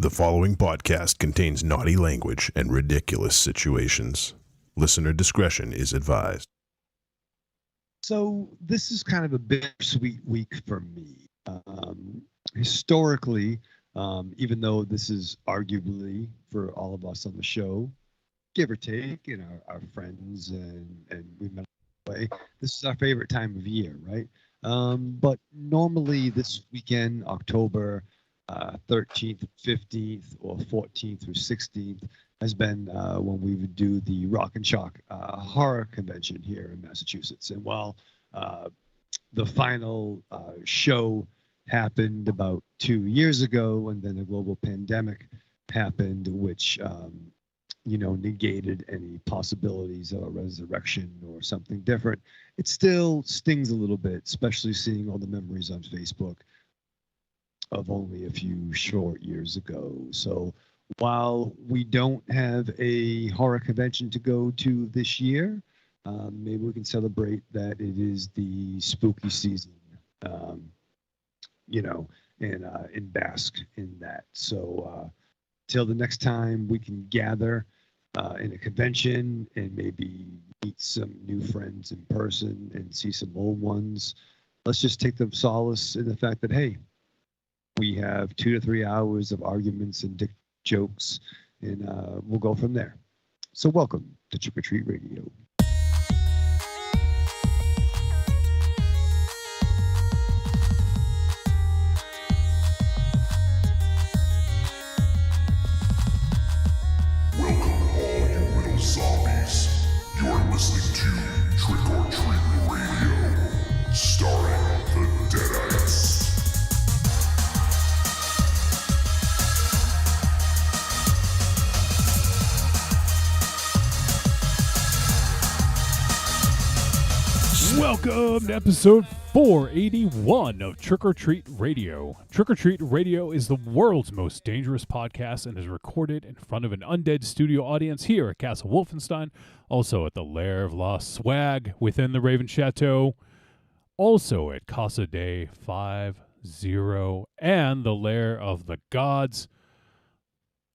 The following podcast contains naughty language and ridiculous situations. Listener discretion is advised. So this is kind of a bittersweet week for me. Historically, even though this is arguably for all of us on the show, give or take, and our friends and we met way, this is our favorite time of year, right? But normally this weekend, October 13th, 15th, or 14th through 16th, has been when we would do the Rock and Shock horror convention here in Massachusetts. And while the final show happened about 2 years ago, and then a global pandemic happened, which negated any possibilities of a resurrection or something different, it still stings a little bit, especially seeing all the memories on Facebook of only a few short years ago. So while we don't have a horror convention to go to this year, maybe we can celebrate that it is the spooky season, and bask in that. So till the next time we can gather in a convention and maybe meet some new friends in person and see some old ones, let's just take the solace in the fact that, hey, we have 2 to 3 hours of arguments and dick jokes, and we'll go from there. So welcome to Trick or Treat Radio. Welcome all you little zombies. You're listening to Trick or Treat Radio, starring the Deadites. Welcome to episode 481 of Trick or Treat Radio. Trick or Treat Radio is the world's most dangerous podcast and is recorded in front of an undead studio audience here at Castle Wolfenstein, also at the Lair of Lost Swag within the Raven Chateau, also at Casa de 50 and the Lair of the Gods.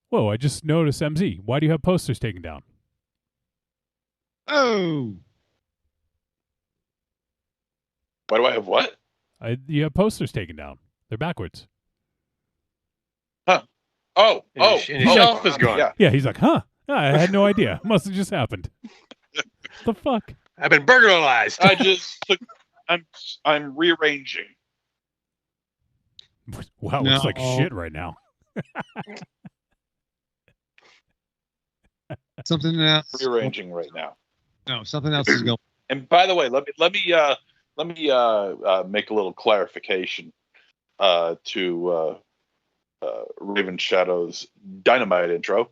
Whoa, I just noticed, MZ, why do you have posters taken down? Oh! Why do I have what? You have posters taken down. They're backwards. Huh. And his shelf is gone. Yeah. Yeah, he's like, huh? I had no idea. Must have just happened. The fuck? I've been burglarized. I'm rearranging. Wow, No. looks like shit right now. Something else. Rearranging right now. No, something else is going. And by the way, let me make a little clarification to Raven Shadow's Dynamite intro.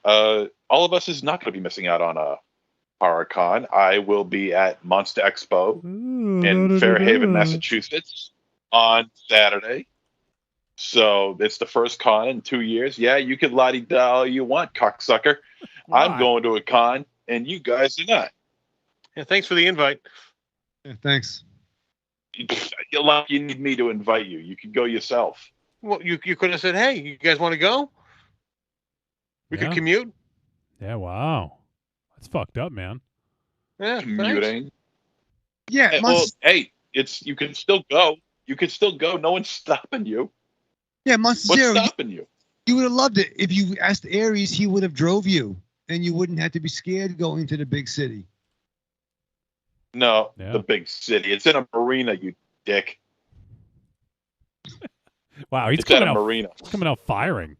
All of us is not going to be missing out on a HorrorCon. I will be at Monster Expo in Fairhaven, Massachusetts on Saturday. So it's the first con in 2 years. Yeah, you can la-di-da all you want, cocksucker. I'm going to a con, and you guys are not. Yeah, thanks for the invite. Yeah, thanks. You need me to invite you. You can go yourself. Well, you could have said, hey, you guys want to go? We could commute. Yeah, wow. That's fucked up, man. Yeah, thanks. Commuting. Yeah, Hey, you can still go. You can still go. No one's stopping you. Monster What's Zero, stopping you? you would have loved it if you asked Aries. He would have drove you, and you wouldn't have to be scared going to the big city. No, Yeah. the big city. It's in a marina, you dick. Wow, he's It's at coming a out, marina. coming out firing.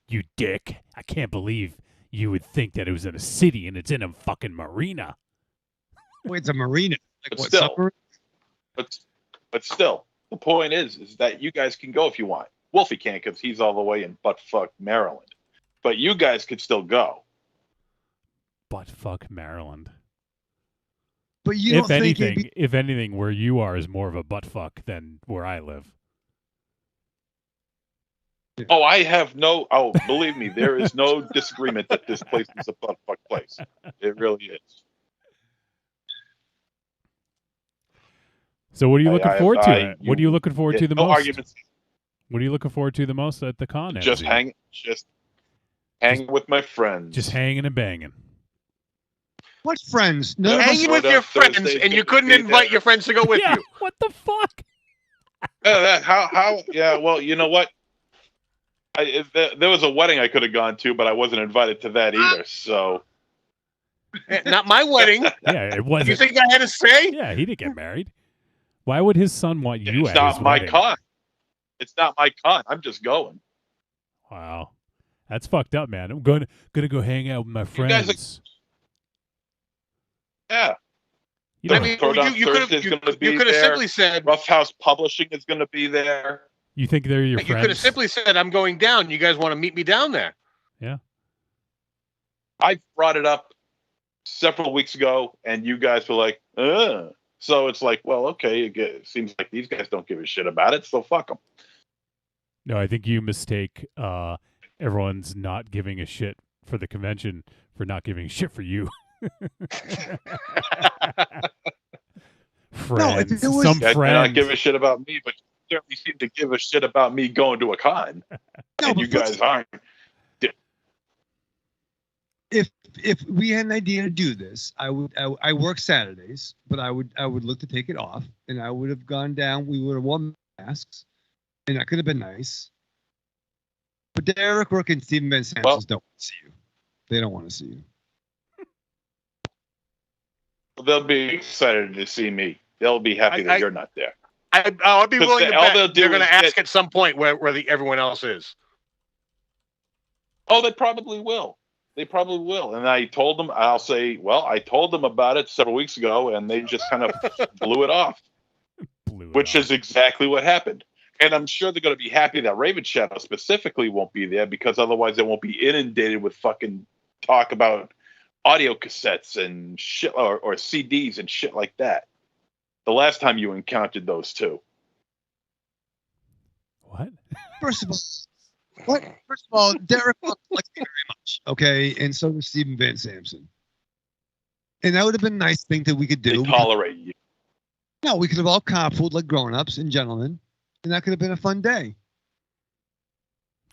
You dick. I can't believe you would think that it was in a city and it's in a fucking marina. Wait, it's a marina. Like But what? still. Submarine? But still, the point is that you guys can go if you want. Wolfie can't because he's all the way in buttfuck Maryland. But you guys could still go. Buttfuck Maryland. But you don't think If anything, where you are is more of a buttfuck than where I live. Oh, believe me, there is no disagreement that this place is a buttfuck place. It really is. So what are you looking forward to? What are you looking forward to the no most? arguments. What are you looking forward to the most at the con? Just MZ? hanging with my friends. Just hanging and banging. What friends? None of us. Hanging with your friends, and you couldn't invite your friends to go with Yeah, you. what the fuck? How? Yeah, well, you know what? There was a wedding I could have gone to, but I wasn't invited to that either. So Not my wedding. Yeah, it wasn't. You think I had a say? Yeah, he didn't get married. Why would his son want you it's at not his my wedding? con. It's not my con. I'm just going. Wow, that's fucked up, man. I'm gonna go hang out with my guys friends. Yeah. You know, I mean, Throwdown you could Thursday's gonna have be there. simply said. Rough House Publishing is going to be there. you think they're your You friends? could have simply said, "I'm going down. You guys want to meet me down there?" I brought it up several weeks ago, and you guys were like, "Ugh." So it's like, well, okay. It seems like these guys don't give a shit about it, so fuck them. No, I think you mistake everyone's not giving a shit for the convention for not giving a shit for you. Friends, if it was- some You guys may friends. not give a shit about me, but you certainly seem to give a shit about me going to a con, No, and but you guys aren't. if we had an idea to do this, I work Saturdays, but I would look to take it off, and I would have gone down. We would have worn masks, and that could have been nice. But Derek Rook and Stephen Van Sampsons don't want to see you. They don't want to see you. They'll be excited to see me. They'll be happy that you're not there. I'd be 'Cause willing to all bet they'll do they're going to is ask get- at some point where everyone else is. Oh, they probably will. They probably will. And I told them, I'll say, well, I told them about it several weeks ago, and they just kind of blew it off, which is exactly what happened. And I'm sure they're going to be happy that Raven Shadow specifically won't be there, because otherwise they won't be inundated with fucking talk about audio cassettes and shit, or CDs and shit like that. The last time you encountered those two. What? First of all, Derek Rook likes me very much, okay, and so does Stephen Van Sampson. And that would have been a nice thing that we could do. They tolerate you. No, we could have all carpooled like grown-ups and gentlemen, and that could have been a fun day.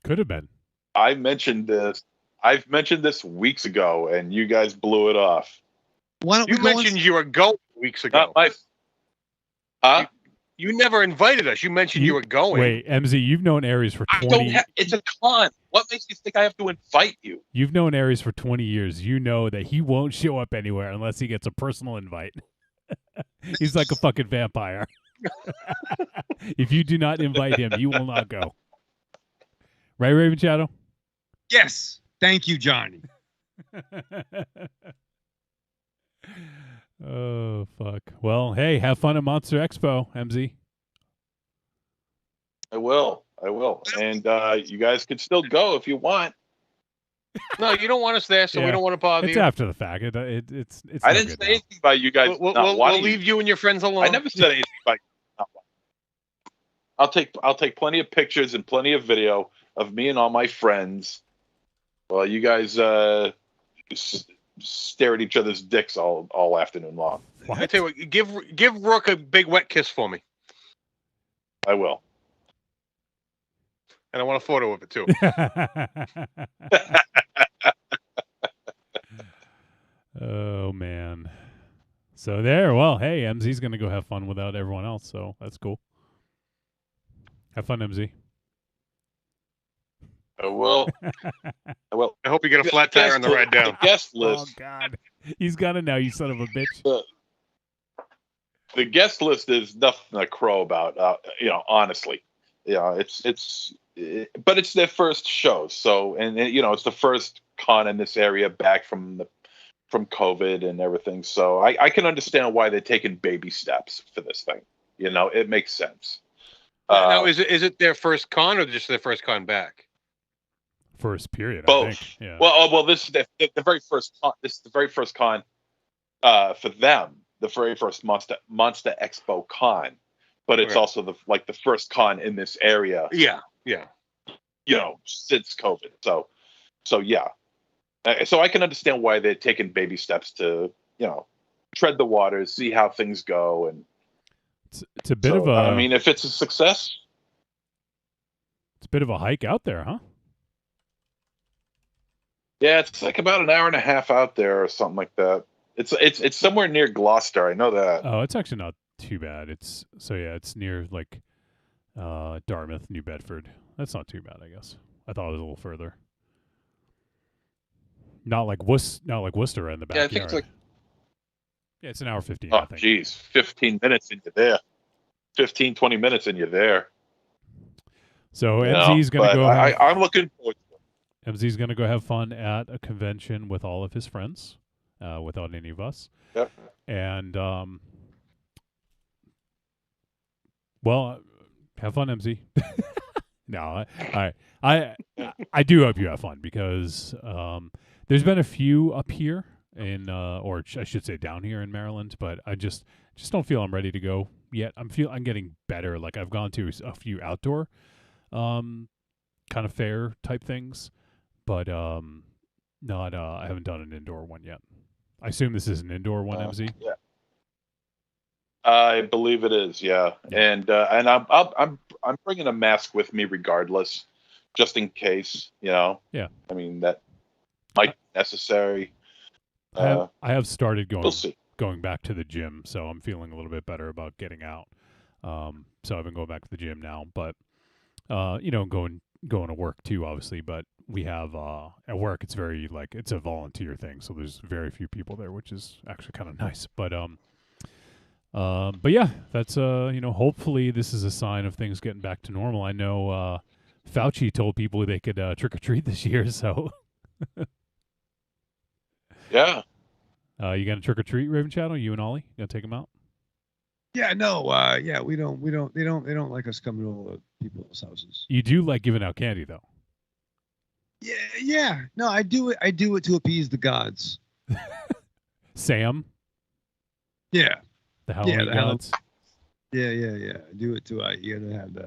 Could have been. I've mentioned this weeks ago, and you guys blew it off. Why don't You we go mentioned you were going weeks ago. Not my. Huh? You never invited us. You mentioned you were going. Wait, MZ, you've known Aries for I 20 don't have. It's a con. What makes you think I have to invite you? You've known Aries for 20 years. You know that he won't show up anywhere unless he gets a personal invite. He's like a fucking vampire. If you do not invite him, he will not go. Right, Raven Shadow? Yes. Thank you, Johnny. Oh, fuck. Well, hey, have fun at Monster Expo, MZ. I will. And you guys can still go if you want. No, you don't want us there, so Yeah. we don't want to bother It's you. after the fact. It's I no didn't good say now. anything about you guys We'll, not we'll wanting. leave you and your friends alone. I never said anything about you not wanting. I'll take plenty of pictures and plenty of video of me and all my friends while you guys stare at each other's dicks all afternoon long. I tell you what, give Rook a big wet kiss for me, I will. and I want a photo of it too. Oh, man. So there, well, hey, MZ's going to go have fun without everyone else, so that's cool. Have fun, MZ. I will. I will. I hope you get a flat tire on the ride down. The guest Oh, list. God. He's got it now, you son of a bitch. The guest list is nothing to crow about. Honestly, but it's their first show, so and it's the first con in this area back from COVID and everything. So I can understand why they're taking baby steps for this thing. It makes sense. Now, is it their first con or just their first con back? First period, Both. I think. Yeah. Well, this is the very first con. This is the very first con for them. The very first Monster Expo con, but it's Okay. also the first con in this area. Yeah. Since COVID. So yeah. So I can understand why they're taking baby steps to tread the waters, see how things go, and It's a bit of a. I mean, if it's a success, It's a bit of a hike out there, huh? Yeah, it's like about an hour and a half out there or something like that. It's somewhere near Gloucester. I know that. Oh, it's actually not too bad. It's near like Dartmouth, New Bedford. That's not too bad, I guess. I thought it was a little further. Not like Worcester in the Yeah, I backyard. think it's like Yeah, it's an hour 15, I oh think. geez, 15 minutes and you're there. 15, 20 minutes and you're there. So You know, MZ's gonna but go. I'm looking forward to it. MZ's gonna go have fun at a convention with all of his friends, without any of us. Yep. And well, have fun, MZ. No, I do hope you have fun because there's been a few up here in, or I should say down here in Maryland, but I just don't feel I'm ready to go yet. I'm getting better. Like I've gone to a few outdoor, kind of fair type things, but not I haven't done an indoor one yet. I assume this is an indoor one, MZ. Yeah. I believe it is, yeah. And I'm bringing a mask with me regardless, just in case, you know. Yeah. I mean that might be necessary. I have started We'll see. going back to the gym, so I'm feeling a little bit better about getting out. So I've been going back to the gym now, but going to work too, obviously. But we have at work, it's very like it's a volunteer thing, so there's very few people there, which is actually kind of nice. But yeah, that's hopefully this is a sign of things getting back to normal. I know Fauci told people they could trick or treat this year, so Yeah. you gonna trick or treat, Raven Shadow? You and Ollie gonna take them out? Yeah, no, yeah, we don't. They don't like us coming to people's houses. You do like giving out candy, though. Yeah. No, I do it to appease the gods. Sam, Yeah. the Halloween the gods. Yeah. I do it too. You gotta have that.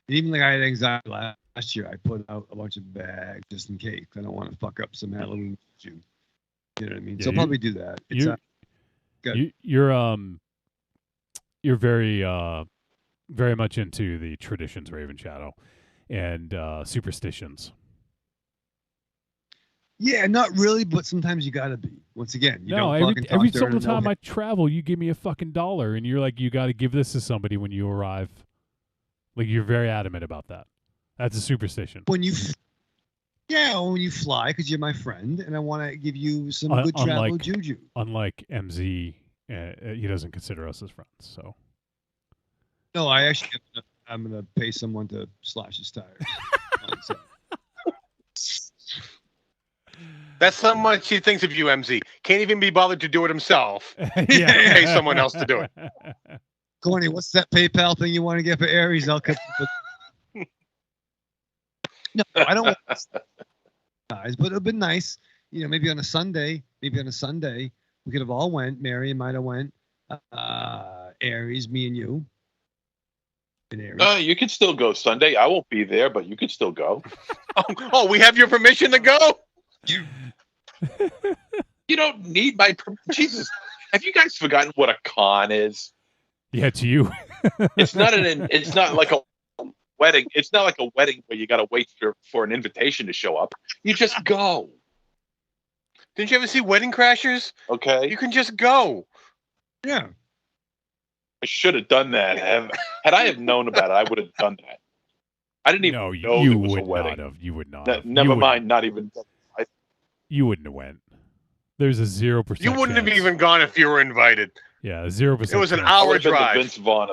And even like I had anxiety last year, I put out a bunch of bags just in case. I don't want to fuck up some Halloween juju. You know what I mean? Yeah, So I'll probably do that. It's good. You're very much into the traditions, Raven Shadow, and superstitions. Yeah, not really, but sometimes you gotta be. Once again, you don't fucking talk every during single a time no- I travel, you give me a fucking $1, and you're like, you got to give this to somebody when you arrive. Like you're very adamant about that. That's a superstition. when you fly, because you're my friend, and I want to give you some good travel juju. Unlike MZ, he doesn't consider us as friends. So No, I'm gonna pay someone to slash his tires. on set. That's how much he thinks of you, MZ. Can't even be bothered to do it himself. yeah, Pay someone else to do it. Corny, what's that PayPal thing you want to get for Aries? I'll cut. No, I don't. Guys, but it'd been nice. Maybe on a Sunday. We could have all went. Mary might have went. Aries, me and you. And Aries. You could still go Sunday. I won't be there, but you could still go. Oh, we have your permission to go? You don't need my Jesus. Have you guys forgotten what a con is? yeah, to you. It's not like a wedding. It's not like a wedding where you got to wait for an invitation to show up. You just go. Didn't you ever see Wedding Crashers? Okay. You can just go. Yeah. I should have done that. Had I have known about it, I would have done that. I didn't even know you there was a would wedding. not have. You would not. Have. Never mind. Not even. You wouldn't have went. There's a 0%. You wouldn't have chance. even gone if you were invited. Yeah, 0%. It was an chance. hour I would've been the drive. Vince Vaughn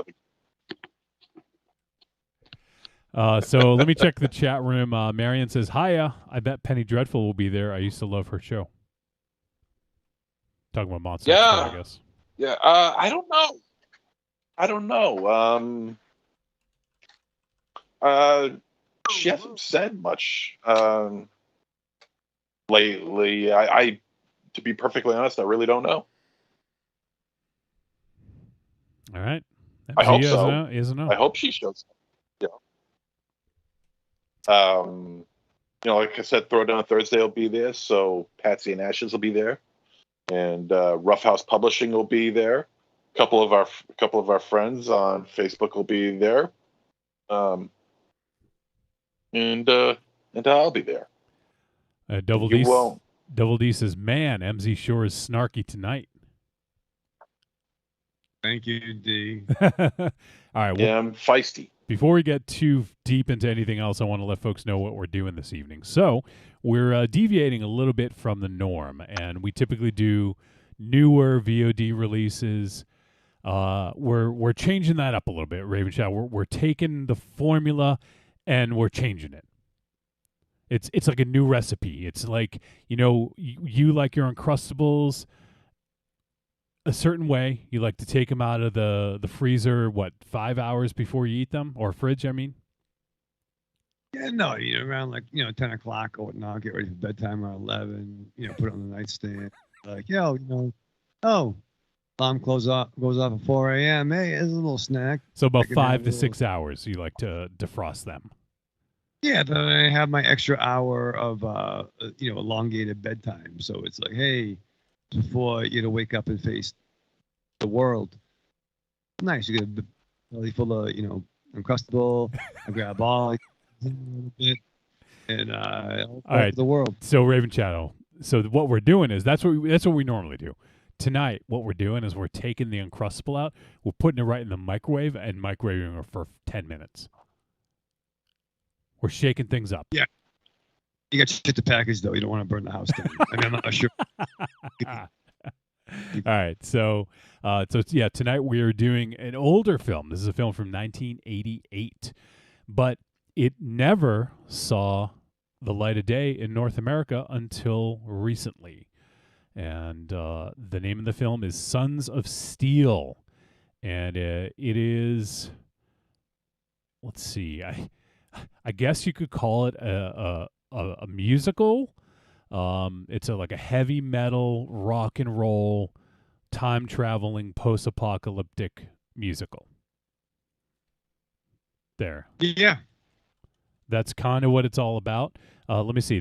of So let me check the chat room. Marion says, "Hiya, I bet Penny Dreadful will be there. I used to love her show." Talking about Monster Yeah. Expo, I guess. Yeah. I don't know. She hasn't said much lately. I, to be perfectly honest, I really don't know. All right. I hope MZ so. Is a no. I hope she shows up. Yeah. Like I said, Throwdown Thursday will be there, so Patsy and Ashes will be there, and Rough House Publishing will be there. A couple of our friends on Facebook will be there. and I'll be there. Double You D. won't. Double D says, "Man, MZ Shore is snarky tonight." Thank you, D. All right. Well, Yeah, I'm feisty. before we get too deep into anything else, I want to let folks know what we're doing this evening. So we're deviating a little bit from the norm, and we typically do newer VOD releases. We're changing that up a little bit, Raven Shadow. We're taking the formula and we're changing it. It's like a new recipe. It's like, you like your Uncrustables a certain way. You like to take them out of the freezer, 5 hours before you eat them, or fridge, I mean? Yeah, no, around 10 o'clock or whatnot, get ready for bedtime around 11, put it on the nightstand. Like, alarm goes off at 4 a.m. Hey, here's a little snack. So about I can 5 have to a 6 hours you like to defrost them. Yeah, then I have my extra hour of elongated bedtime. So it's like, hey, before wake up and face the world. Nice, you get a belly full of Uncrustable. I grab all a little bit, and All right. the world. So Raven Shadow. So what we're doing is that's what we normally do. Tonight, what we're doing is we're taking the Uncrustable out, we're putting it right in the microwave and microwaving it for 10 minutes. We're shaking things up. Yeah. You got shit to package though. You don't want to burn the house down. I mean, I'm not sure. All right. So tonight we are doing an older film. This is a film from 1988, but it never saw the light of day in North America until recently. And the name of the film is Sons of Steel, and it is. Let's see. I guess you could call it a musical. It's like a heavy metal, rock and roll, time traveling, post apocalyptic musical. There. Yeah. That's kind of what it's all about. Let me see.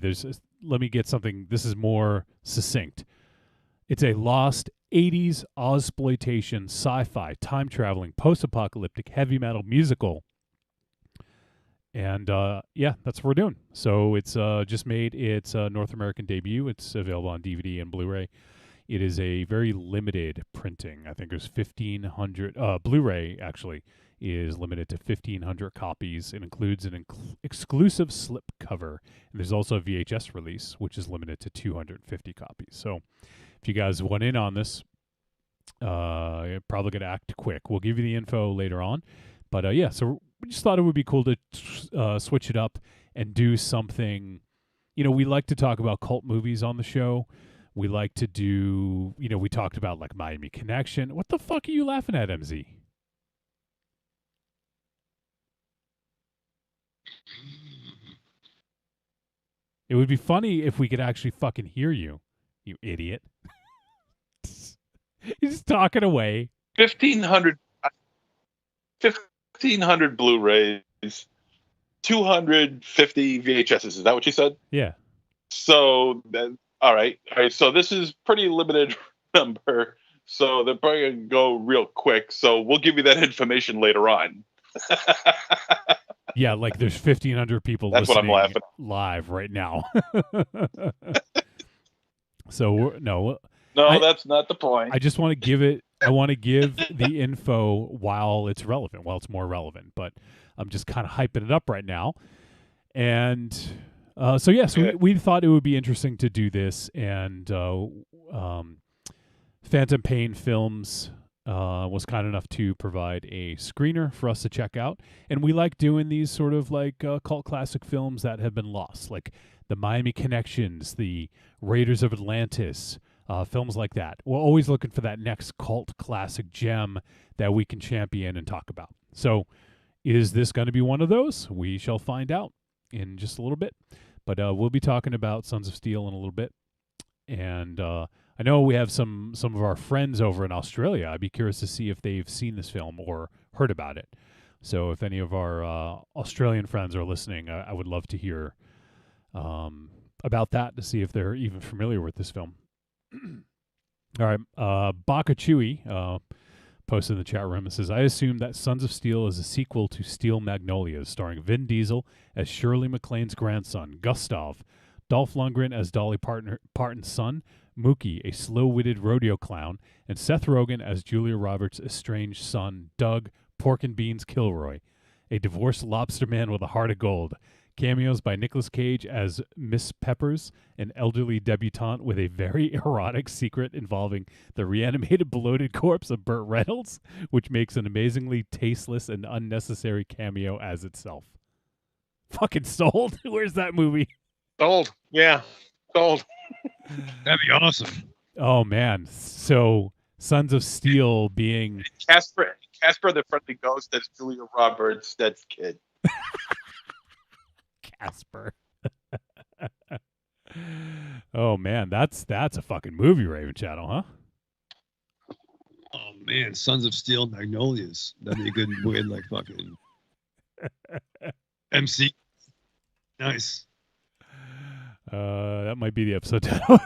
Let me get something. This is more succinct. It's a lost 80s Ozploitation, sci-fi, time traveling, post apocalyptic, heavy metal musical. And that's what we're doing. So it's just made its North American debut. It's available on DVD and Blu-ray. It is a very limited printing. I think there's 1,500. Blu-ray actually is limited to 1,500 copies. It includes an exclusive slip cover, and there's also a VHS release, which is limited to 250 copies. So if you guys want in on this, you're probably going to act quick. We'll give you the info later on. But so we just thought it would be cool to switch it up and do something. We like to talk about cult movies on the show. We like to do, we talked about like Miami Connection. What the fuck are you laughing at, MZ? It would be funny if we could actually fucking hear you, you idiot. He's talking away. 1,500 Blu-rays, 250 VHSs. Is that what you said? Yeah. So, all right. So this is pretty limited number. So they're probably going to go real quick. So we'll give you that information later on. Yeah, like there's 1,500 people That's what I'm listening laughing live right now. So No, I- that's not the point. I just want to give the info while it's relevant, while it's more relevant. But I'm just kind of hyping it up right now. And we thought it would be interesting to do this. And Phantom Pain Films was kind enough to provide a screener for us to check out. And we like doing these sort of like cult classic films that have been lost, like the Miami Connections, the Raiders of Atlantis, films like that. We're always looking for that next cult classic gem that we can champion and talk about. So is this going to be one of those? We shall find out in just a little bit. But we'll be talking about Sons of Steel in a little bit. And I know we have some of our friends over in Australia. I'd be curious to see if they've seen this film or heard about it. So if any of our Australian friends are listening, I would love to hear about that, to see if they're even familiar with this film. All right, Baka Chewy posted in the chat room. It says, I assume that Sons of Steel is a sequel to Steel Magnolias, starring Vin Diesel as Shirley MacLaine's grandson, Gustav, Dolph Lundgren as Dolly Parton's son, Mookie, a slow-witted rodeo clown, and Seth Rogen as Julia Roberts' estranged son, Doug Pork and Beans Kilroy, a divorced lobster man with a heart of gold. Cameos by Nicolas Cage as Miss Peppers, an elderly debutante with a very erotic secret involving the reanimated bloated corpse of Burt Reynolds, which makes an amazingly tasteless and unnecessary cameo as itself. Fucking sold. Where's that movie? Sold. Yeah. Sold. That'd be awesome. Oh, man. So, Sons of Steel being... Casper the Friendly Ghost, that's Julia Roberts, that's kid. Casper. Oh, man. That's a fucking movie, Raven Channel, huh? Oh man, Sons of Steel Magnolias. That'd be a good weird like fucking MC. Nice. That might be the episode title.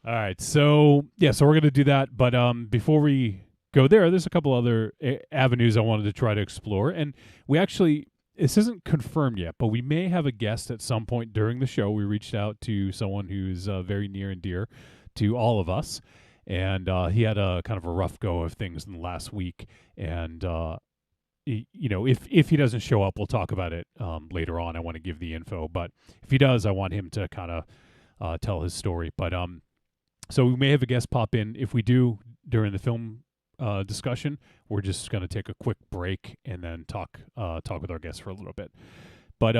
All right, so we're gonna do that, but before we go there's a couple other avenues I wanted to try to explore, and we actually, this isn't confirmed yet, but we may have a guest at some point during the show. We reached out to someone who's very near and dear to all of us, and he had a kind of a rough go of things in the last week, and if he doesn't show up, we'll talk about it later on. I want to give the info, but if he does, I want him to kind of tell his story. But so we may have a guest pop in. If we do during the film discussion, we're just going to take a quick break and then talk with our guests for a little bit. But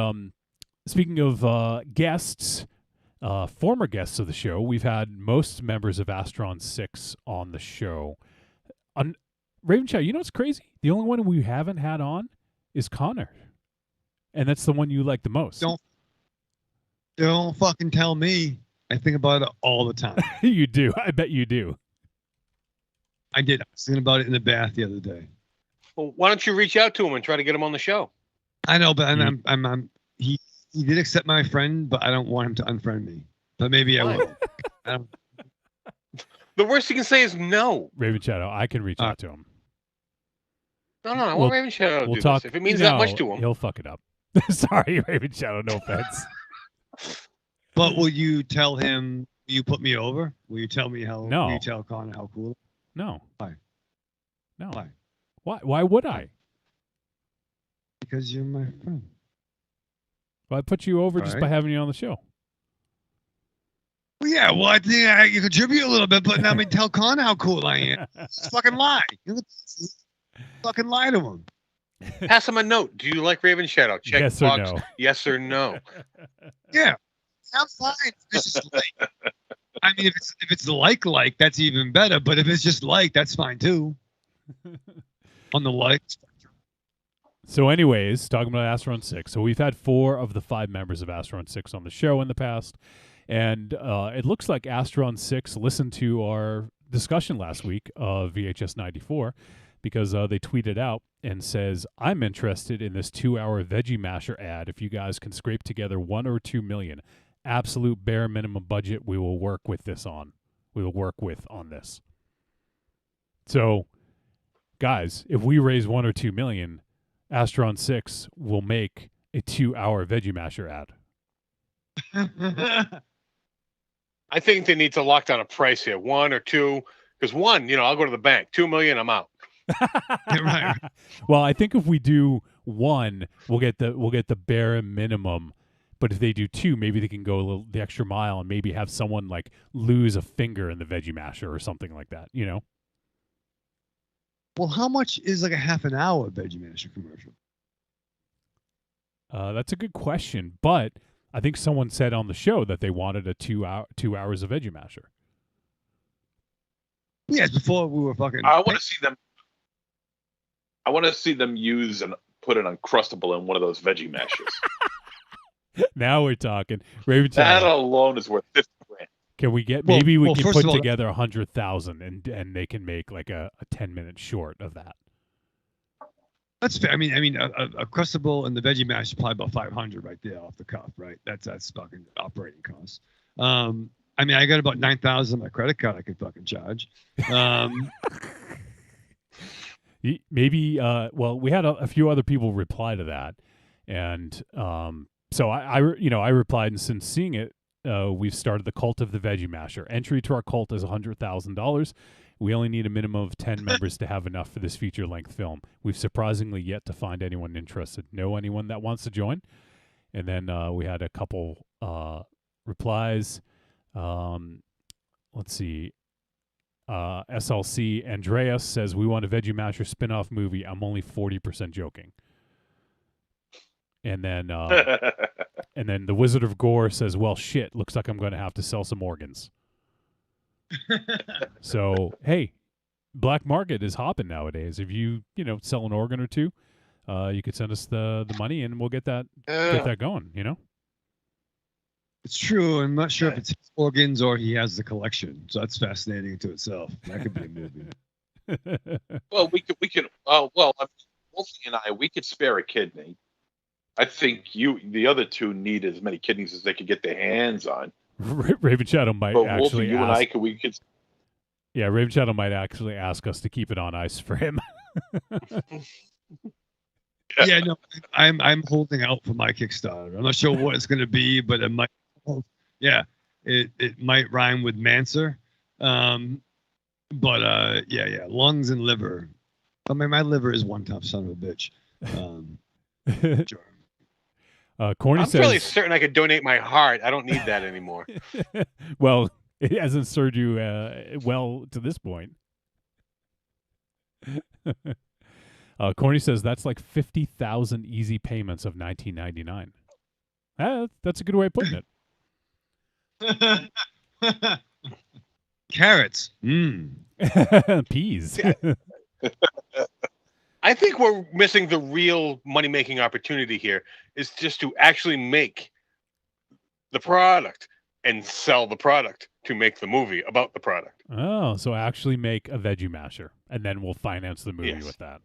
speaking of guests, former guests of the show, we've had most members of Astron 6 on the show. Raven Chow, you know what's crazy? The only one we haven't had on is Connor. And that's the one you like the most. Don't fucking tell me. I think about it all the time. You do. I bet you do. I did. I was thinking about it in the bath the other day. Well, why don't you reach out to him and try to get him on the show? I know, but he did accept my friend, but I don't want him to unfriend me. But maybe I will. The worst you can say is no. Raven Shadow, I can reach out to him. No, I want Raven Shadow to do talk, this. If it means that much to him. He'll fuck it up. Sorry, Raven Shadow, no offense. But will you tell him, will you put me over? Will you tell me how, No. will you tell Connor how cool? No. Why? No. Why? Why would I? Because you're my friend. Well, I put you over just by having you on the show. Well, yeah, well, I think you contribute a little bit, but I mean, tell Connor how cool I am. Just fucking lie. Fucking lie to him. Pass him a note. Do you like Raven Shadow? Check Yes box. or no. Yes or no. Yeah, I'm fine. It's just like, I mean, if it's like, that's even better. But if it's just like, that's fine too. On the like. So, anyways, talking about Astron 6. So we've had 4 of the 5 members of Astron 6 on the show in the past, and it looks like Astron 6 listened to our discussion last week of VHS 94 because they tweeted out and says, "I'm interested in this 2-hour Veggie Masher ad. If you guys can scrape together 1 or 2 million, absolute bare minimum budget, we will work with on this." So, guys, if we raise 1 or 2 million, Astron 6 will make a 2-hour Veggie Masher ad. I think they need to lock down a price here, 1 or 2. Because 1, I'll go to the bank. 2 million, I'm out. Right. Well, I think if we do 1, we'll get the bare minimum. But if they do 2, maybe they can go the extra mile and maybe have someone like lose a finger in the Veggie Masher or something like that. Well, how much is like a half an hour Veggie Masher commercial? That's a good question, but I think someone said on the show that they wanted a 2 hours of Veggie Masher. Yes, before we were fucking. I want to see them. I want to see them use and put an Uncrustable in one of those Veggie Mashers. Now we're talking. Raven That Channel, alone is worth $50,000. can we get? Well, Maybe we well, can first put of all- together 100,000 and they can make like a 10-minute short of that. That's fair. I mean, a Crustable and the Veggie Mash is probably about 500 right there off the cuff, right? That's fucking operating costs. I mean, I got about 9,000 on my credit card I could fucking charge. Maybe well, we had a few other people reply to that, and so I replied, and since seeing it, we've started the Cult of the Veggie Masher. Entry to our cult is $100,000. We only need a minimum of 10 members to have enough for this feature-length film. We've surprisingly yet to find anyone interested. Know anyone that wants to join? And then we had a couple replies. Let's see. SLC Andreas says, we want a Veggie Masher spin-off movie. I'm only 40% joking. And then the Wizard of Gore says, well, shit, looks like I'm going to have to sell some organs. So, hey, black market is hopping nowadays. If you sell an organ or two, you could send us the money and we'll get that going, It's true. I'm not sure if it's his organs or he has the collection. So that's fascinating to itself. That could be a movie. Well, we could. Wolfie and I, we could spare a kidney. I think the other two need as many kidneys as they could get their hands on. Raven Shadow might But actually Wolfie, you ask. and I could. Yeah, Raven Shadow might actually ask us to keep it on ice for him. Yeah, no, I'm holding out for my Kickstarter. I'm not sure what it's going to be, but it might. Yeah, it might rhyme with Manser. But yeah, lungs and liver. I mean, my liver is one tough son of a bitch. Sure. Corny I'm says, fairly certain I could donate my heart. I don't need that anymore. well, it hasn't served you well to this point. Corny says that's like 50,000 easy payments of $19.99. That's a good way of putting it. Carrots. Peas. I think we're missing the real money-making opportunity here is just to actually make the product and sell the product to make the movie about the product. Oh, so actually make a Veggie Masher, and then we'll finance the movie with that.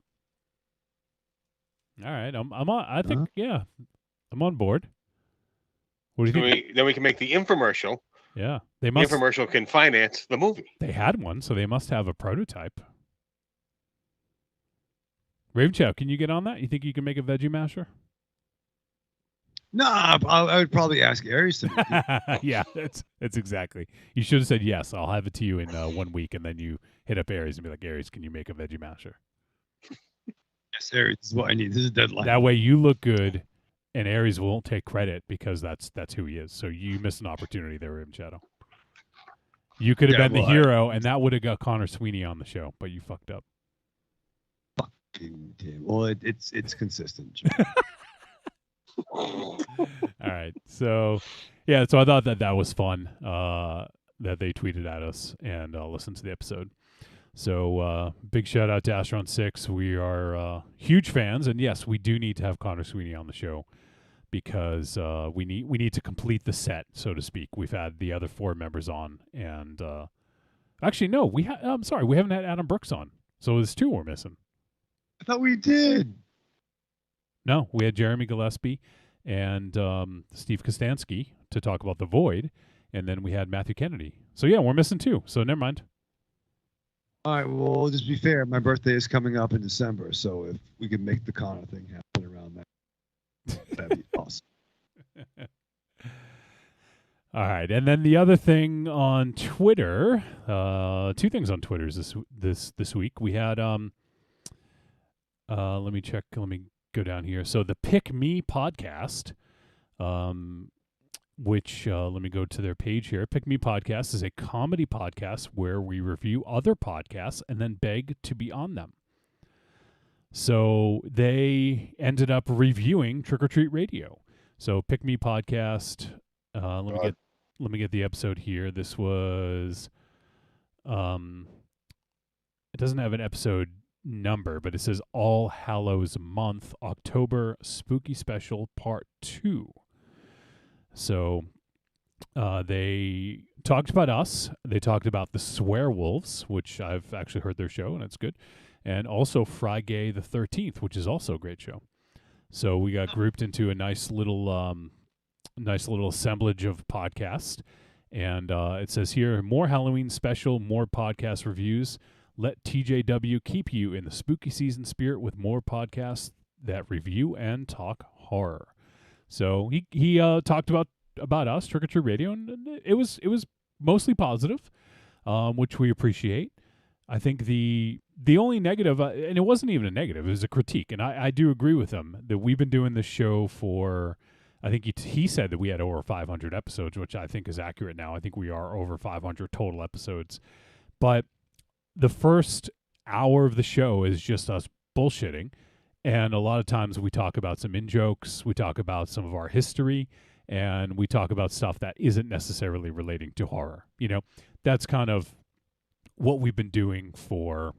All right, I'm on. I think I'm on board. What do you think? Then we can make the infomercial. Yeah, The infomercial can finance the movie. They had one, so they must have a prototype. Raven Chow, can you get on that? You think you can make a Veggie Masher? No, I would probably ask Aries to make it. Yeah, that's exactly. You should have said yes. I'll have it to you in 1 week, and then you hit up Aries and be like, Aries, can you make a Veggie Masher? Yes, Aries, this is what I need. This is a deadline. That way you look good, and Aries won't take credit because that's who he is. So you missed an opportunity there, Raven Shadow. You could have been the hero, and that would have got Connor Sweeney on the show, but you fucked up. Fucking Tim. Well, it's consistent. All right. So, yeah, so I thought that was fun that they tweeted at us and listened to the episode. So, big shout out to Astron 6. We are huge fans, and yes, we do need to have Connor Sweeney on the show because we need to complete the set, so to speak. We've had the other 4 members on, and actually, no, I'm sorry, we haven't had Adam Brooks on. So there's 2 we're missing. I thought we did. No, we had Jeremy Gillespie and Steve Kostansky to talk about The Void, and then we had Matthew Kennedy. So yeah, we're missing 2. So never mind. All right. Well, just be fair. My birthday is coming up in December, so if we could make the Connor thing happen around that, that'd be awesome. All right, and then the other thing on Twitter, 2 things on Twitter this week. We had let me check. Let me go down here. So the Pick Me podcast, which let me go to their page here. Pick Me podcast is a comedy podcast where we review other podcasts and then beg to be on them. So they ended up reviewing Trick or Treat Radio. So Pick Me podcast. Let me get the episode here. This was it doesn't have an episode number, but it says All Hallows Month, October Spooky Special Part 2. So they talked about us. They talked about the Swearwolves, which I've actually heard their show, and it's good. And also Friday the 13th, which is also a great show. So we got grouped into a nice little assemblage of podcasts. And it says here, more Halloween special, more podcast reviews. Let TJW keep you in the spooky season spirit with more podcasts that review and talk horror. So he talked about us, Trick or Treat Radio, and it was mostly positive, which we appreciate. I think the only negative, and it wasn't even a negative, it was a critique, and I do agree with him that we've been doing this show for, I think he said that we had over 500 episodes, which I think is accurate now. I think we are over 500 total episodes. But the first hour of the show is just us bullshitting. And a lot of times we talk about some in-jokes, we talk about some of our history, and we talk about stuff that isn't necessarily relating to horror. You know, that's kind of what we've been doing for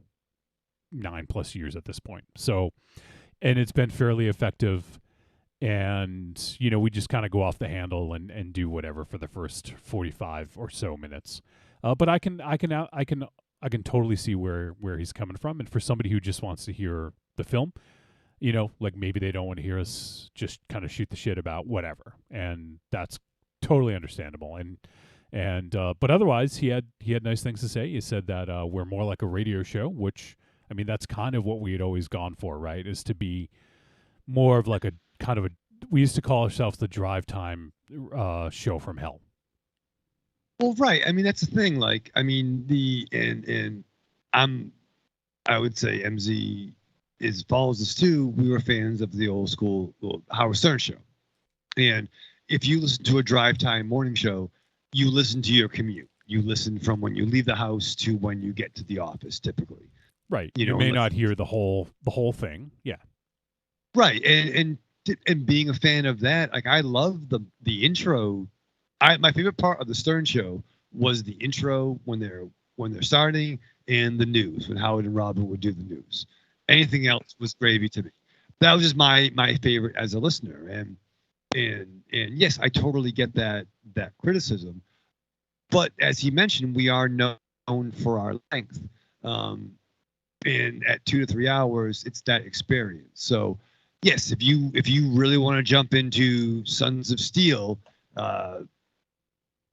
9+ years at this point. So, and it's been fairly effective. And, you know, we just kind of go off the handle and do whatever for the first 45 or so minutes. But I can totally see where he's coming from. And for somebody who just wants to hear the film, you know, like maybe they don't want to hear us just kind of shoot the shit about whatever. And that's totally understandable. And but otherwise he had nice things to say. He said that we're more like a radio show, which, I mean, that's kind of what we had always gone for, right? Is to be more of like a kind of we used to call ourselves the drive time show from hell. Well, right. I mean, that's the thing. Like, I mean, I would say MZ follows us too. We were fans of the old school Howard Stern show. And if you listen to a drive time morning show, you listen to your commute. You listen from when you leave the house to when you get to the office, typically. Right. You may not hear the whole thing. Yeah. Right. And being a fan of that, like, I love the intro. My favorite part of the Stern show was the intro when they're starting, and the news when Howard and Robin would do the news. Anything else was gravy to me. That was just my favorite as a listener. And yes, I totally get that criticism. But as he mentioned, we are known for our length. And at 2 to 3 hours, it's that experience. So yes, if you really want to jump into Sons of Steel,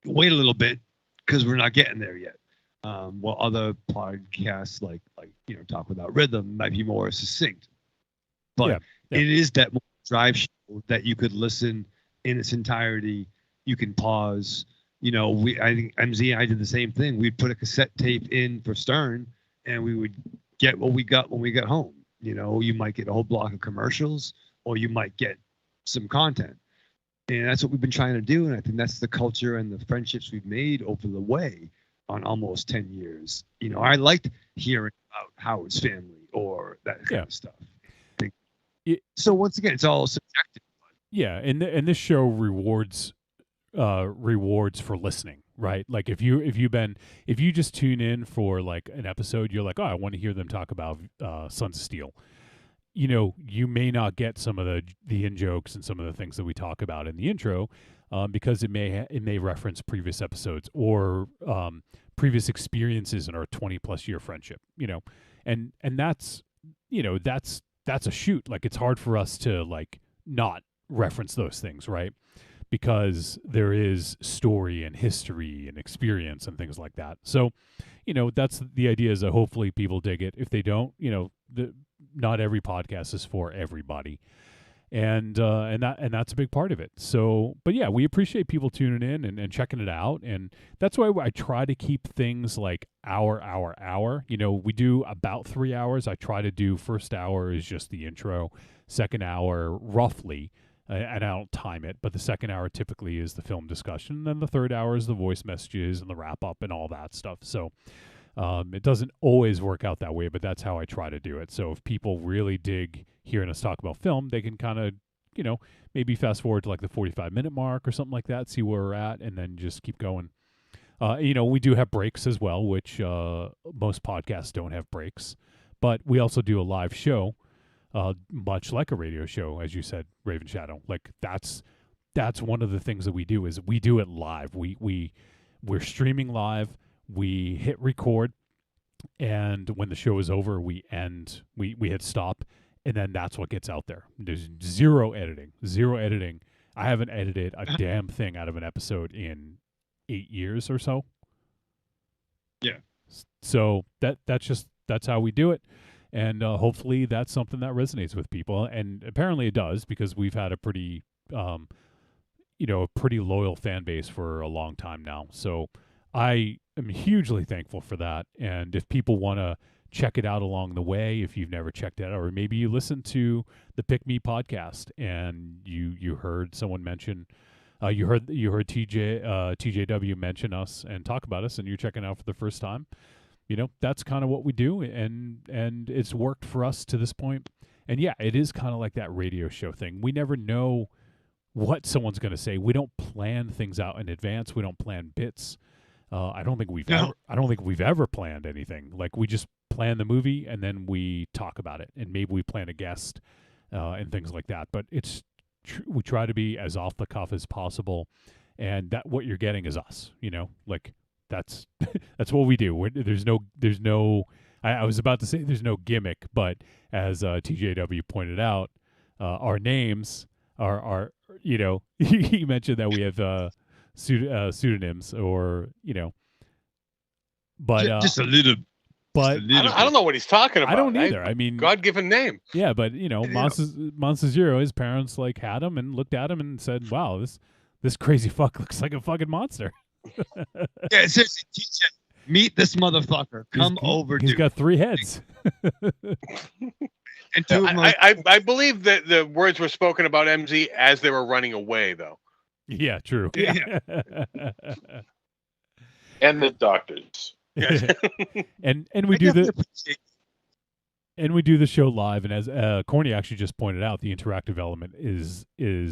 wait a little bit, because we're not getting there yet. While other podcasts like Talk Without Rhythm might be more succinct. But it is that drive show that you could listen in its entirety. You can pause. You know, I think MZ and I did the same thing. We'd put a cassette tape in for Stern, and we would get what we got when we got home. You know, you might get a whole block of commercials, or you might get some content. And that's what we've been trying to do. And I think that's the culture and the friendships we've made over the way on almost 10 years. You know, I liked hearing about Howard's family or that kind of stuff. So once again, it's all subjective. Yeah, and this show rewards for listening, right? Like if you just tune in for like an episode, you're like, oh, I want to hear them talk about Sons of Steel. You know, you may not get some of the in-jokes and some of the things that we talk about in the intro, because it may reference previous episodes or previous experiences in our 20+ year friendship. You know, and that's a shoot. Like, it's hard for us to like not reference those things, right? Because there is story and history and experience and things like that. So, you know, that's the idea, is that hopefully people dig it. If they don't, you know, not every podcast is for everybody. And that's a big part of it. So, but yeah, we appreciate people tuning in and checking it out. And that's why I try to keep things like hour. You know, we do about 3 hours. I try to do first hour is just the intro, second hour roughly, and I don't time it, but the second hour typically is the film discussion. And then the third hour is the voice messages and the wrap up and all that stuff. So it doesn't always work out that way, but that's how I try to do it. So if people really dig hearing us talk about film, they can kind of, you know, maybe fast forward to like the 45-minute mark or something like that, see where we're at, and then just keep going. You know, we do have breaks as well, which most podcasts don't have breaks, but we also do a live show, much like a radio show, as you said, Raven Shadow. Like that's one of the things that we do, is we do it live. We're streaming live. We hit record, and when the show is over, we hit stop, and then that's what gets out there. There's zero editing. I haven't edited a damn thing out of an episode in 8 years or so. Yeah. So that's how we do it. And hopefully that's something that resonates with people. And apparently it does, because we've had a pretty, a pretty loyal fan base for a long time now. So I am hugely thankful for that. And if people want to check it out along the way, if you've never checked it out, or maybe you listen to the Pick Me podcast and you heard someone mention, you heard TJW mention us and talk about us, and you're checking out for the first time. That's kind of what we do, and it's worked for us to this point. And yeah, it is kind of like that radio show thing. We never know what someone's going to say. We don't plan things out in advance. We don't plan bits. I don't think we've ever planned anything. Like, we just plan the movie and then we talk about it, and maybe we plan a guest and things like that. But we try to be as off the cuff as possible, and that what you're getting is us. Like, that's that's what we do. There's no. I was about to say there's no gimmick, but as TJW pointed out, our names are he mentioned that we have pseudonyms, or but just a little. But I don't know what he's talking about. I don't either. I mean, God-given name. Yeah, but Monster Zero, his parents had him and looked at him and said, "Wow, this crazy fuck looks like a fucking monster." Yeah, seriously, TJ, meet this motherfucker. Come over, He's dude. got 3 heads. And 2 of them. I believe that the words were spoken about MZ as they were running away, though. Yeah, true. Yeah. And the doctors. and we do the show live, and as Corny actually just pointed out, the interactive element is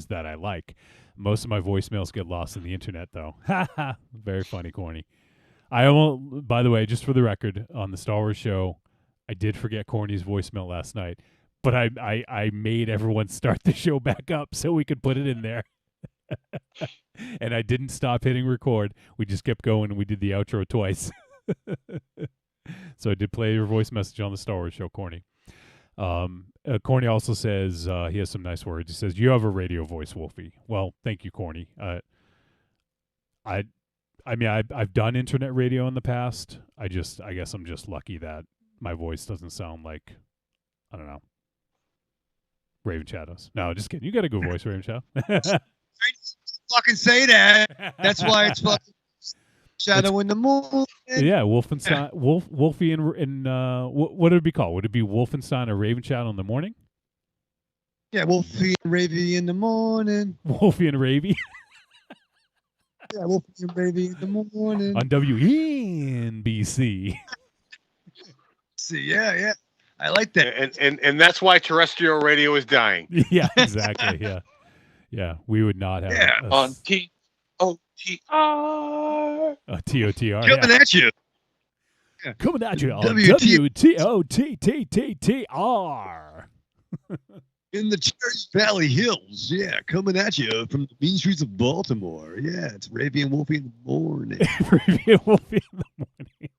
that I like. Most of my voicemails get lost in the internet, though. Very funny, Corny. By the way, just for the record, on the Star Wars show, I did forget Corny's voicemail last night, but I made everyone start the show back up so we could put it in there. And I didn't stop hitting record. We just kept going, and we did the outro twice. So I did play your voice message on the Star Wars show, Corny. Corny also says he has some nice words. He says, "You have a radio voice, Wolfie." Well, thank you, Corny. I mean, I've done internet radio in the past. I guess I'm just lucky that my voice doesn't sound like, I don't know, Raven Shadows. No, just kidding. You got a good voice, Raven Shadow. Fucking say that. That's why it's fucking Shadow in the Moon. Yeah, Wolfenstein, Wolfie and what would it be called? Would it be Wolfenstein or Raven Shadow in the morning? Yeah, Wolfie and Ravy in the morning. Wolfie and Ravy. Yeah, Wolfie and Ravy in the morning. On WNBC. See, yeah. I like that. And that's why terrestrial radio is dying. Yeah, exactly. Yeah. We would not have On TOTR. TOTR. Coming at you. Yeah. Coming at you on WTOTTR. In the Cherry Valley Hills. Yeah, coming at you from the mean streets of Baltimore. Yeah, it's Ravy and Wolfie in the morning. Ravy and Wolfie in the morning.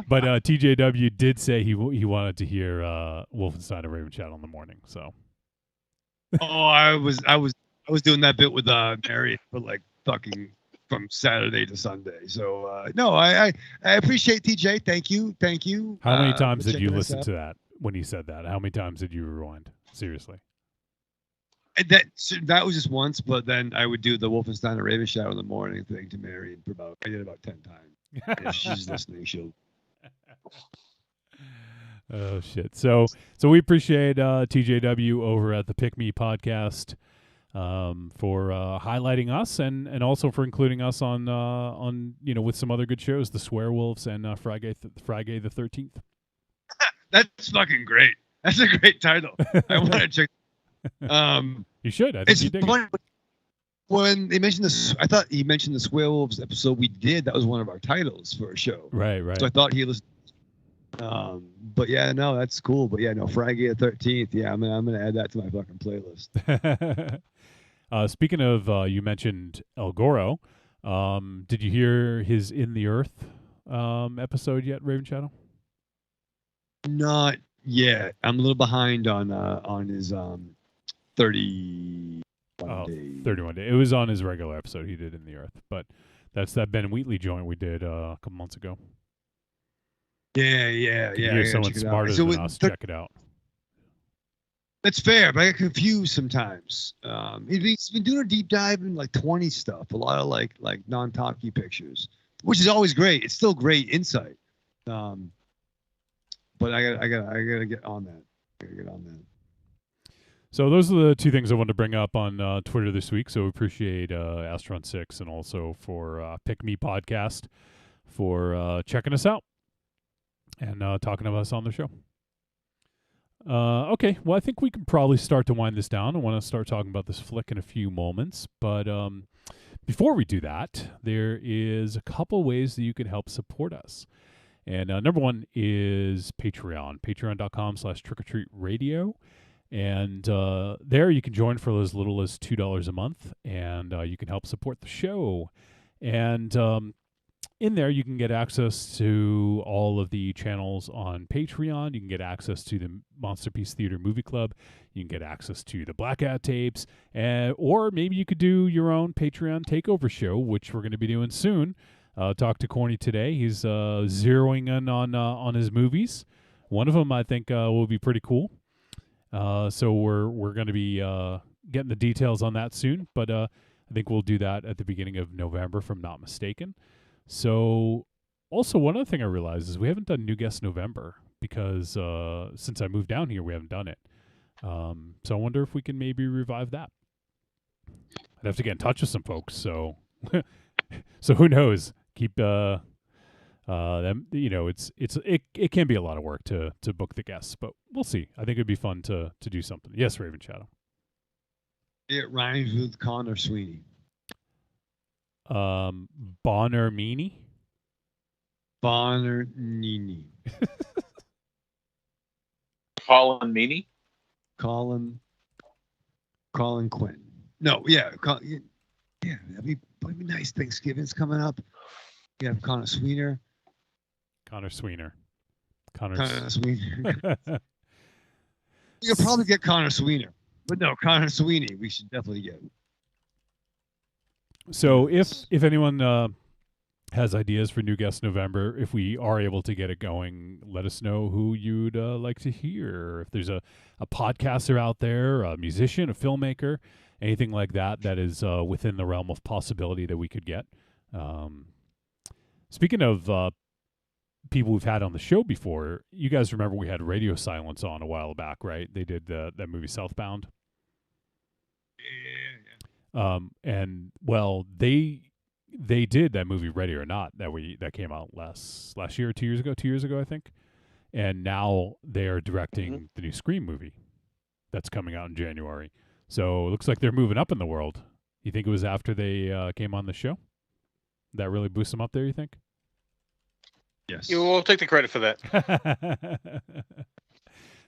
But TJW did say he wanted to hear Wolfenstein and Raven Shadow in the morning. So. Oh, I was doing that bit with Mary for like fucking from Saturday to Sunday. So no, I appreciate TJ. Thank you. How many times did you listen to that when he said that? How many times did you rewind? Seriously. That was just once, but then I would do the Wolfenstein and Raven Shadow in the morning thing to Mary I did about 10 times. If she's listening, she'll. Oh shit! So we appreciate TJW over at the Pick Me podcast for highlighting us and also for including us on with some other good shows, the Swearwolves and Friday the 13th. That's fucking great. That's a great title. I want to check. You should. I think you dig it. When they mentioned this, I thought he mentioned the Swearwolves episode we did. That was one of our titles for a show. Right. So I thought he listened. But yeah, no, that's cool. But yeah, no, Friday the 13th. Yeah, I'm gonna add that to my fucking playlist. Speaking of, you mentioned El Goro. Did you hear his In the Earth episode yet, Raven Shadow? Not yet. I'm a little behind on his 30 Day. 31 Day. It was on his regular episode he did in the Earth, but that's that Ben Wheatley joint we did a couple months ago. Yeah. If you I hear gotta someone check it out. smarter So than with us, the- check it out. That's fair, but I get confused sometimes. He's been doing a deep dive in like 20 stuff, a lot of like non-talkie pictures, which is always great. It's still great insight. But I gotta get on that. So those are the two things I wanted to bring up on Twitter this week. So we appreciate Astron6 and also for Pick Me Podcast for checking us out and talking to us on the show. Okay, well, I think we can probably start to wind this down. I want to start talking about this flick in a few moments. But before we do that, there is a couple ways that you can help support us. And number one is Patreon, patreon.com/trickortreatradio. And there you can join for as little as $2 a month, and you can help support the show. And in there, you can get access to all of the channels on Patreon. You can get access to the Monsterpiece Theater Movie Club. You can get access to the Black Hat tapes. Or maybe you could do your own Patreon takeover show, which we're going to be doing soon. Talk to Corny today. He's zeroing in on his movies. One of them, I think, will be pretty cool. So we're going to be getting the details on that soon. But I think we'll do that at the beginning of November, if I'm not mistaken. So, also one other thing I realized is we haven't done New Guest November because since I moved down here, we haven't done it. So I wonder if we can maybe revive that. I'd have to get in touch with some folks. So, so who knows? Keep them. It can be a lot of work to book the guests, but we'll see. I think it'd be fun to do something. Yes, Raven Shadow. It rhymes with Connor Sweeney. Bonner Meany. Bonner Nini. Colin Meaney. Colin Quinn. No, yeah, that'd be nice. Thanksgiving's coming up. You have Connor Sweeney. Connor Sweeney. You could probably get Connor Sweeney, but no, Connor Sweeney. We should definitely get. So if anyone has ideas for New Guest November, if we are able to get it going, let us know who you'd like to hear. If there's a podcaster out there, a musician, a filmmaker, anything like that is within the realm of possibility that we could get. Speaking of people we've had on the show before, you guys remember we had Radio Silence on a while back, right? They did that movie Southbound. And well, they did that movie Ready or Not that came out last year, 2 years ago, I think. And now they are directing the new Scream movie that's coming out in January. So it looks like they're moving up in the world. You think it was after they came on the show? That really boosts them up there, you think? Yes. You will take the credit for that.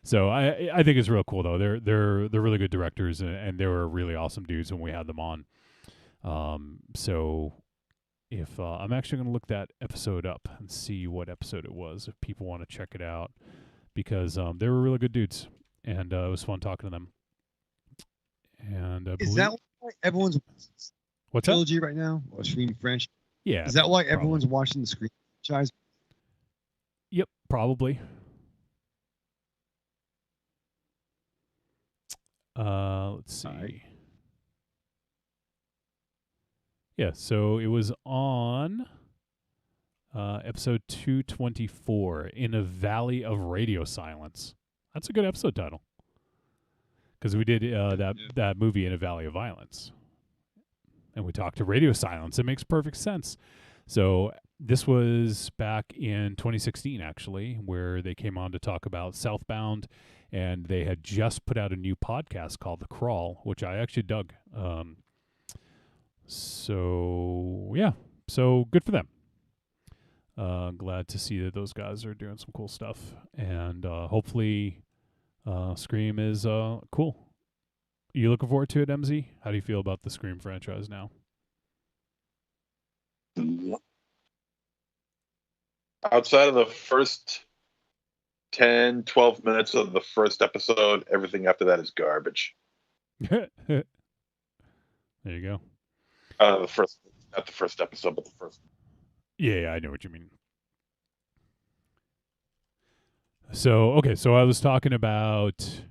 So I think it's real cool though. They're really good directors and they were really awesome dudes when we had them on. So if I'm actually going to look that episode up and see what episode it was if people want to check it out, because they were really good dudes and it was fun talking to them. And is that why everyone's what's that? trilogy right now or Scream French? Yeah. Is that why probably. everyone's watching the Scream franchise? Yep, probably. Let's see. Right. Yeah, so it was on episode 224, In a Valley of Radio Silence. That's a good episode title. Because we did that movie In a Valley of Violence. And we talked to Radio Silence. It makes perfect sense. So this was back in 2016, actually, where they came on to talk about Southbound, and they had just put out a new podcast called The Crawl, which I actually dug. So good for them. Glad to see that those guys are doing some cool stuff, and hopefully Scream is cool. You looking forward to it, MZ? How do you feel about the Scream franchise now? Outside of the first 10, 12 minutes of the first episode, everything after that is garbage. There you go. The first, not the first episode, but the first. Yeah, I know what you mean. So I was talking about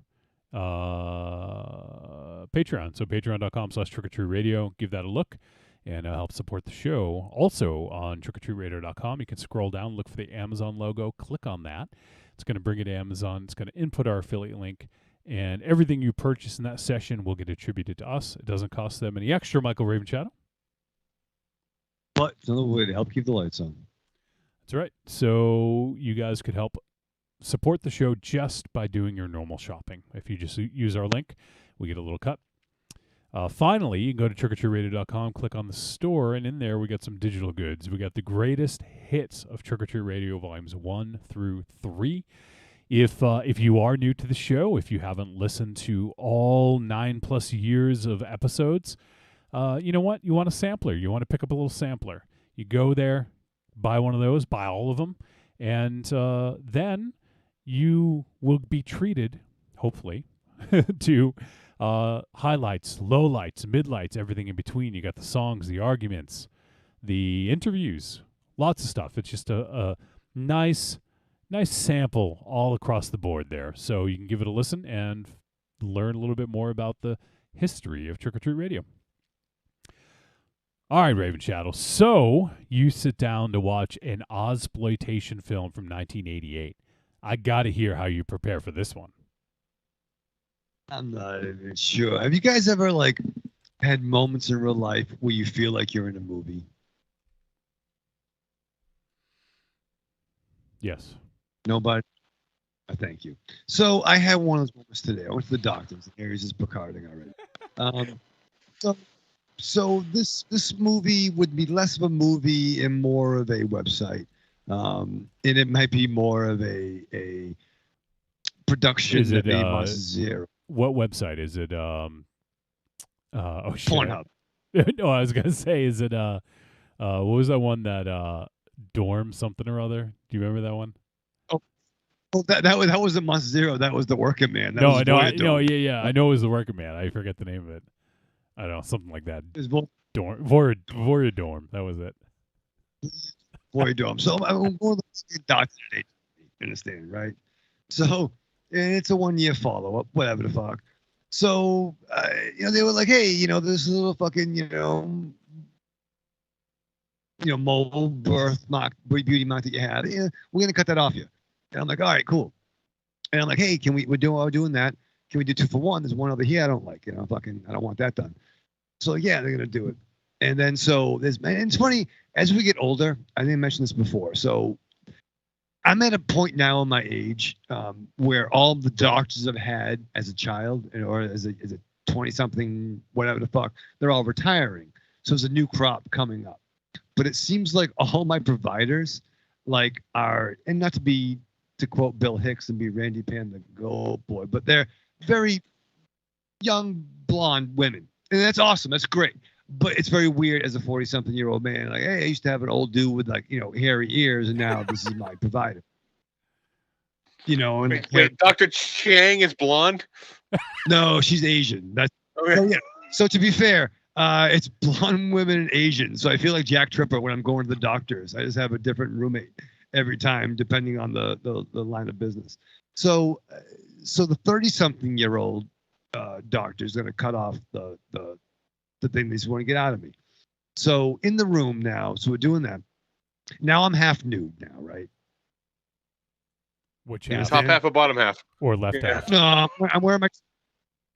Patreon. So patreon.com/trickortreatradio. Give that a look and help support the show. Also on trickortreatradio.com, you can scroll down, look for the Amazon logo, click on that. It's going to bring you to Amazon. It's going to input our affiliate link, and everything you purchase in that session will get attributed to us. It doesn't cost them any extra, Michael Raven Shadow. But it's another way to help keep the lights on. That's right. So you guys could help support the show just by doing your normal shopping. If you just use our link, we get a little cut. Finally, you can go to trickortreatradio.com, click on the store, and in there we got some digital goods. We got the greatest hits of Trick or Treat Radio volumes 1 through 3. If you are new to the show, if you haven't listened to all 9+ years of episodes, you know what? You want a sampler. You want to pick up a little sampler. You go there, buy one of those, buy all of them, and then you will be treated, hopefully, to highlights, lowlights, midlights, everything in between. You got the songs, the arguments, the interviews, lots of stuff. It's just a nice sample all across the board there. So you can give it a listen and learn a little bit more about the history of Trick or Treat Radio. All right, Raven Shadow. So you sit down to watch an Ozploitation film from 1988. I got to hear how you prepare for this one. I'm not even sure. Have you guys ever had moments in real life where you feel like you're in a movie? Yes. Nobody? Thank you. So I had one of those moments today. I went to the doctor's. Aries is Picarding already. So this movie would be less of a movie and more of a website. And it might be more of a production Is it, that made Monster Zero. What website is it? Pornhub. No, I was gonna say, is it what was that one that Dorm something or other? Do you remember that one? Oh, that wasn't Monster Zero. That was the Working Man. That No, was I know. Voyador. I know it was the Working Man. I forget the name of it. I don't know, something like that. It was Dorm, Voyador. That was it. Voyador. So I'm going to the doctor today. You understand, right? So and it's a 1-year follow-up, whatever the fuck. So they were like, hey, this little fucking mole birth mark, beauty mark that you had. Yeah, we're gonna cut that off you. And I'm like, all right, cool. And I'm like, hey, we're doing that. Can we do 2 for 1? There's one over here I don't like. I don't want that done. So yeah, they're gonna do it. And then and it's funny, as we get older, I didn't mention this before. So I'm at a point now in my age where all the doctors I've had as a child or as a 20-something, whatever the fuck, they're all retiring. So there's a new crop coming up. But it seems like all my providers are, and not to quote Bill Hicks and be Randy Pan the gold boy, but they're very young blonde women. And that's awesome. That's great. But it's very weird as a 40-something-year-old man. Like, hey, I used to have an old dude with hairy ears, and now this is my provider. And wait, Dr. Chang is blonde? No, she's Asian. That's Okay. so, yeah. So to be fair, it's blonde women and Asian. So I feel like Jack Tripper when I'm going to the doctors. I just have a different roommate every time, depending on the line of business. So the 30-something-year-old doctor is going to cut off the thing they just want to get out of me. So in the room now, so we're doing that. Now I'm half nude now, right? Which Yeah, half? Top half or bottom half? Or left Yeah. half? No, I'm wearing my.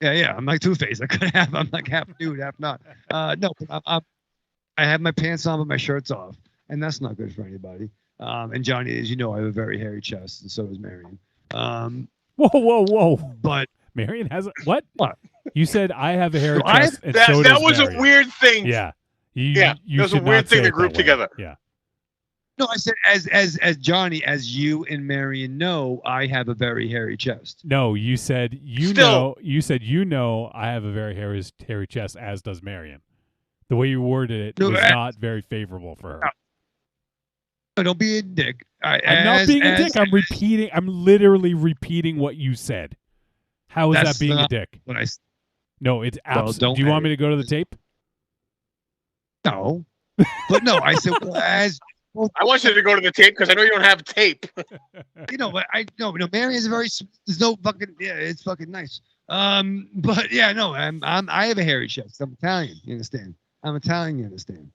Yeah, I'm like Two-Face. I'm like half nude, half not. No, but I have my pants on, but my shirt's off, and that's not good for anybody. And Johnny, as you know, I have a very hairy chest, and so does Marion. Whoa! But Marion has what? What? You said I have a hairy I- chest, and That so does was Marion. a weird thing. Yeah. You that was a should weird not thing say to it group that way. together. Yeah. no, I said as Johnny, as you and Marion know, I have a very hairy chest. No, you said Still- I have a very hairy chest, as does Marion. The way you worded it No, was I- not very favorable for her. No, don't be a dick. I'm not being a dick. I'm literally repeating what you said. How is That's that being a not dick? When I No, it's absolutely. don't Do you want edit. me to go to the tape? No, but no, I said, well, as I want you to go to the tape because I know you don't have tape. you know, but Mary is there's no fucking, yeah, it's fucking nice. But yeah, no, I have a hairy chest. I'm Italian, you understand? I'm Italian, you understand?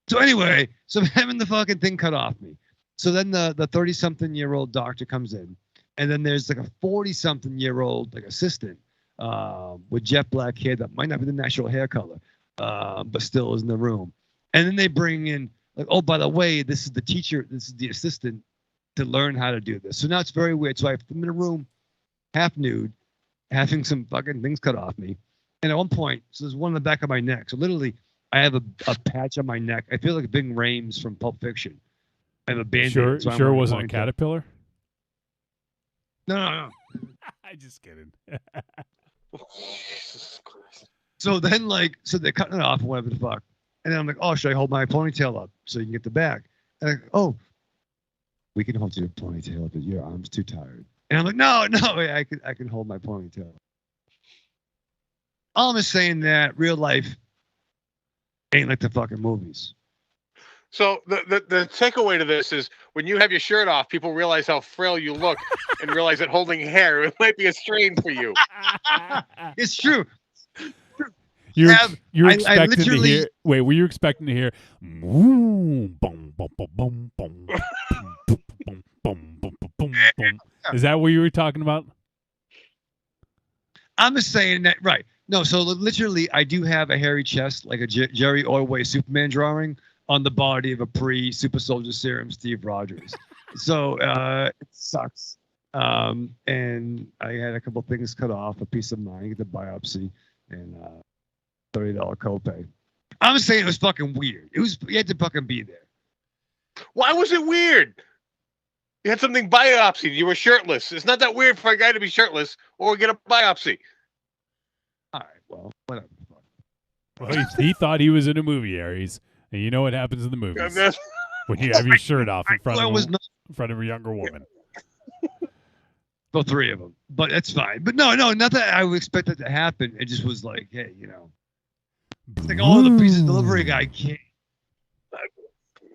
So anyway, so I'm having the fucking thing cut off me. So then the 30-something-year-old doctor comes in, and then there's like a 40-something-year-old like assistant with jet black hair that might not be the natural hair color, but still is in the room. And then they bring in like, oh, by the way, this is the teacher, this is the assistant to learn how to do this. So now it's very weird. So I'm in a room, half nude, having some fucking things cut off me. And at one point, so there's one in the back of my neck. So literally, I have a patch on my neck. I feel like Bing Rames from Pulp Fiction. I have a band-aid. Sure, so sure wasn't a caterpillar? No. I'm just kidding. Jesus Christ. So then, so they're cutting it off and whatever the fuck. And then I'm like, oh, should I hold my ponytail up so you can get the bag? And like, oh, we can hold your ponytail, but your arm's too tired. And I'm like, no, I can hold my ponytail. All I'm just saying that real life ain't like the fucking movies. So the takeaway to this is when you have your shirt off, people realize how frail you look and realize that holding hair it might be a strain for you. It's true. You're expecting to hear. Wait, were you expecting to hear? Boom, boom, boom, boom, boom, boom, boom, boom, boom, boom, boom. Is that what you were talking about? I'm just saying that, right? No, so literally, I do have a hairy chest, like a Jerry Ordway Superman drawing on the body of a pre-Super Soldier Serum Steve Rogers. So it sucks. And I had a couple things cut off, a piece of mine, the biopsy, and $30 copay. I'm saying it was fucking weird. You had to fucking be there. Why was it weird? You had something biopsied. You were shirtless. It's not that weird for a guy to be shirtless or get a biopsy. All right, well, whatever. Well, he thought he was in a movie, Aries. And you know what happens in the movies when you have your shirt off in front of a younger woman. Well, 3 of them, but that's fine. But no, not that I would expect that to happen. It just was like, hey, it's like all the pieces delivery guy can't.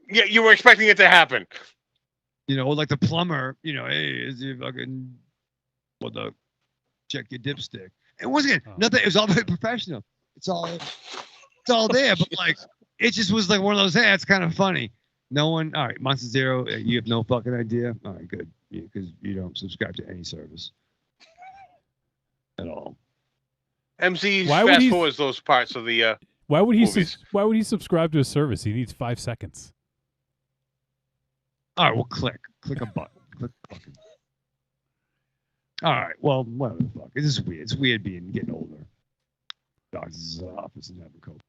Yeah, you were expecting it to happen. Like the plumber, hey, is he fucking, check your dipstick. And once again, nothing. It was all very professional. It's all there. But like, it just was like one of those. Hey, it's kind of funny. No one. All right, Monster Zero. You have no fucking idea. All right, good. Because you don't subscribe to any service at all. MC fast forwards those parts of the. Why would he? Movies. Why would he subscribe to a service? He needs 5 seconds. All right, well, click a button. Click the button. All right, well, whatever the fuck. It's just weird. It's weird getting older. Doctor's office and having COVID.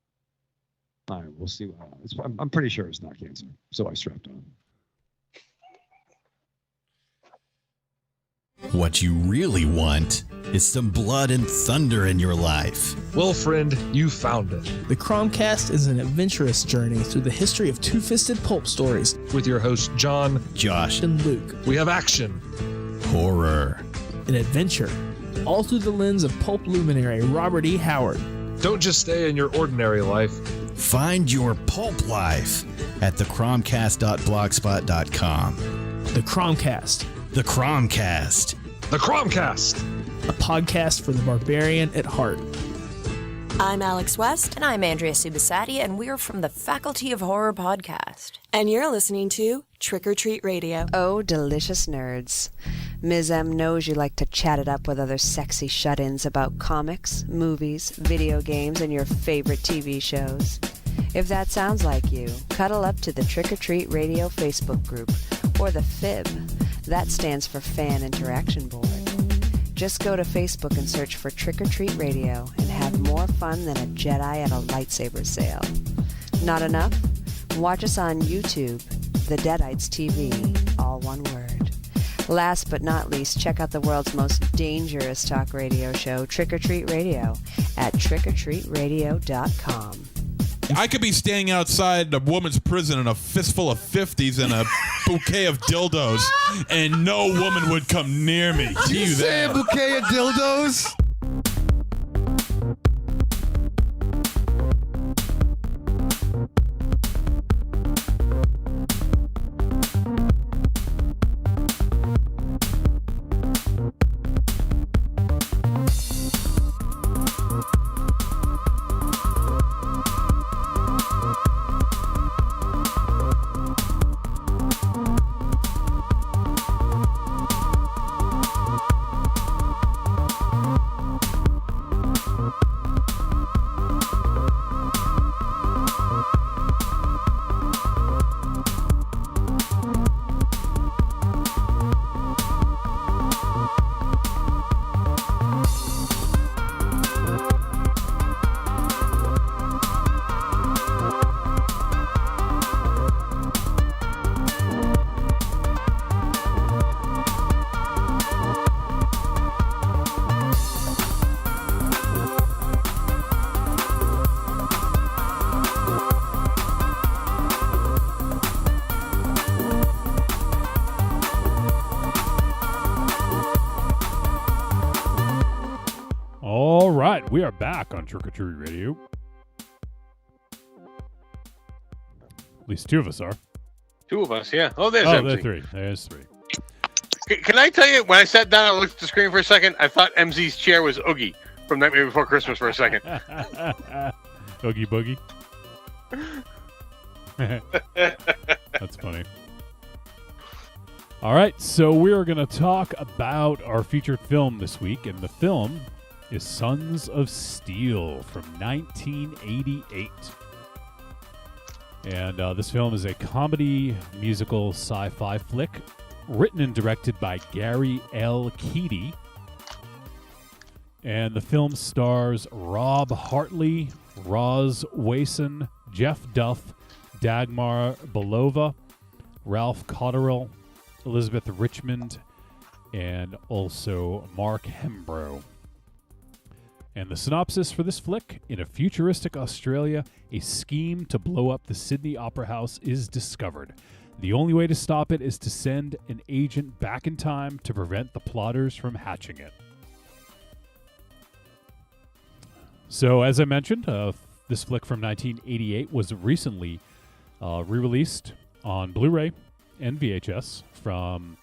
All right, we'll see what happens. I'm pretty sure it's not cancer, so I strapped on. What you really want is some blood and thunder in your life. Well, friend, you found it. The Cromcast is an adventurous journey through the history of two-fisted pulp stories. With your hosts, John, Josh, and Luke. We have action, horror, and adventure, all through the lens of pulp luminary Robert E. Howard. Don't just stay in your ordinary life. Find your pulp life at thecromcast.blogspot.com. The Cromcast. The Cromcast. The Cromcast. A podcast for the barbarian at heart. I'm Alex West. And I'm Andrea Subasati, and we're from the Faculty of Horror podcast. And you're listening to Trick or Treat Radio. Oh, delicious nerds. Ms. M knows you like to chat it up with other sexy shut-ins about comics, movies, video games, and your favorite TV shows. If that sounds like you, cuddle up to the Trick or Treat Radio Facebook group, or the FIB. That stands for Fan Interaction Board. Just go to Facebook and search for Trick or Treat Radio and have more fun than a Jedi at a lightsaber sale. Not enough? Watch us on YouTube, The Deadites TV, all one word. Last but not least, check out the world's most dangerous talk radio show, Trick or Treat Radio, at trickortreatradio.com. I could be standing outside a woman's prison in a fistful of 50s and a bouquet of dildos, and no woman would come near me. Did you say a bouquet of dildos? We are back on Trick or Treat Radio. At least two of us are. Two of us, yeah. Oh, there's Oh, MC. there's three. There's three. Can I tell you, when I sat down and looked at the screen for a second, I thought MZ's chair was Oogie from Nightmare Before Christmas for a second. Oogie Boogie. That's funny. All right, so we're going to talk about our featured film this week, and the film is Sons of Steel from 1988. And this film is a comedy, musical, sci-fi flick written and directed by Gary L. Keaty. And the film stars Rob Hartley, Roz Wason, Jeff Duff, Dagmar Belova, Ralph Cotterill, Elizabeth Richmond, and also Mark Hembrow. And the synopsis for this flick: in a futuristic Australia, a scheme to blow up the Sydney Opera House is discovered. The only way to stop it is to send an agent back in time to prevent the plotters from hatching it. So, as I mentioned, this flick from 1988 was recently re-released on Blu-ray and VHS from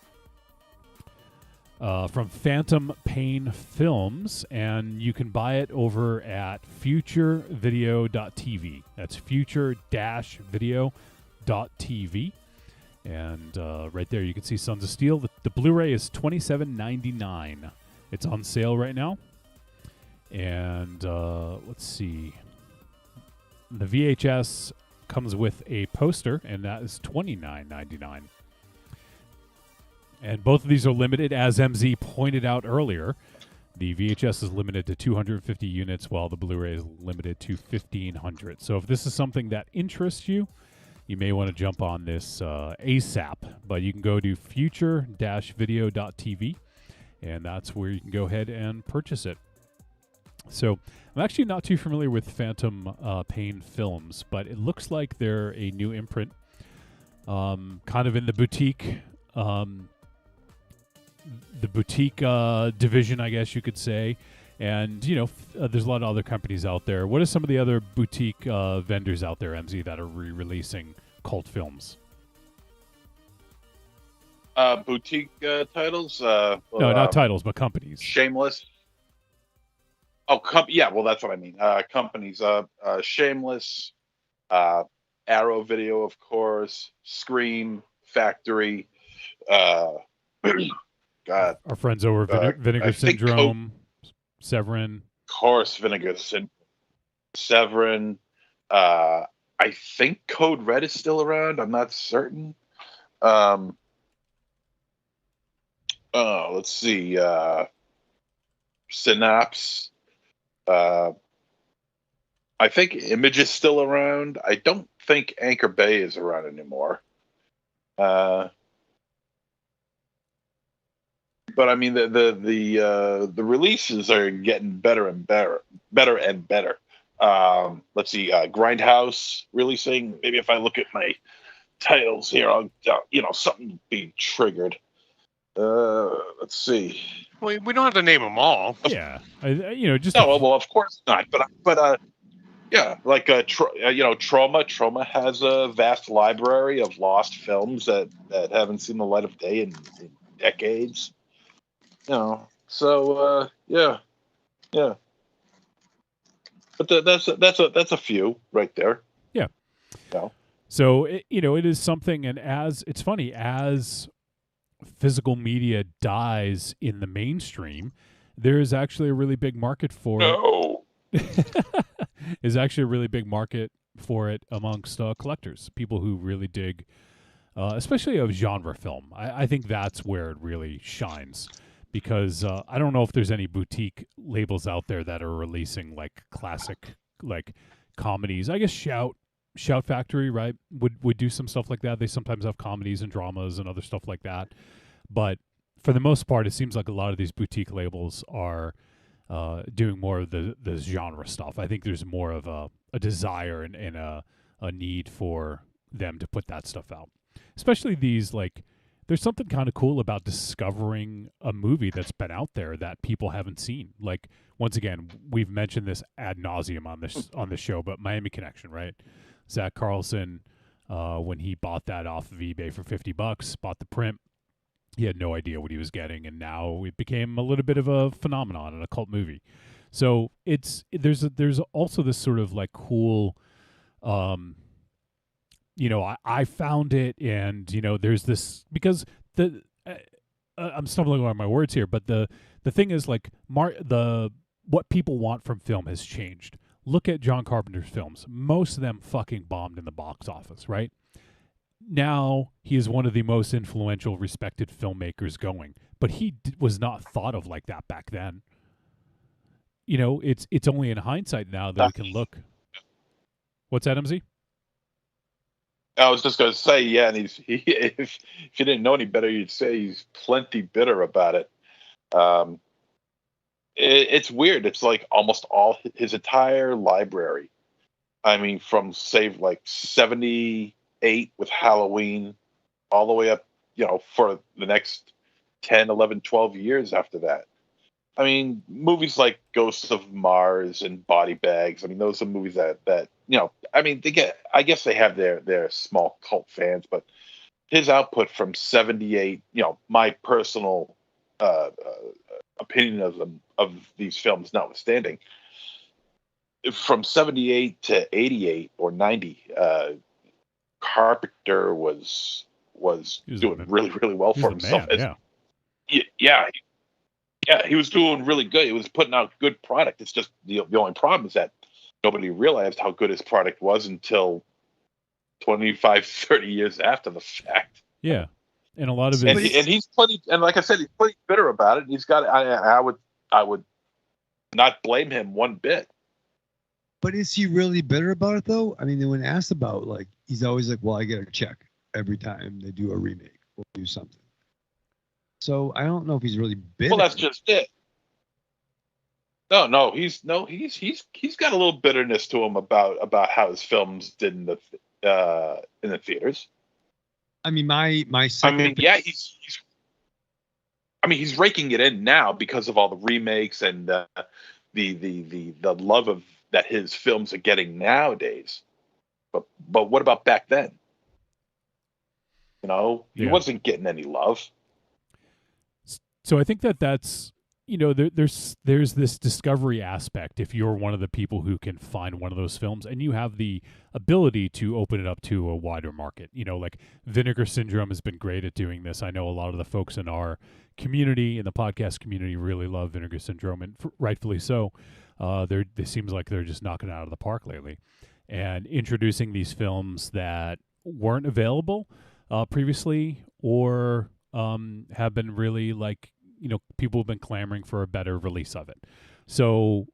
Phantom Pain Films, and you can buy it over at futurevideo.tv. That's future-video.tv. And right there you can see Sons of Steel. The Blu-ray is $27.99. It's on sale right now. And let's see. The VHS comes with a poster, and that is $29.99. And both of these are limited, as MZ pointed out earlier. The VHS is limited to 250 units, while the Blu-ray is limited to 1,500. So if this is something that interests you, you may want to jump on this ASAP. But you can go to future-video.tv, and that's where you can go ahead and purchase it. So I'm actually not too familiar with Phantom Pain Films, but it looks like they're a new imprint, kind of in the boutique division, I guess you could say. And, you know, there's a lot of other companies out there. What are some of the other boutique vendors out there, MZ, that are re-releasing cult films? Boutique titles? No, not titles, but companies. Shameless. Oh, yeah, well, that's what I mean. Companies. Shameless, Arrow Video, of course, Scream, Factory, God. Our friends over Vinegar Syndrome, Severin. Of course, Vinegar Syndrome, Severin. I think Code Red is still around. I'm not certain. Let's see. Synapse. I think Image is still around. I don't think Anchor Bay is around anymore. But I mean, the releases are getting better and better. Let's see, Grindhouse releasing. Maybe if I look at my titles here, I'll something be triggered. Let's see. Well, we don't have to name them all. Yeah, just well, of course not. But yeah, like Trauma. Trauma has a vast library of lost films that haven't seen the light of day in decades. So yeah. But that's a few right there. Yeah. So it is something, and as it's funny, as physical media dies in the mainstream, there is actually a really big market for it. Is actually a really big market for it amongst collectors, people who really dig, especially of genre film. I think that's where it really shines. Because I don't know if there's any boutique labels out there that are releasing like classic like comedies. I guess Shout Factory, right, would do some stuff like that. They sometimes have comedies and dramas and other stuff like that. But for the most part, it seems like a lot of these boutique labels are doing more of the genre stuff. I think there's more of a desire and a need for them to put that stuff out. Especially these like there's something kind of cool about discovering a movie that's been out there that people haven't seen. Like, once again, we've mentioned this ad nauseum on this show, but Miami Connection, right? Zach Carlson, when he bought that off of eBay for $50, bought the print, he had no idea what he was getting, and now it became a little bit of a phenomenon and a cult movie. So there's also this sort of like cool, I found it, and there's this, because I'm stumbling over my words here, but the thing is, like, what people want from film has changed. Look at John Carpenter's films; most of them fucking bombed in the box office, right? Now he is one of the most influential, respected filmmakers going, but he was not thought of like that back then. It's only in hindsight now that we can look. What's that, MZ? I was just going to say, yeah, and if you didn't know any better, you'd say he's plenty bitter about it. It's weird. It's like almost all his entire library. I mean, from say like 78 with Halloween, all the way up, for the next 10, 11, 12 years after that. I mean, movies like Ghosts of Mars and Body Bags. I mean, those are movies that I mean, I guess they have their small cult fans, but his output from 78, my personal opinion of these films notwithstanding, from 78 to 88 or 90, Carpenter was doing really, really well for himself. Yeah, he was doing really good. He was putting out good product. It's just the only problem is that nobody realized how good his product was until 25, 30 years after the fact. Yeah, and a lot of it. And he's plenty. And like I said, he's pretty bitter about it. He's got. I would not blame him one bit. But is he really bitter about it though? I mean, when asked about, like, he's always like, "Well, I get a check every time they do a remake or do something." So I don't know if he's really bitter. Well, that's just it. No, he's got a little bitterness to him about how his films did in the theaters. I mean, my he's raking it in now because of all the remakes and the love of that his films are getting nowadays. But what about back then? He wasn't getting any love. So I think that's there's this discovery aspect. If you're one of the people who can find one of those films and you have the ability to open it up to a wider market, like Vinegar Syndrome has been great at doing this. I know a lot of the folks in our community, in the podcast community, really love Vinegar Syndrome, and rightfully so. It seems like they're just knocking it out of the park lately, and introducing these films that weren't available previously, or have been really, like, people have been clamoring for a better release of it. So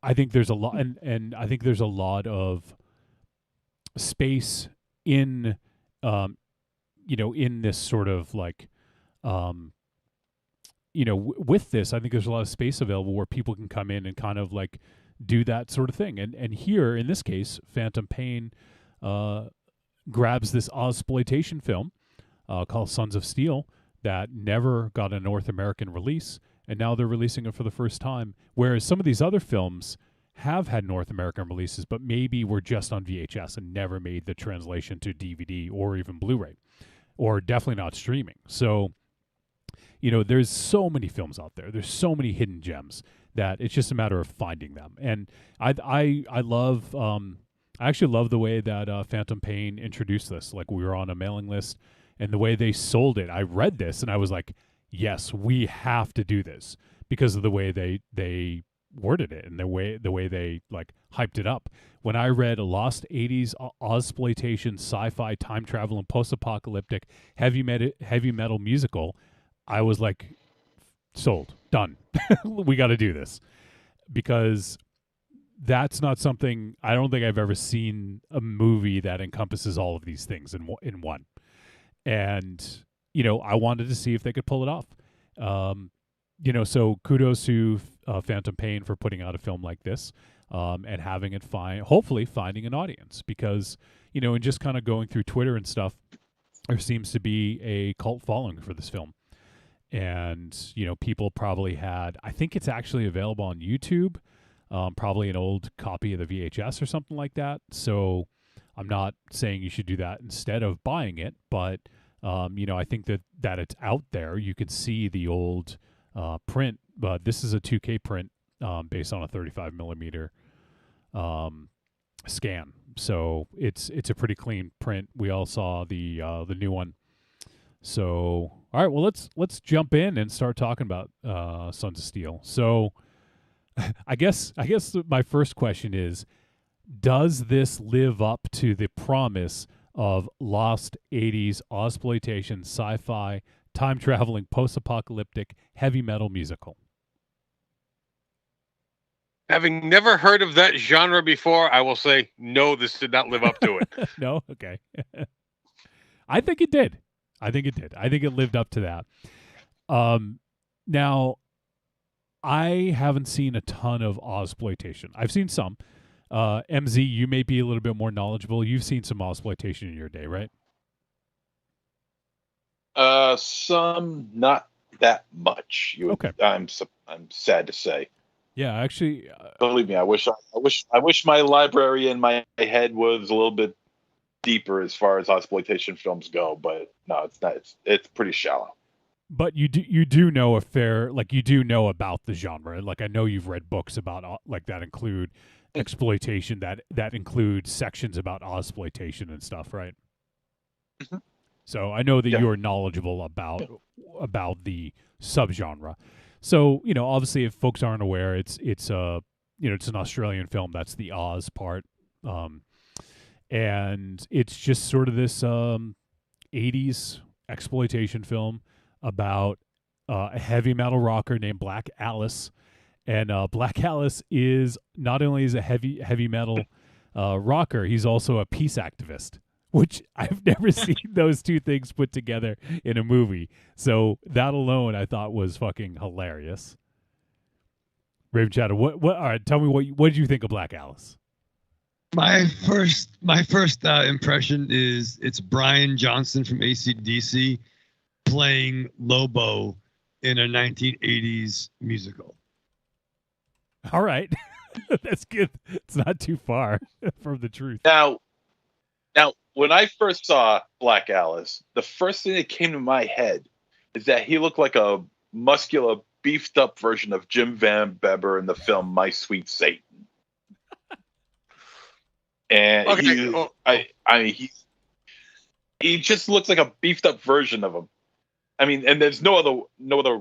I think there's a lot, and I think there's a lot of space in, in this sort of like, with this, I think there's a lot of space available where people can come in and kind of like do that sort of thing. And here, in this case, Phantom Pain grabs this Ozploitation film called Sons of Steel that never got a North American release, and now they're releasing it for the first time, whereas some of these other films have had North American releases, but maybe were just on VHS and never made the translation to DVD or even Blu-ray, or definitely not streaming. So, there's so many films out there. There's so many hidden gems that it's just a matter of finding them. And I love, I actually love the way that Phantom Pain introduced this. Like, we were on a mailing list, and the way they sold it, I read this and I was like, yes, we have to do this, because of the way they worded it and the way they like hyped it up. When I read a lost 80s Ozploitation sci-fi time travel and post-apocalyptic heavy metal musical, I was like, sold, done. We got to do this, because that's not something, I don't think I've ever seen a movie that encompasses all of these things in one. And, I wanted to see if they could pull it off. So kudos to Phantom Pain for putting out a film like this, and having it hopefully finding an audience, because, and just kind of going through Twitter and stuff, there seems to be a cult following for this film. And, people probably had, I think it's actually available on YouTube, probably an old copy of the VHS or something like that. So I'm not saying you should do that instead of buying it, but, I think that it's out there. You can see the old print, but this is a 2K print based on a 35 millimeter scan. So it's a pretty clean print. We all saw the new one. So, all right, well, let's jump in and start talking about Sons of Steel. So, I guess my first question is, does this live up to the promise of lost 80s Ozploitation, sci-fi, time-traveling, post-apocalyptic, heavy metal musical? Having never heard of that genre before, I will say, no, this did not live up to it. No? Okay. I think it did. I think it lived up to that. Now, I haven't seen a ton of Ozploitation. I've seen some. MZ, you may be a little bit more knowledgeable. You've seen some Ozploitation in your day, right? Some, not that much. Okay. I'm sad to say. Yeah, actually, believe me, I wish my library in my head was a little bit deeper as far as Ozploitation films go, but no, it's not. It's pretty shallow. But you do know you do know about the genre. Like, I know you've read books about that include exploitation, that include sections about Ozploitation and stuff, right? Mm-hmm. So I know that you're knowledgeable about the subgenre. So, obviously, if folks aren't aware, it's an Australian film. That's the Oz part. And it's just sort of this 80s exploitation film about a heavy metal rocker named Black Alice. And Black Alice is not only is a heavy metal rocker, he's also a peace activist, which I've never seen those two things put together in a movie. So that alone I thought was fucking hilarious. Raven Shadow, what all right, tell me what did you think of Black Alice? My first impression is it's Brian Johnson from AC/DC playing Lobo in a 1980s musical. All right. That's good. It's not too far from the truth. Now, when I first saw Black Alice, the first thing that came to my head is that he looked like a muscular, beefed up version of Jim Van Beber in the film My Sweet Satan. And he just looks like a beefed up version of him. I mean, and there's no other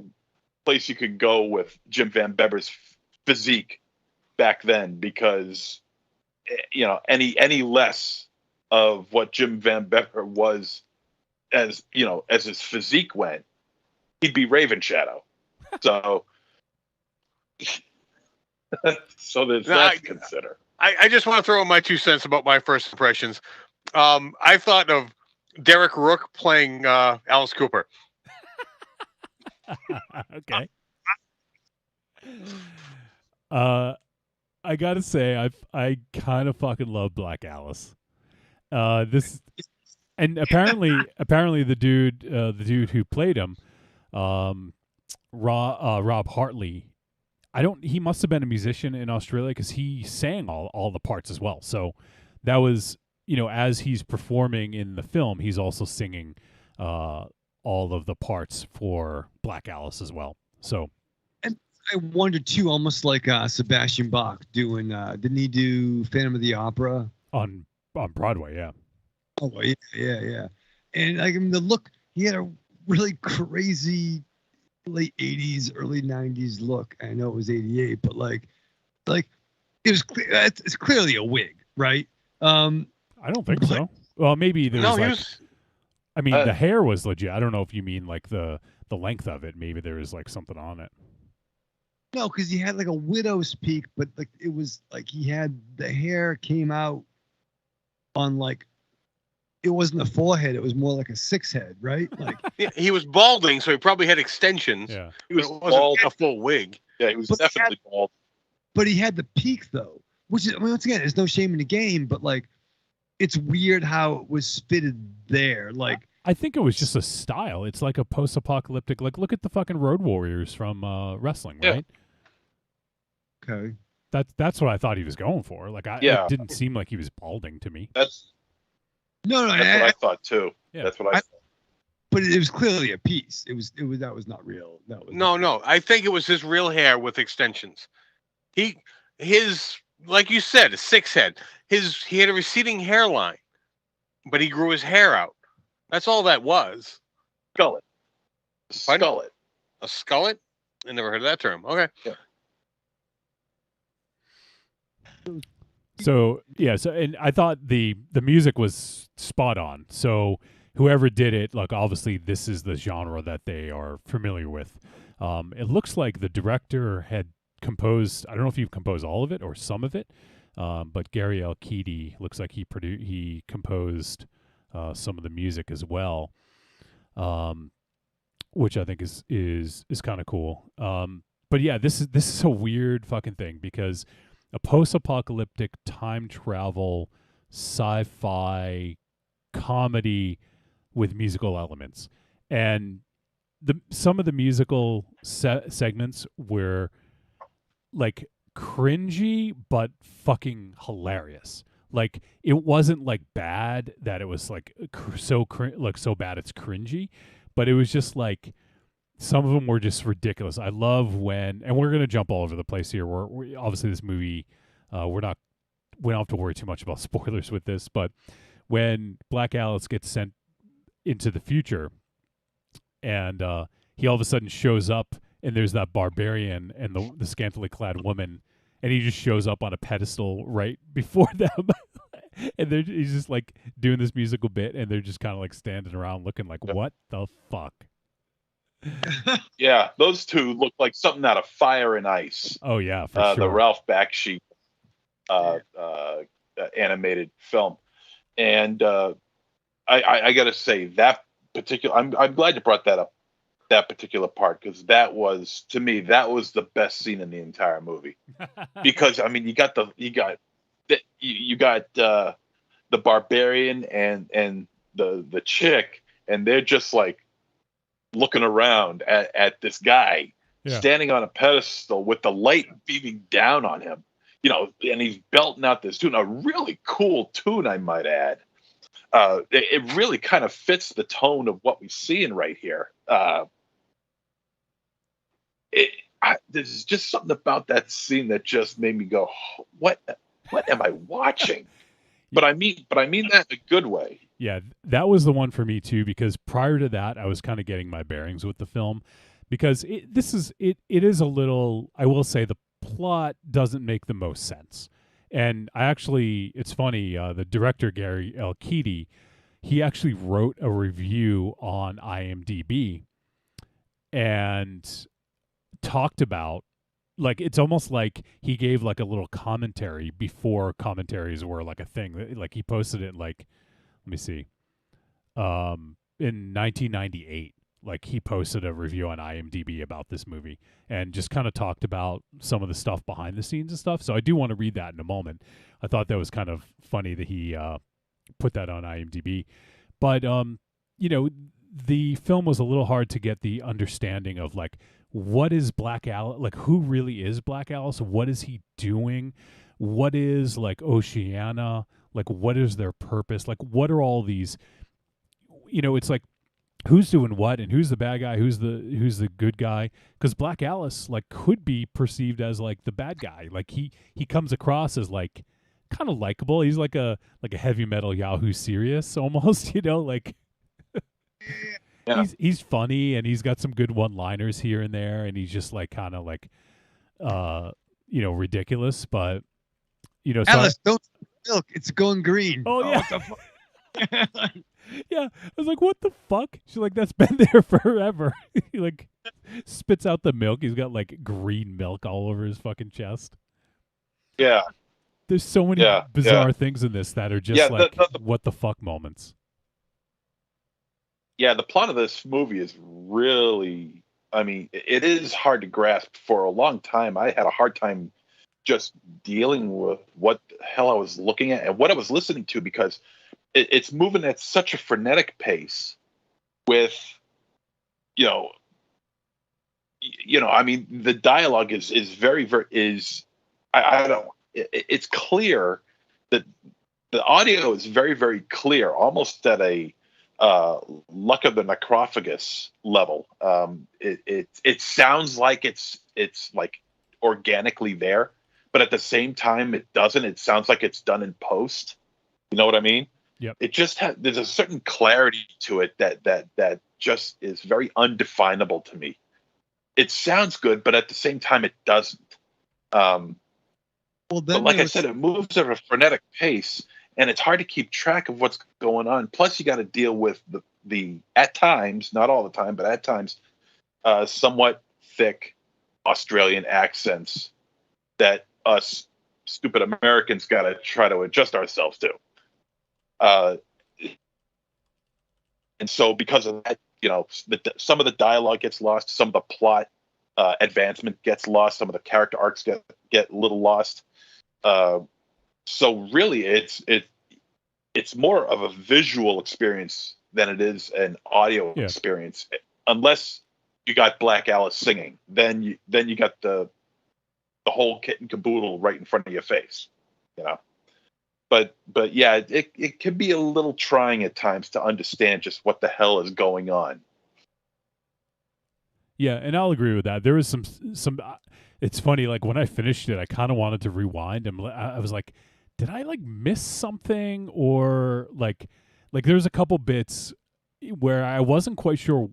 place you could go with Jim Van Beber's physique back then, because any less of what Jim Van Beber was as his physique went, he'd be Raven Shadow. So there's that to consider. I just want to throw in my 2 cents about my first impressions. I thought of Derek Rook playing Alice Cooper. Okay. I gotta say, I kind of fucking love Black Alice. This, and apparently the dude who played him, Rob Hartley. He must have been a musician in Australia, because he sang all the parts as well. So that was, as he's performing in the film, he's also singing all of the parts for Black Alice as well. So, and I wondered too, almost like Sebastian Bach doing. Didn't he do Phantom of the Opera on Broadway? Yeah. Oh yeah. And the look, he had a really crazy late 80s, early 90s look. I know it was 88, but like it was. It's clearly a wig, right? I don't think so. Well, maybe there's I mean, the hair was legit. I don't know if you mean like the length of it. Maybe there was like something on it. No, because he had like a widow's peak, but like it was like he had the hair came out on like it wasn't a forehead; it was more like a 6 head, right? Like he was balding, so he probably had extensions. Yeah, he was bald, a full wig. Yeah, he was definitely bald. But he had the peak though, which is, I mean, once again, there's no shame in the game, but like it's weird how it was fitted there. Like I think it was just a style. It's like a post-apocalyptic. Like, look at the fucking Road Warriors from wrestling, right? Okay. That's what I thought he was going for. Like, it didn't seem like he was balding to me. That's No, what I thought too. Yeah. That's what I thought. But it was clearly a piece. It was that was not real. That was No. I think it was his real hair with extensions. His like you said, a six head. He had a receding hairline, but he grew his hair out. That's all that was. Skullet. Skullet. A skullet? I never heard of that term. Okay. Yeah. So and I thought the music was spot on. So whoever did it, like obviously this is the genre that they are familiar with. It looks like the director had composed. I don't know if he composed all of it or some of it, but Gary Elkidi looks like he composed some of the music as well, which I think is kind of cool. But yeah, this is a weird fucking thing because a post-apocalyptic time travel sci-fi comedy with musical elements, and some of the musical segments were like cringy but fucking hilarious. Like it wasn't like bad that it was like so bad it's cringy, but it was just like some of them were just ridiculous. I love when, and we're gonna jump all over the place here. We obviously this movie, we don't have to worry too much about spoilers with this, but when Black Alice gets sent into the future, and he all of a sudden shows up, and there's that barbarian and the scantily clad woman, and he just shows up on a pedestal right before them. And he's just like doing this musical bit, and they're just kind of like standing around looking like, what the fuck? Yeah, those two look like something out of Fire and Ice. Oh yeah, for sure. The Ralph Bakshi animated film, and I got to say that particular. I'm glad you brought that up. That particular part, because that was, to me, that was the best scene in the entire movie. Because I mean, you got the barbarian and the chick, and they're just like looking around at this guy standing on a pedestal with the light beaming down on him, and he's belting out this tune, a really cool tune, I might add. It really kind of fits the tone of what we're seeing right here. There's just something about that scene that just made me go, what am I watching? But I mean that in a good way. Yeah, that was the one for me too, because prior to that, I was kind of getting my bearings with the film, because it is a little, I will say the plot doesn't make the most sense. And it's funny, the director, Gary Elkidi, he actually wrote a review on IMDb and talked about, like, it's almost like he gave like a little commentary before commentaries were like a thing. Like he posted it like, let me see, in 1998, like he posted a review on IMDb about this movie and just kind of talked about some of the stuff behind the scenes and stuff. So I do want to read that in a moment. I thought that was kind of funny that he put that on IMDb. But, the film was a little hard to get the understanding of like, what is Black Alice? Like, who really is Black Alice? What is he doing? What is like Oceana? Like, what is their purpose? Like, what are all these, it's like, who's doing what and who's the bad guy? Who's the good guy? Because Black Alice like could be perceived as like the bad guy. Like he comes across as like kind of likable. He's like a heavy metal Yahoo Serious almost, like yeah. He's funny and he's got some good one-liners here and there, and he's just like kind of like ridiculous, but Alice, don't milk, it's going green. Oh yeah. What the fuck? Yeah, I was like, what the fuck? She's like, that's been there forever. He like spits out the milk. He's got like green milk all over his fucking chest. Yeah. There's so many bizarre things in this that are just what the fuck moments. Yeah, the plot of this movie is really, I mean, it is hard to grasp. For a long time, I had a hard time just dealing with what the hell I was looking at and what I was listening to, because it's moving at such a frenetic pace. with, you know, I mean, the dialogue is very, very, I don't, it's clear that the audio is very, very clear, almost at a Luck of the Necrophagus level. It sounds like it's like organically there, but at the same time, it doesn't. It sounds like it's done in post. You know what I mean? Yep. It just there's a certain clarity to it that just is very undefinable to me. It sounds good, but at the same time, it doesn't. Well, then, but like I said, it moves at a frenetic pace, and it's hard to keep track of what's going on. Plus, you got to deal with the at times, not all the time, but at times, somewhat thick Australian accents that us stupid Americans got to try to adjust ourselves to. And so, because of that, some of the dialogue gets lost, some of the plot advancement gets lost, some of the character arcs get a little lost. So really, it's more of a visual experience than it is an audio experience. Unless you got Black Alice singing, then you got the whole kit and caboodle right in front of your face, But yeah, it can be a little trying at times to understand just what the hell is going on. Yeah, and I'll agree with that. There was some. It's funny, like when I finished it, I kind of wanted to rewind, and I was like, "Did I like miss something?" Or like there's a couple bits where I wasn't quite sure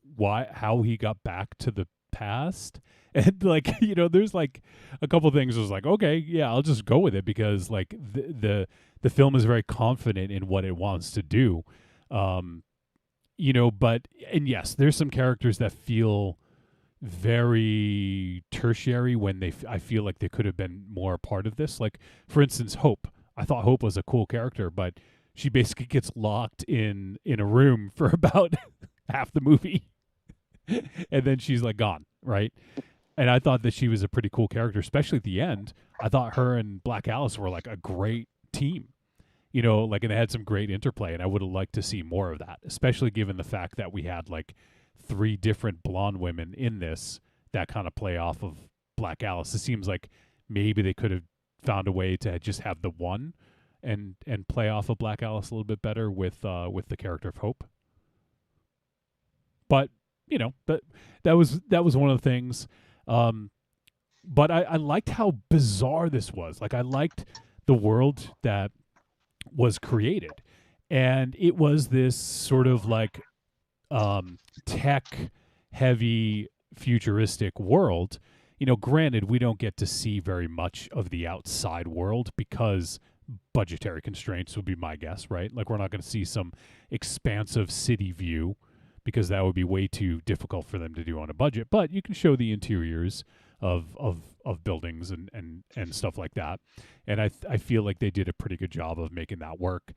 how he got back to the past, and there's like a couple things. I was like, okay, yeah, I'll just go with it because like the film is very confident in what it wants to do, But yes, there's some characters that feel very tertiary when I feel like they could have been more a part of this. Like, for instance, Hope. I thought Hope was a cool character, but she basically gets locked in a room for about half the movie, and then she's like gone, right? And I thought that she was a pretty cool character, especially at the end. I thought her and Black Alice were like a great team, and they had some great interplay, and I would have liked to see more of that, especially given the fact that we had like 3 different blonde women in this that kind of play off of Black Alice. It seems like maybe they could have found a way to just have the one and play off of Black Alice a little bit better with the character of Hope. But that was one of the things. But I liked how bizarre this was. Like, I liked the world that was created, and it was this sort of like tech heavy futuristic world. Granted, we don't get to see very much of the outside world because budgetary constraints would be my guess, right? Like, we're not going to see some expansive city view because that would be way too difficult for them to do on a budget. But you can show the interiors of buildings and stuff like that. And I feel like they did a pretty good job of making that work.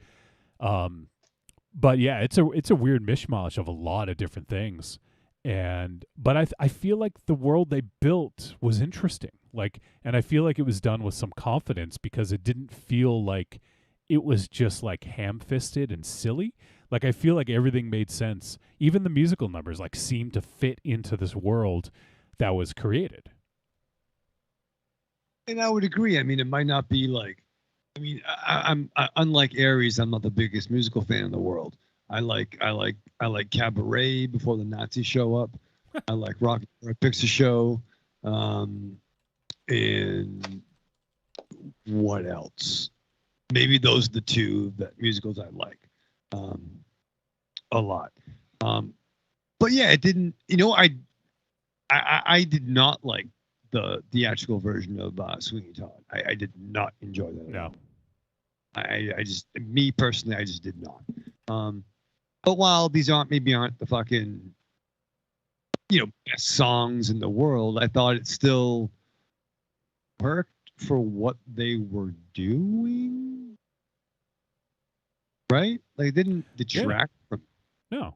But yeah, it's a weird mishmash of a lot of different things. But I feel like the world they built was interesting. And I feel like it was done with some confidence because it didn't feel like it was just like ham-fisted and silly. Like, I feel like everything made sense. Even the musical numbers seemed to fit into this world that was created. And I would agree. I mean, it might not be I'm unlike Aries, I'm not the biggest musical fan in the world. I like Cabaret before the Nazis show up. I like Rocky Horror Picture Show. And what else? Maybe those are the 2 musicals I like a lot. But yeah, it didn't. I did not like the theatrical version of Sweeney Todd. I did not enjoy that. No. I just, me personally, I just did not. But while these aren't the fucking, best songs in the world, I thought it still worked for what they were doing. Right? Like, it didn't detract from. No.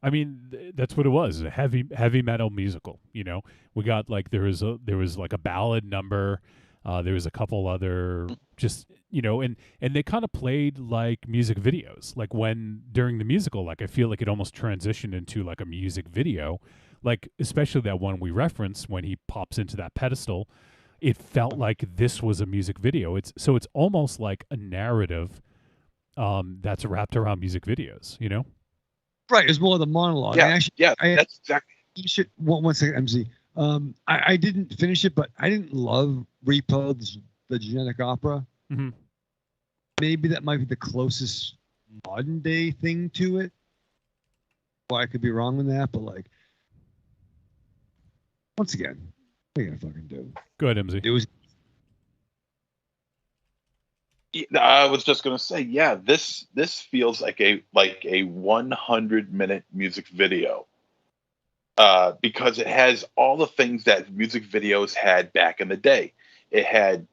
I mean, that's what it was, a heavy metal musical. We got there was like a ballad number. There was a couple other just, and they kind of played like music videos. Like when during the musical, like I feel like it almost transitioned into like a music video, like especially that one we referenced when he pops into that pedestal. It felt like this was a music video. It's almost like a narrative that's wrapped around music videos, Right. It's more of the monologue. Yeah, And actually, that's exactly. One second, MC. I didn't finish it, but I didn't love Repo, the genetic opera. Mm-hmm. Maybe that might be the closest modern day thing to it. Well, I could be wrong on that, but like, once again, what are you gonna fucking do? Go ahead, MZ. It was. I was just gonna say, yeah, this feels like a 100-minute music video, because it has all the things that music videos had back in the day. It had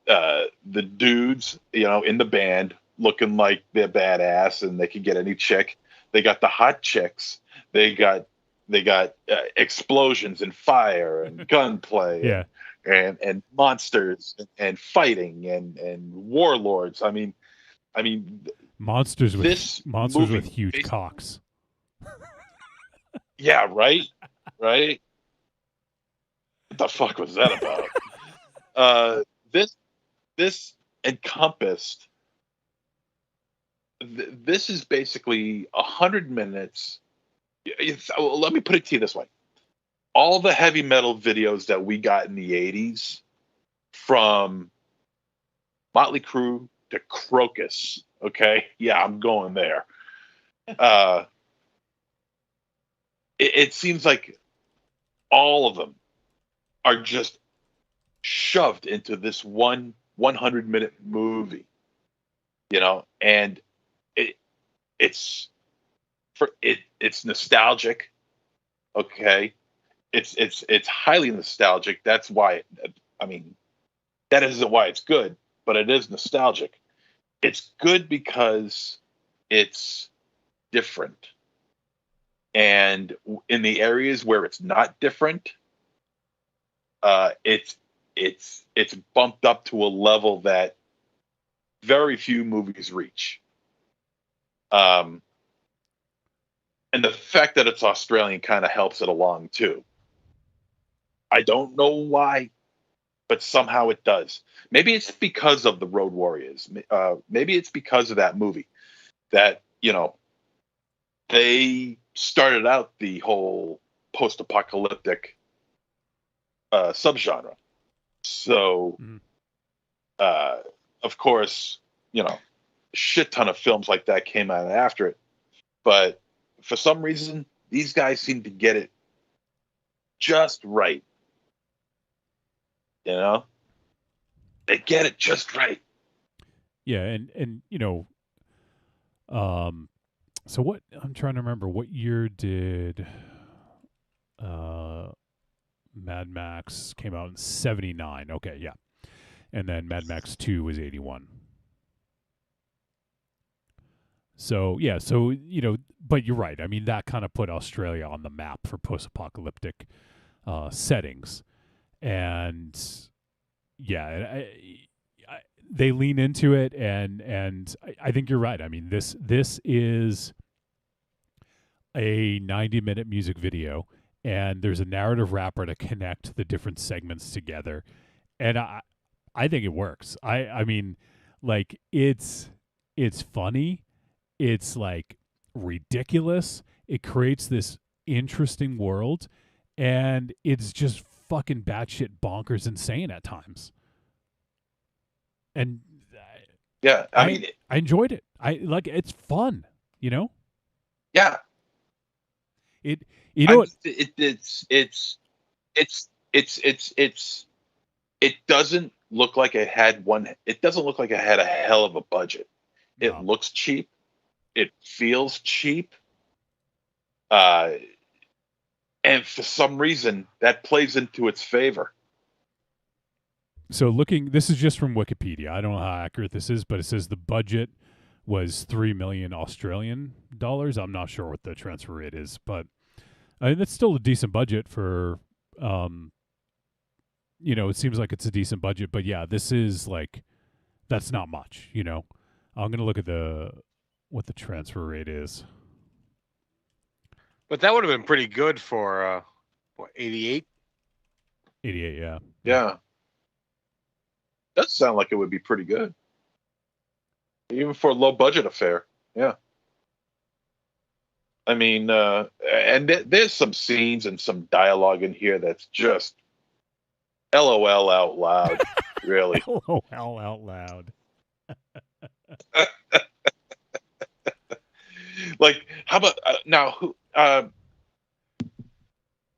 the dudes, in the band looking like they're badass and they could get any chick. They got the hot chicks. They got explosions and fire and gunplay. Yeah. And monsters and fighting and warlords. I mean, monsters with huge cocks. Yeah, right. What the fuck was that about? This encompassed. This is basically 100 minutes. Let me put it to you this way. All the heavy metal videos that we got in the 80s, from Motley Crue to Crocus, okay? Yeah, I'm going there. It seems like all of them are just shoved into this 100-minute movie, and it's nostalgic, okay? It's highly nostalgic. That's why, that isn't why it's good, but it is nostalgic. It's good because it's different. And in the areas where it's not different, it's bumped up to a level that very few movies reach. And the fact that it's Australian kind of helps it along too. I don't know why, but somehow it does. Maybe it's because of the Road Warriors. Maybe it's because of that movie that, they started out the whole post-apocalyptic subgenre. So, of course, a shit ton of films like that came out after it. But for some reason, these guys seem to get it just right. They get it just right. Yeah, and so what, I'm trying to remember, what year did Mad Max came out in 79? Okay, yeah. And then Mad Max 2 was 81. So, yeah, but you're right. I mean, that kind of put Australia on the map for post-apocalyptic settings. And yeah, they lean into it, and I think you're right. I mean, this is a 90-minute music video, and there's a narrative wrapper to connect the different segments together, and I think it works. I mean, like it's funny, it's like ridiculous. It creates this interesting world, and it's just fucking batshit bonkers insane at times. And yeah, I mean, I enjoyed it. It's fun, Yeah. It doesn't look like it had it doesn't look like it had a hell of a budget. No. It looks cheap. It feels cheap. And for some reason that plays into its favor. So this is just from Wikipedia. I don't know how accurate this is, but it says the budget was 3 million Australian dollars. I'm not sure what the transfer rate is, but I mean, that's still a decent budget for, it seems like it's a decent budget, but yeah, this is like, that's not much, I'm going to look at what the transfer rate is. But that would have been pretty good for, 88? 88, yeah. Yeah. Does sound like it would be pretty good. Even for a low budget affair. Yeah. I mean, and there's some scenes and some dialogue in here that's just LOL out loud, really. LOL out loud. Like, how about now?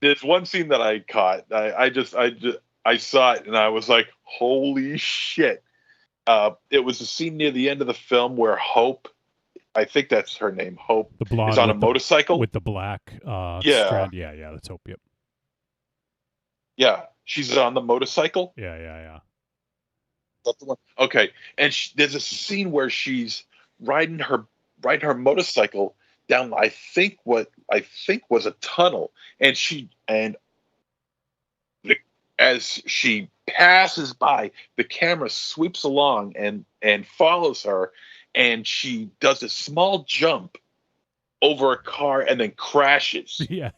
There's one scene that I caught. I saw it and I was like, "Holy shit!" It was a scene near the end of the film where Hope, I think that's her name, Hope, the blonde is on a motorcycle with the black yeah. strand. Yeah, that's Hope. Yep. Yeah, she's on the motorcycle. Yeah. That's the one. Okay, and there's a scene where she's riding her motorcycle down, I think was a tunnel, and as she passes by, the camera sweeps along and follows her, and she does a small jump over a car and then crashes. Yeah,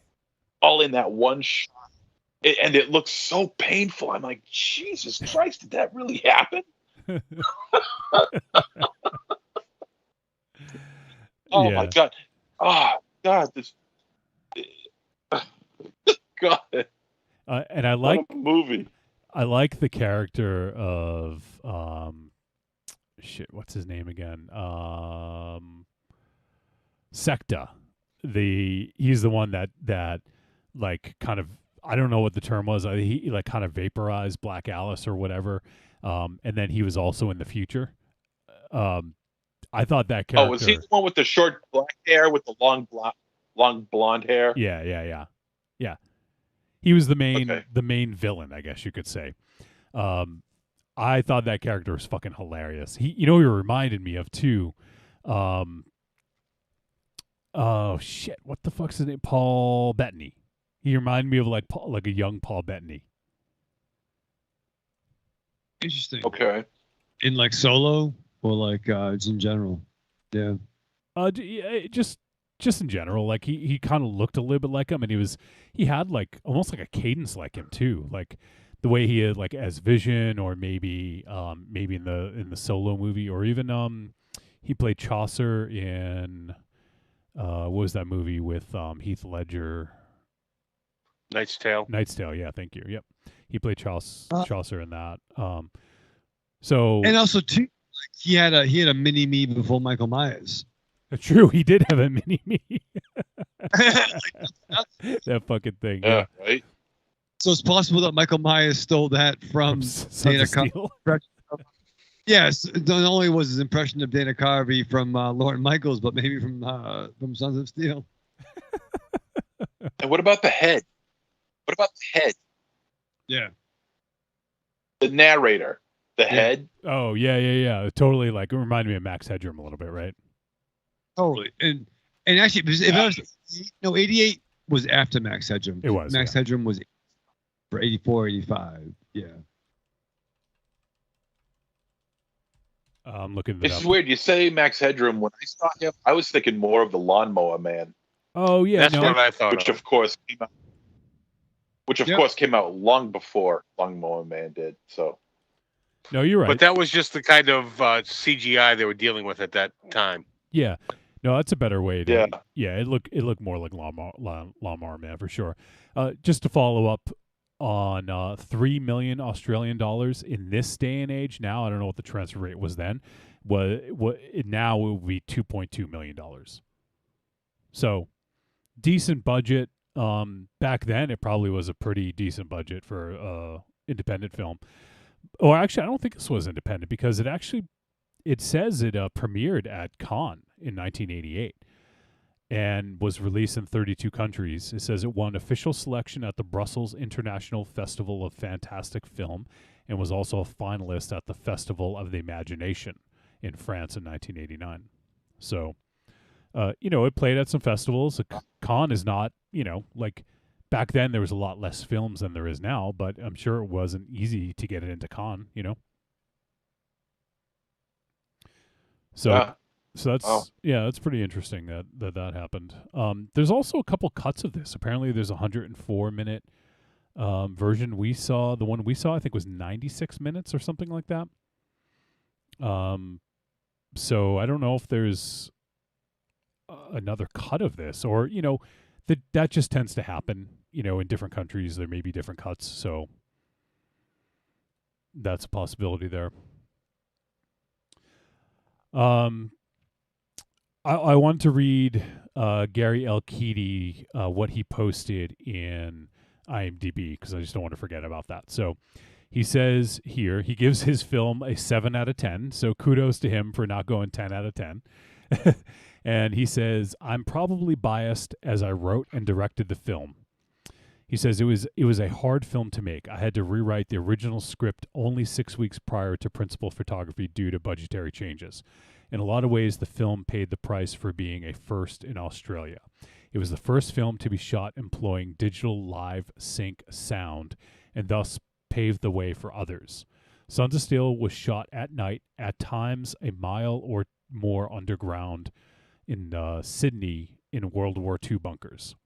all in that one shot. And it looks so painful. I'm like, Jesus Christ, did that really happen? Oh my God. Oh God, this God. And I like what a movie. I like the character of what's his name again? Sekta. He's the one that like kind of, I don't know what the term was. He like kind of vaporized Black Alice or whatever. And then he was also in the future. I thought that character. Oh, was he the one with the short black hair with the long blonde hair? Yeah. He was the main villain, I guess you could say. I thought that character was fucking hilarious. He reminded me of too. Oh shit! What the fuck's his name? Paul Bettany. He reminded me of like a young Paul Bettany. Interesting. Okay. In like Solo or like just in general. Yeah. Just in general, like he kind of looked a little bit like him, and he had like almost like a cadence like him too, like the way he had like as Vision, or maybe in the Solo movie, or even he played Chaucer in what was that movie with Heath Ledger? Knight's Tale. Yeah, thank you. Yep, he played Chaucer in that. So and also too, like, he had a mini me before Michael Myers. True, he did have a mini me. That fucking thing. Yeah, right. So it's possible that Michael Myers stole that from Dana Carvey. Yes, not only was his impression of Dana Carvey from Lorne Michaels, but maybe from Sons of Steel. And what about the head? Yeah. The narrator, the head. Oh yeah. Totally, like it reminded me of Max Headroom a little bit, right? Totally, and actually, if I was 88 was after Max Headroom. It was Max Headroom was for 84, 85. Yeah. I'm looking. It's weird. You say Max Headroom. When I saw him, I was thinking more of the Lawnmower Man. Oh yeah, that's what I thought. Which of course came out. Came out long before Lawnmower Man did. So. No, you're right. But that was just the kind of CGI they were dealing with at that time. Yeah. No, that's a better way to. Yeah. It looked more like Lawnmower Man for sure. Just to follow up on 3 million Australian dollars in this day and age. Now I don't know what the transfer rate was then. Now it would be $2.2 million. So decent budget. Back then it probably was a pretty decent budget for independent film. Or actually, I don't think this was independent, because it says it premiered at Cannes in 1988 and was released in 32 countries. It says it won official selection at the Brussels International Festival of Fantastic Film and was also a finalist at the Festival of the Imagination in France in 1989. So, it played at some festivals. Cannes is not, like back then there was a lot less films than there is now, but I'm sure it wasn't easy to get it into Cannes, you know? So, Yeah. so that's that's pretty interesting that happened. There's also a couple cuts of this. Apparently, there's a 104-minute version. We saw the one we saw. I think was 96 minutes or something like that. So I don't know if there's another cut of this, or that just tends to happen. In different countries, there may be different cuts. So that's a possibility there. I want to read Gary Elkidi, what he posted in IMDb, because I just don't want to forget about that. So he says here, he gives his film a 7 out of 10. So kudos to him for not going 10 out of 10. And he says, I'm probably biased as I wrote and directed the film. He says it was a hard film to make. I had to rewrite the original script only 6 weeks prior to principal photography due to budgetary changes. In a lot of ways, the film paid the price for being a first in Australia. It was the first film to be shot employing digital live sync sound, and thus paved the way for others. Sons of Steel was shot at night, at times a mile or more underground in Sydney in World War II bunkers.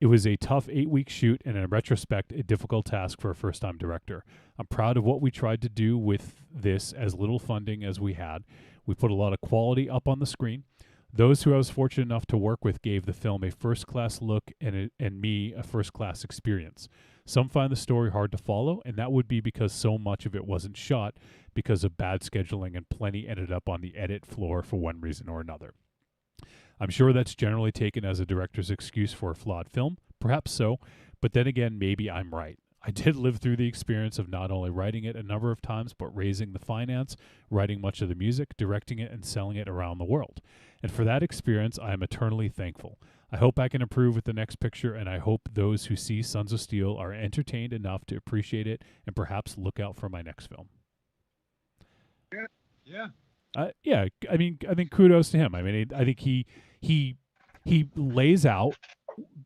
It was a tough 8-week shoot, and in retrospect, a difficult task for a first-time director. I'm proud of what we tried to do with this, as little funding as we had. We put a lot of quality up on the screen. Those who I was fortunate enough to work with gave the film a first-class look and me a first-class experience. Some find the story hard to follow, and that would be because so much of it wasn't shot because of bad scheduling, and plenty ended up on the edit floor for one reason or another. I'm sure that's generally taken as a director's excuse for a flawed film. Perhaps so, but then again, maybe I'm right. I did live through the experience of not only writing it a number of times, but raising the finance, writing much of the music, directing it, and selling it around the world. And for that experience, I am eternally thankful. I hope I can improve with the next picture, and I hope those who see Sons of Steel are entertained enough to appreciate it and perhaps look out for my next film. Yeah. Yeah, I think kudos to him. I mean, I think he lays out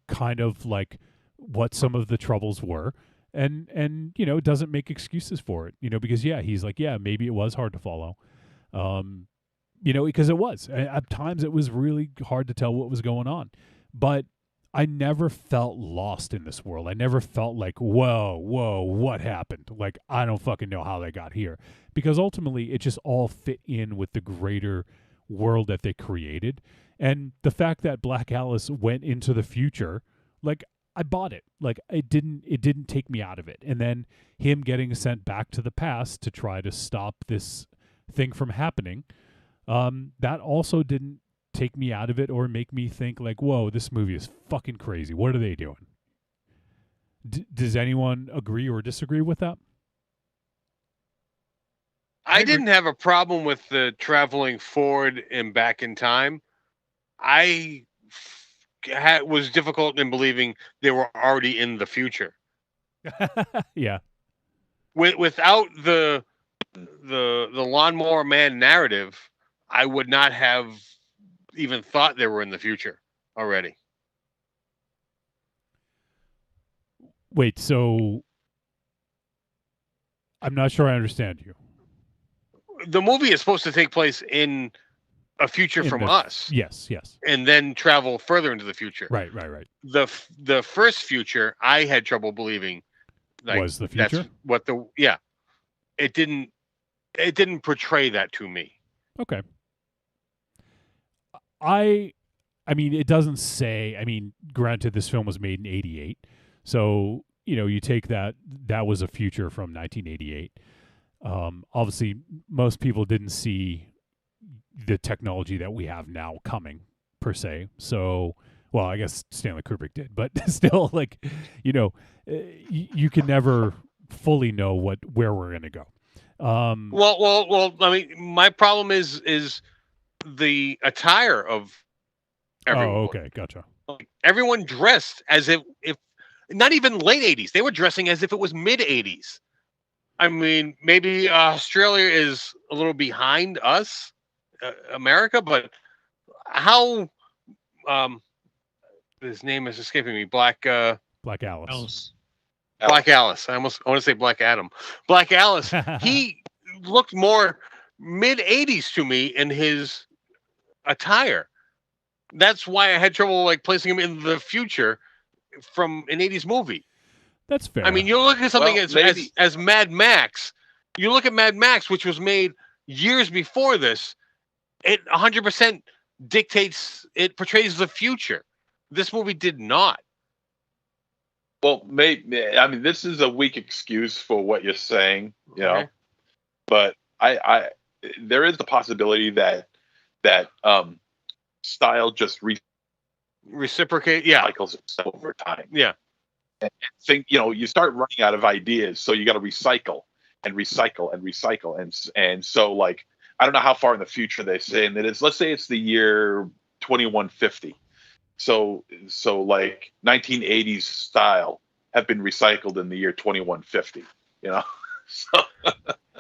kind of like what some of the troubles were, and doesn't make excuses for it, because he's like, maybe it was hard to follow, because it was at times it was really hard to tell what was going on, but I never felt lost in this world. I never felt like, whoa, what happened? Like, I don't fucking know how they got here. Because ultimately, it just all fit in with the greater world that they created. And the fact that Black Alice went into the future, like, I bought it. Like, it didn't take me out of it. And then him getting sent back to the past to try to stop this thing from happening, that also didn't take me out of it or make me think like, whoa, this movie is fucking crazy. What are they doing? Does anyone agree or disagree with that? I didn't have a problem with the traveling forward and back in time. I was difficult in believing they were already in the future. Yeah. Without the Lawnmower Man narrative, I would not have even thought they were in the future already. Wait, so I'm not sure I understand you. The movie is supposed to take place in a future from us. Yes. And then travel further into the future. Right. The first future, I had trouble believing was the future. That's what it didn't portray that to me. Okay. I mean, it doesn't say. I mean, granted, this film was made in '88, so you take that was a future from 1988. Obviously, most people didn't see the technology that we have now coming, per se. So, well, I guess Stanley Kubrick did, but still, like, you can never fully know where we're gonna go. Well. I mean, my problem is the attire of everyone. Oh, okay, gotcha. Everyone dressed as if not even late 80s. They were dressing as if it was mid 80s. I mean, maybe Australia is a little behind us, America, but how his name is escaping me. Black Black Alice. Alice. Black Alice. I want to say Black Adam. Black Alice. He looked more mid 80s to me in his attire. That's why I had trouble like placing him in the future from an 80s movie. That's fair. I mean, you look at something as Mad Max. You look at Mad Max, which was made years before this. It 100% dictates. It portrays the future. This movie did not. Well, I mean, this is a weak excuse for what you're saying, you know. But there is the possibility that style just reciprocate, cycles itself over time. Yeah. And think, you start running out of ideas, so you got to recycle and recycle and recycle, and so like I don't know how far in the future they're saying that is. Let's say it's the year 2150. So like 1980s style have been recycled in the year 2150. So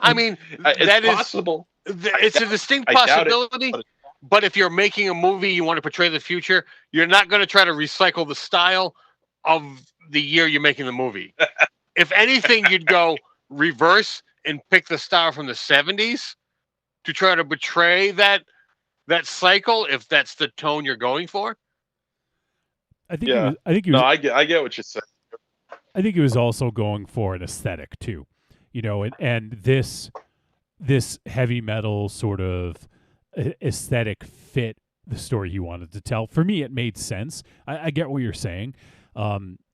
I mean, it's possible. It's a distinct possibility. But if you're making a movie, you want to portray the future, you're not going to try to recycle the style of the year you're making the movie. If anything, you'd go reverse and pick the style from the 70s to try to portray that cycle, if that's the tone you're going for. I think he was, I get what you're saying. I think he was also going for an aesthetic too, and this heavy metal sort of aesthetic fit the story he wanted to tell. For me, it made sense. I get what you're saying,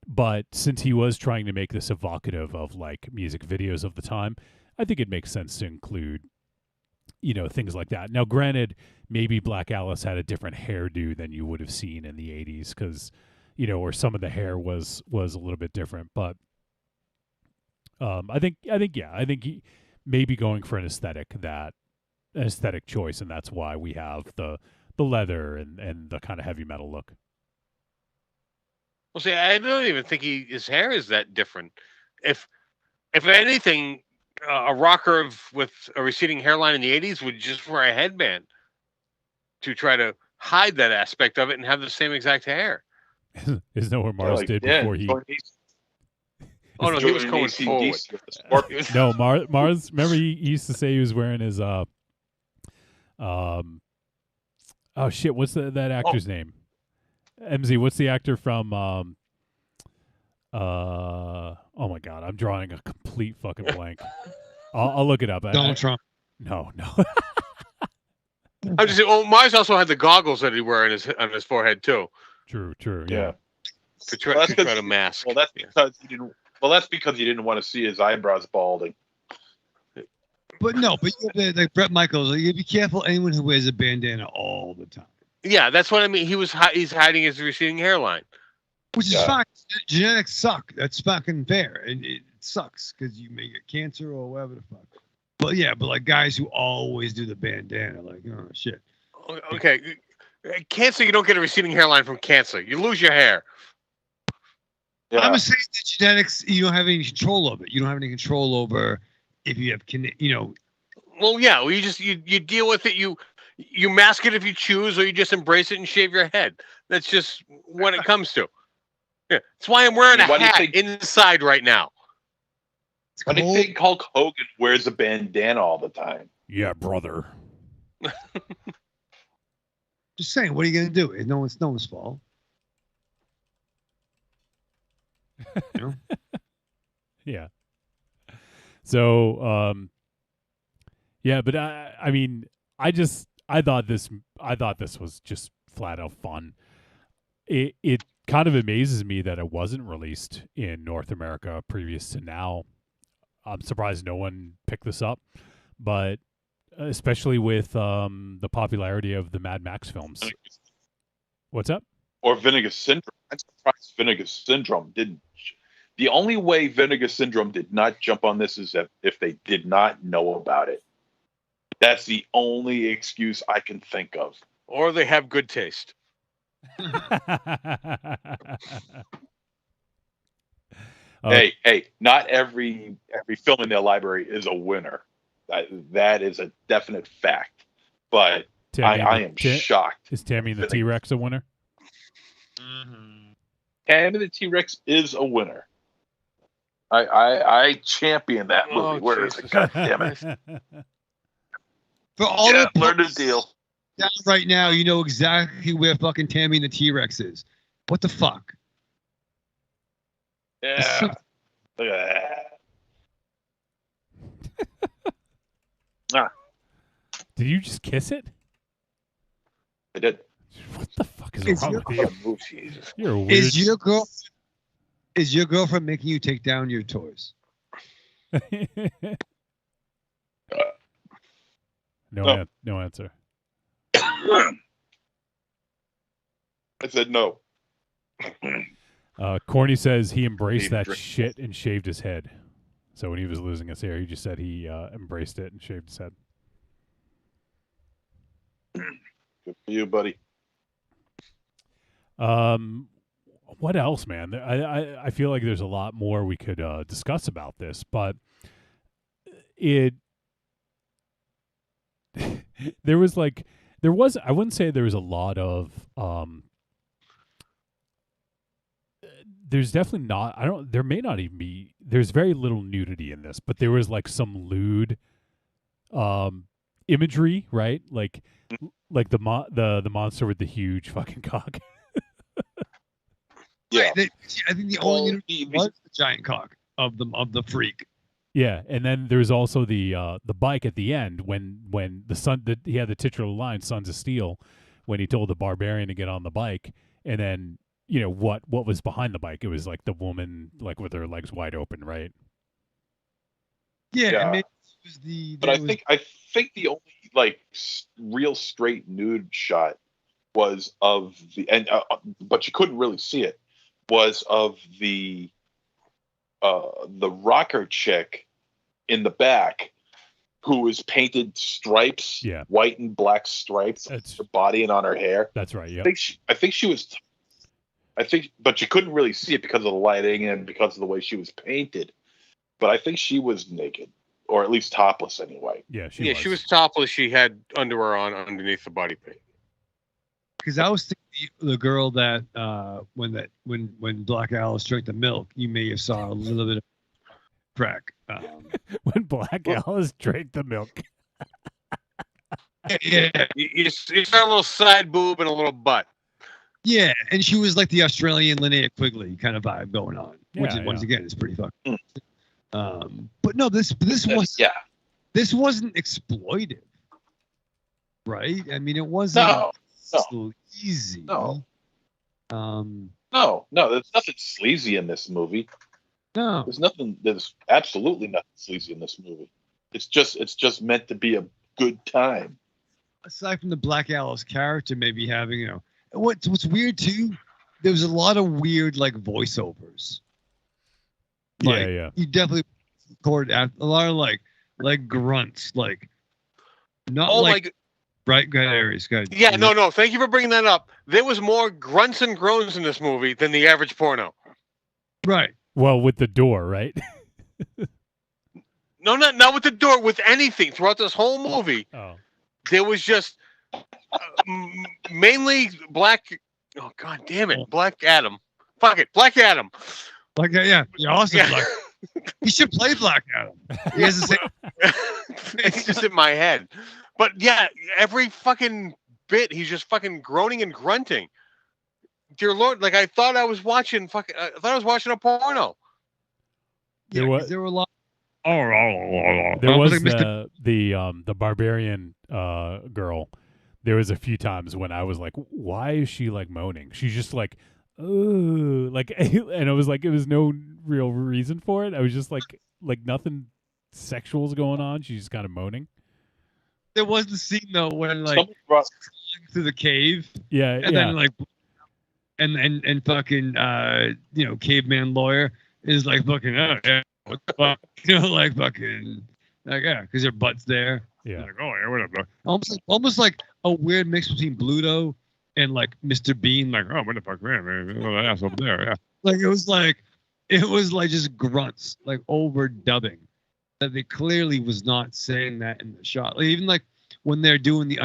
but since he was trying to make this evocative of like music videos of the time, I think it makes sense to include, things like that. Now, granted, maybe Black Alice had a different hairdo than you would have seen in the 80s because, or some of the hair was a little bit different. But I think he may be going for an aesthetic choice, and that's why we have the leather and the kind of heavy metal look. Well, see, I don't even think his hair is that different. If anything, a rocker with a receding hairline in the 80s would just wear a headband to try to hide that aspect of it and have the same exact hair. Isn't that what Mars did before he... Oh, no, he was going forward. No, Mars, remember he used to say he was wearing his... oh, shit, what's that actor's name? MZ, what's the actor from... oh my God, I'm drawing a complete fucking blank. I'll look it up. Donald Trump. No. I'm just saying. Mars also had the goggles that he wore on his forehead too. True. Yeah. To try to mask. Well, that's because he didn't. Well, that's because he didn't want to see his eyebrows balding. But like Bret Michaels, you be careful anyone who wears a bandana all the time. Yeah, that's what I mean. He's hiding his receding hairline. Which is fine. Genetics suck. That's fucking fair. And it sucks because you may get cancer or whatever the fuck. But like guys who always do the bandana, like, oh, shit. Okay. Cancer, you don't get a receding hairline from cancer. You lose your hair. Yeah. I'm saying that genetics, you don't have any control of it. You don't have any control over if you have, Well, yeah. Well, you deal with it. You mask it if you choose, or you just embrace it and shave your head. That's just what it comes to. Yeah, that's why I'm wearing a hat inside right now. Why do you think Hulk Hogan wears a bandana all the time? Yeah, brother. Just saying, what are you gonna do? It's no one's fault. Yeah. So, yeah, but I mean, I thought this was just flat out fun. It kind of amazes me that it wasn't released in North America previous to now. I'm surprised no one picked this up, but especially with the popularity of the Mad Max films. What's up? Or Vinegar Syndrome. I'm surprised Vinegar Syndrome didn't. The only way Vinegar Syndrome did not jump on this is if they did not know about it. That's the only excuse I can think of. Or they have good taste. Hey, not every film in their library is a winner. That is a definite fact. But I am shocked. Is Tammy and the T-Rex a winner? Mm-hmm. Tammy the T-Rex is a winner. I champion that movie. Oh, Where is it? Jesus. God damn it. For all Yeah, the learn the deal. down right now, you know exactly where fucking Tammy and the T-Rex is. What the fuck? Yeah. Look at that. Did you just kiss it? I did. What the fuck is Is wrong your- with you? Oh, Jesus. You're a weird. Is your girlfriend making you take down your toys? No answer. I said no. Corny says he embraced Need that drink. shit and shaved his head. So when he was losing his hair, he just said he embraced it and shaved his head. Good for you, buddy. What else, man? I feel like there's a lot more we could discuss about this, but there was I wouldn't say there was a lot of there's definitely not, there may not even be, there's very little nudity in this, but there was like some lewd imagery, right? Like the monster with the huge fucking cock. Yeah. I think the only nudity was the giant cock of the freak. Yeah, and then there's also the bike at the end when the son he had the titular line "Sons of Steel" when he told the barbarian to get on the bike, and then what was behind the bike? It was like the woman like with her legs wide open, right? Yeah, Yeah. maybe it was the. But I think the only like real straight nude shot was of the but you couldn't really see it. Was of the rocker chick in the back who was painted stripes, white and black stripes on her body and on her hair. That's right. Yeah. I think she was. But you couldn't really see it because of the lighting and because of the way she was painted. But I think she was naked, or at least topless anyway. Yeah, she was topless. She had underwear on underneath the body paint. Because I was thinking the girl that when Black Alice drank the milk, you may have saw a little bit of crack. When Black Alice drank the milk. Yeah. You saw a little side boob and a little butt. Yeah, and she was like the Australian Linnea Quigley kind of vibe going on, which Yeah, once again is pretty fucking. But no, this was this wasn't exploitive, right? I mean, it wasn't easy. No. No, there's nothing sleazy in this movie. No, there's absolutely nothing sleazy in this movie. It's just meant to be a good time. Aside from the Black Alice character maybe having, what's weird too, there was a lot of weird like voiceovers. Yeah. You definitely recorded a lot of like grunts, like not right. Go ahead, Aries. Go ahead. Yeah, no. Thank you for bringing that up. There was more grunts and groans in this movie than the average porno. Right. Well, with the door, right? No, not with the door. With anything throughout this whole movie, there was just mainly black. Oh God damn it, Black Adam. Fuck it, Black Adam. Yeah, awesome. Yeah. Black. He should play Black Adam. He has the same. It's just in my head. But yeah, every fucking bit, he's just fucking groaning and grunting. Dear Lord, like I thought I was watching a porno. There were a lot. There was the barbarian girl. There was a few times when I was like, why is she like moaning? She's just like, oh, like, and I was like, it was no real reason for it. I was just like nothing sexual is going on. She's just kind of moaning. There was the scene though when like through the cave. Yeah. And then like and fucking caveman lawyer is like fucking what the fuck? Like fucking because their butt's there. Yeah. Like, oh yeah, whatever. Almost like a weird mix between Bluto and like Mr. Bean, like, oh what the fuck, man, oh, that ass over there, yeah. Like it was like just grunts, like overdubbing. That they clearly was not saying that in the shot. Like, even like when they're doing the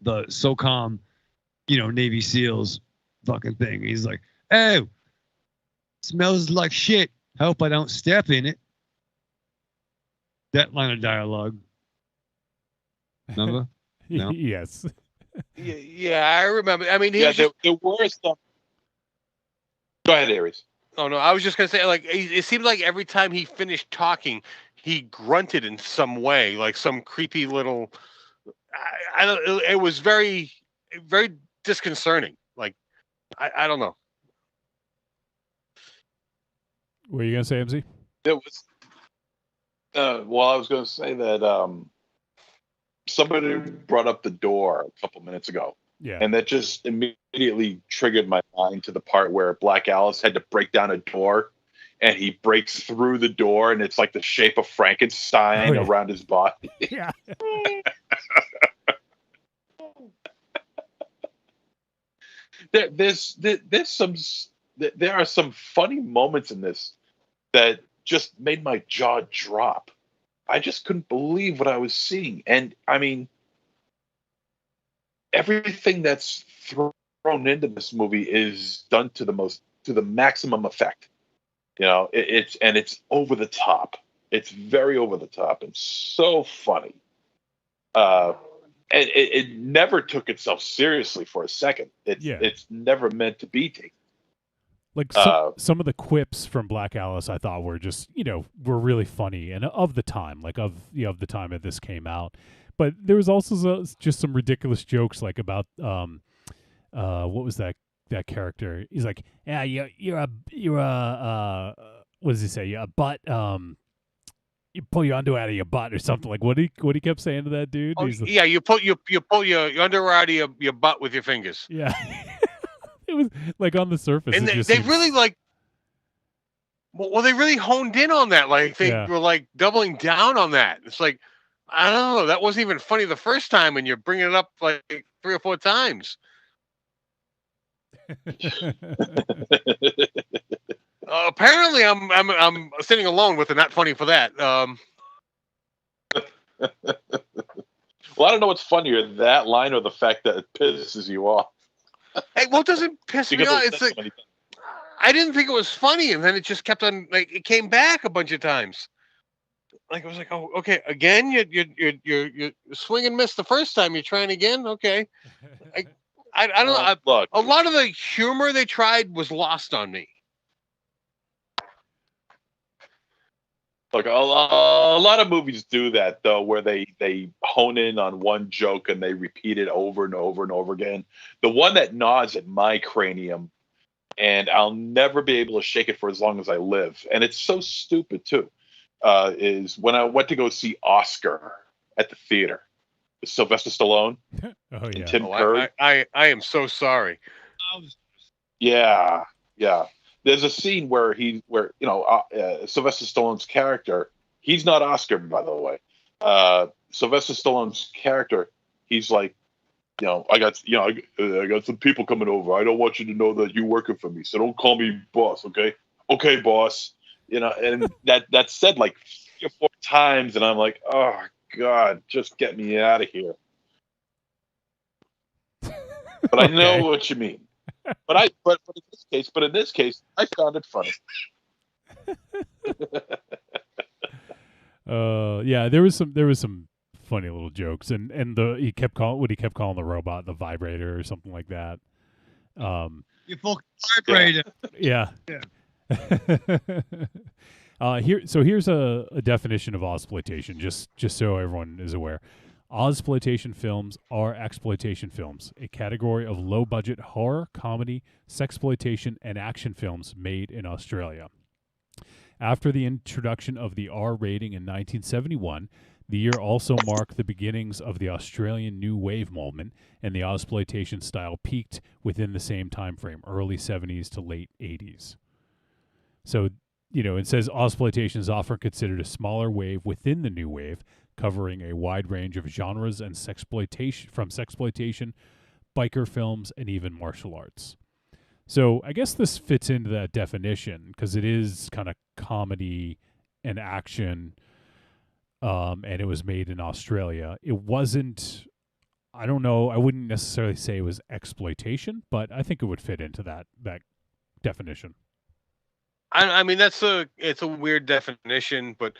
SOCOM, Navy SEALs fucking thing. He's like, "Oh, smells like shit. Hope I don't step in it." That line of dialogue. Remember? No. Yes. Yeah, I remember. I mean, Yeah, there were some. Go ahead, Aries. Oh no, I was just gonna say, like, it seemed like every time he finished talking, he grunted in some way, like some creepy little. I don't. It was very, very disconcerting. Like, I don't know. What were you gonna say, MC? There was. Well, I was going to say that somebody brought up the door a couple minutes ago. Yeah. And that just immediately triggered my mind to the part where Black Alice had to break down a door, and he breaks through the door, and it's like the shape of Frankenstein around his body. Yeah. There are some funny moments in this that just made my jaw drop. I just couldn't believe what I was seeing. And I mean, everything that's thrown into this movie is done to the maximum effect. You know, it's over the top. It's very over the top and so funny. And it never took itself seriously for a second. It's never meant to be taken. Like some of the quips from Black Alice, I thought were just were really funny and of the time, like of the time that this came out. But there was also just some ridiculous jokes, like about what was that character? He's like, yeah, you're a what does he say? You're a butt. You pull your underwear out of your butt or something. Like what he kept saying to that dude. Oh, like, yeah, you pull your underwear out of your butt with your fingers. Yeah. It was like on the surface. And they really like. Well, they really honed in on that. Like they were like doubling down on that. It's like, I don't know. That wasn't even funny the first time, and you're bringing it up like 3 or 4 times. Apparently, I'm sitting alone with the not funny for that. Well, I don't know what's funnier, that line or the fact that it pisses you off. Hey, what doesn't piss me off? It's like I didn't think it was funny, and then it just kept on. Like it came back a bunch of times. Like I was like, oh, okay, again, you swing and miss the first time. You're trying again, okay. I don't know. Look, a lot of the humor they tried was lost on me. Look, a lot of movies do that though, where they hone in on one joke and they repeat it over and over and over again. The one that gnaws at my cranium, and I'll never be able to shake it for as long as I live, and it's so stupid too, is when I went to go see Oscar at the theater with Sylvester Stallone and Tim Curry. I am so sorry. Yeah. There's a scene where Sylvester Stallone's character, he's not Oscar, by the way. Sylvester Stallone's character, he's like, I got some people coming over. I don't want you to know that you're working for me, so don't call me boss, okay? Okay, boss. And that's said like 3 or 4 times, and I'm like, oh God, just get me out of here. But I know what you mean. But in this case, I found it funny. Yeah, there was some funny little jokes, and he kept calling the robot the vibrator or something like that. You fucking vibrator. Yeah. Here's a definition of Ozploitation, just so everyone is aware. Ozploitation films are exploitation films, a category of low-budget horror, comedy, sexploitation, and action films made in Australia. After the introduction of the R rating in 1971, the year also marked the beginnings of the Australian New Wave movement, and the Ozploitation style peaked within the same time frame, early 70s to late 80s. So, it says Ozploitation is often considered a smaller wave within the New Wave, covering a wide range of genres and sexploitation, biker films, and even martial arts. So I guess this fits into that definition because it is kind of comedy and action, and it was made in Australia. It wasn't I don't know. I wouldn't necessarily say it was exploitation, but I think it would fit into that definition. I mean, it's a weird definition, but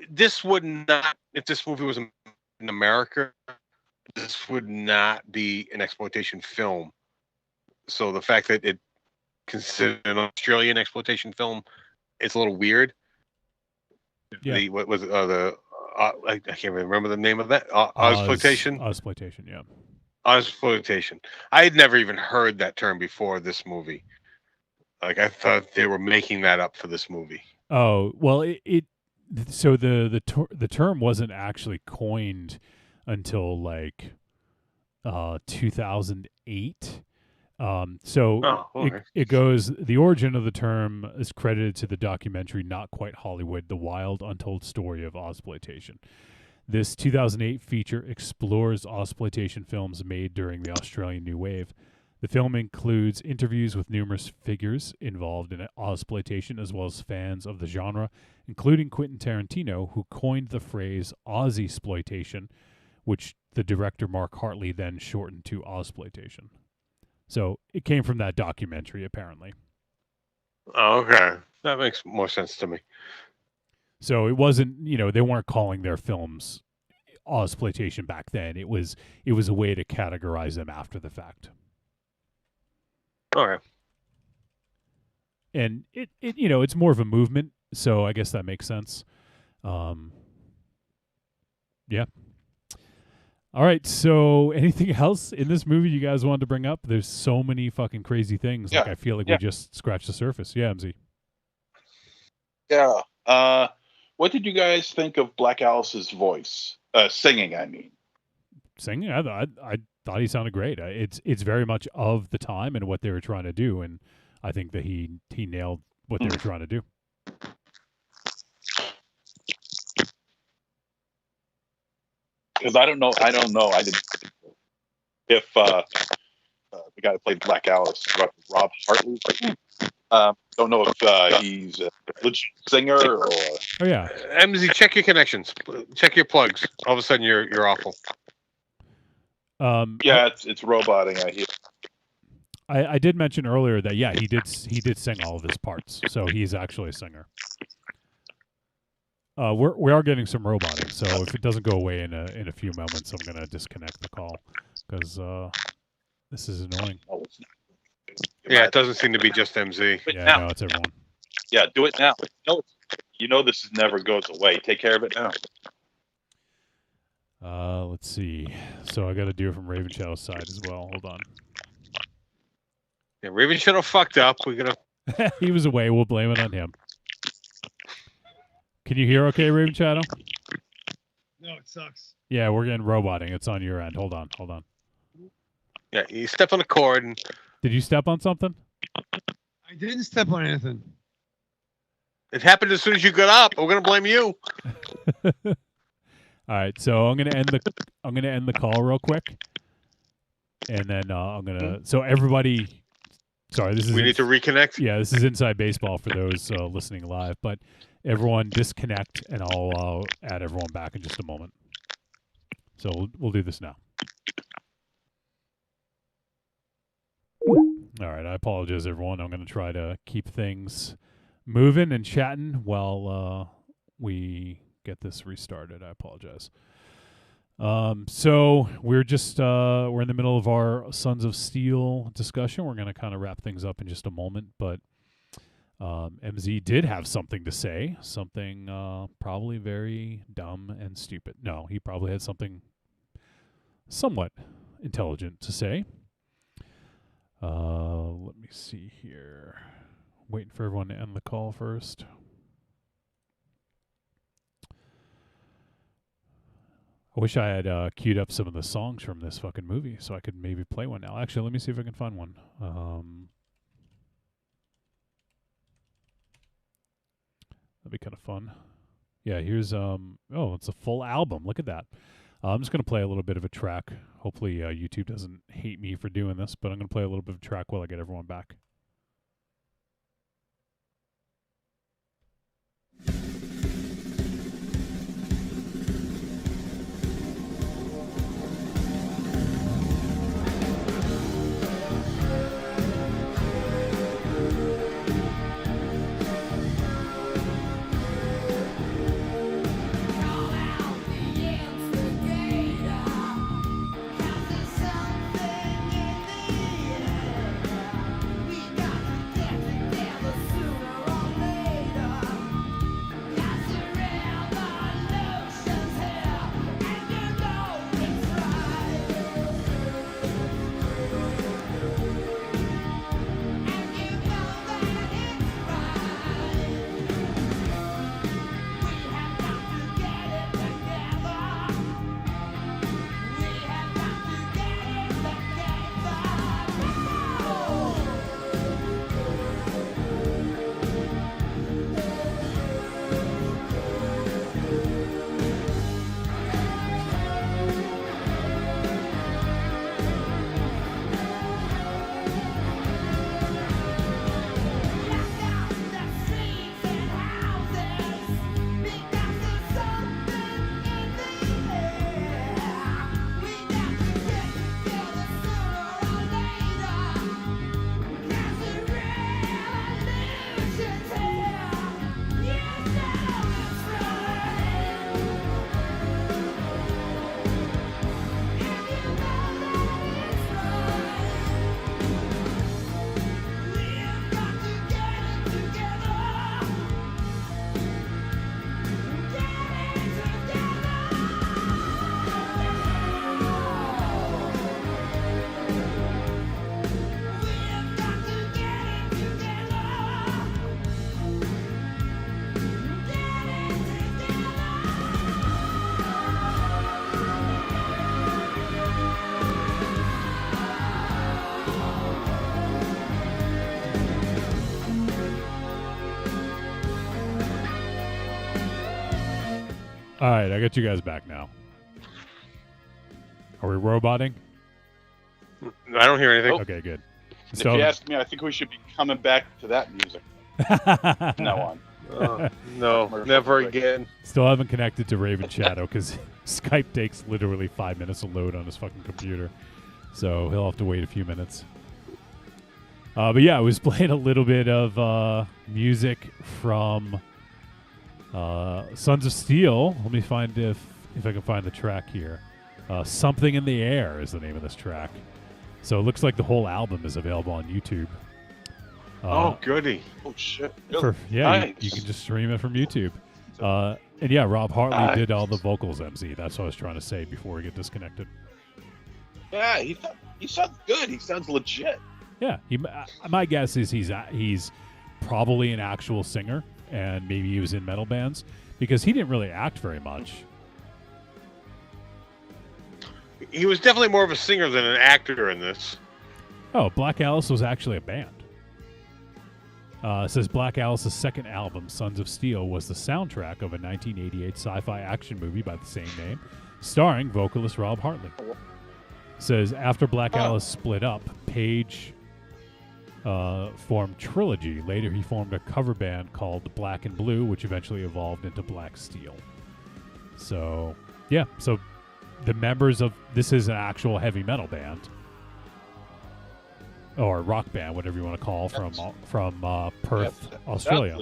this would not, if this movie was in America, this would not be an exploitation film. So the fact that it considered an Australian exploitation film, it's a little weird. Yeah. What was it? I can't remember the name of that. Ozploitation. Ozploitation, yeah. Ozploitation. I had never even heard that term before this movie. Like, I thought they were making that up for this movie. Oh, well, so the term wasn't actually coined until like 2008. It goes, the origin of the term is credited to the documentary Not Quite Hollywood, The Wild Untold Story of Ozploitation. This 2008 feature explores Ozploitation films made during the Australian New Wave. The film includes interviews with numerous figures involved in Ozploitation, as well as fans of the genre, including Quentin Tarantino, who coined the phrase Aussiesploitation, which the director Mark Hartley then shortened to Ozploitation. So it came from that documentary, apparently. Oh, okay. That makes more sense to me. So it wasn't, they weren't calling their films Ozploitation back then. It was a way to categorize them after the fact. All right. And it's more of a movement, so I guess that makes sense. Yeah. All right, so anything else in this movie you guys wanted to bring up? There's so many fucking crazy things. Like, I feel like we just scratched the surface. Yeah, MZ. Yeah. What did you guys think of Black Alice's voice? Singing, I mean. Singing? I thought he sounded great. It's very much of the time and what they were trying to do, and I think that he nailed what they were trying to do. Because I don't know. I didn't. If the guy that played Black Alice, Rob Hartley, don't know if he's a legit singer or. Oh yeah. MZ, check your connections. Check your plugs. All of a sudden, you're awful. Yeah, it's roboting. I hear. I did mention earlier that he did sing all of his parts, so he's actually a singer. We are getting some roboting, so if it doesn't go away in a few moments, I'm gonna disconnect the call because this is annoying. Yeah, it doesn't seem to be just MZ. Yeah, no, it's everyone. Yeah, do it now. No, this never goes away. Take care of it now. Let's see. So I got to do it from Raven Shadow's side as well. Hold on. Yeah, Raven Shadow fucked up. We're gonna. He was away. We'll blame it on him. Can you hear okay, Raven Shadow? No, it sucks. Yeah, we're getting roboting. It's on your end. Hold on. Yeah, you stepped on a cord. And... Did you step on something? I didn't step on anything. It happened as soon as you got up. We're gonna blame you. All right, so I'm gonna end the call real quick, and then So everybody, sorry, this is. We need to reconnect. Yeah, this is Inside Baseball for those listening live, but everyone disconnect, and I'll add everyone back in just a moment. So we'll do this now. All right, I apologize, everyone. I'm going to try to keep things moving and chatting while we get this restarted. I apologize. So we're just we're in the middle of our Sons of Steel discussion. We're going to kind of wrap things up in just a moment, but MZ did have something to say, something probably very dumb and stupid. No, he probably had something somewhat intelligent to say. Let me see here. Waiting for everyone to end the call first. I wish I had queued up some of the songs from this fucking movie so I could maybe play one now. Actually, let me see if I can find one. That'd be kind of fun. Yeah, here's it's a full album. Look at that. I'm just going to play a little bit of a track. Hopefully YouTube doesn't hate me for doing this, but I'm going to play a little bit of a track while I get everyone back. All right, I got you guys back now. Are we roboting? I don't hear anything. Okay, good. If you ask me, I think we should be coming back to that music. Now on. No, never again. Still haven't connected to Raven Shadow because Skype takes literally 5 minutes to load on his fucking computer. So he'll have to wait a few minutes. But yeah, I was playing a little bit of music from Sons of Steel. Let me find if I can find the track here. Something in the Air is the name of this track. So it looks like the whole album is available on YouTube. Oh, goody. Oh, shit. You can just stream it from YouTube. And yeah, Rob Hartley did all the vocals, MZ. That's what I was trying to say before we get disconnected. Yeah, he sounds good. He sounds legit. Yeah, my guess is he's probably an actual singer, and maybe he was in metal bands, because he didn't really act very much. He was definitely more of a singer than an actor in this. Oh, Black Alice was actually a band. It says Black Alice's second album, Sons of Steel, was the soundtrack of a 1988 sci-fi action movie by the same name, starring vocalist Rob Hartley. It says after Black Alice split up, Page formed Trilogy. Later, he formed a cover band called Black and Blue, which eventually evolved into Black Steel. So, yeah. So, the members of this is an actual heavy metal band. Or rock band, whatever you want to call, from Perth, Australia.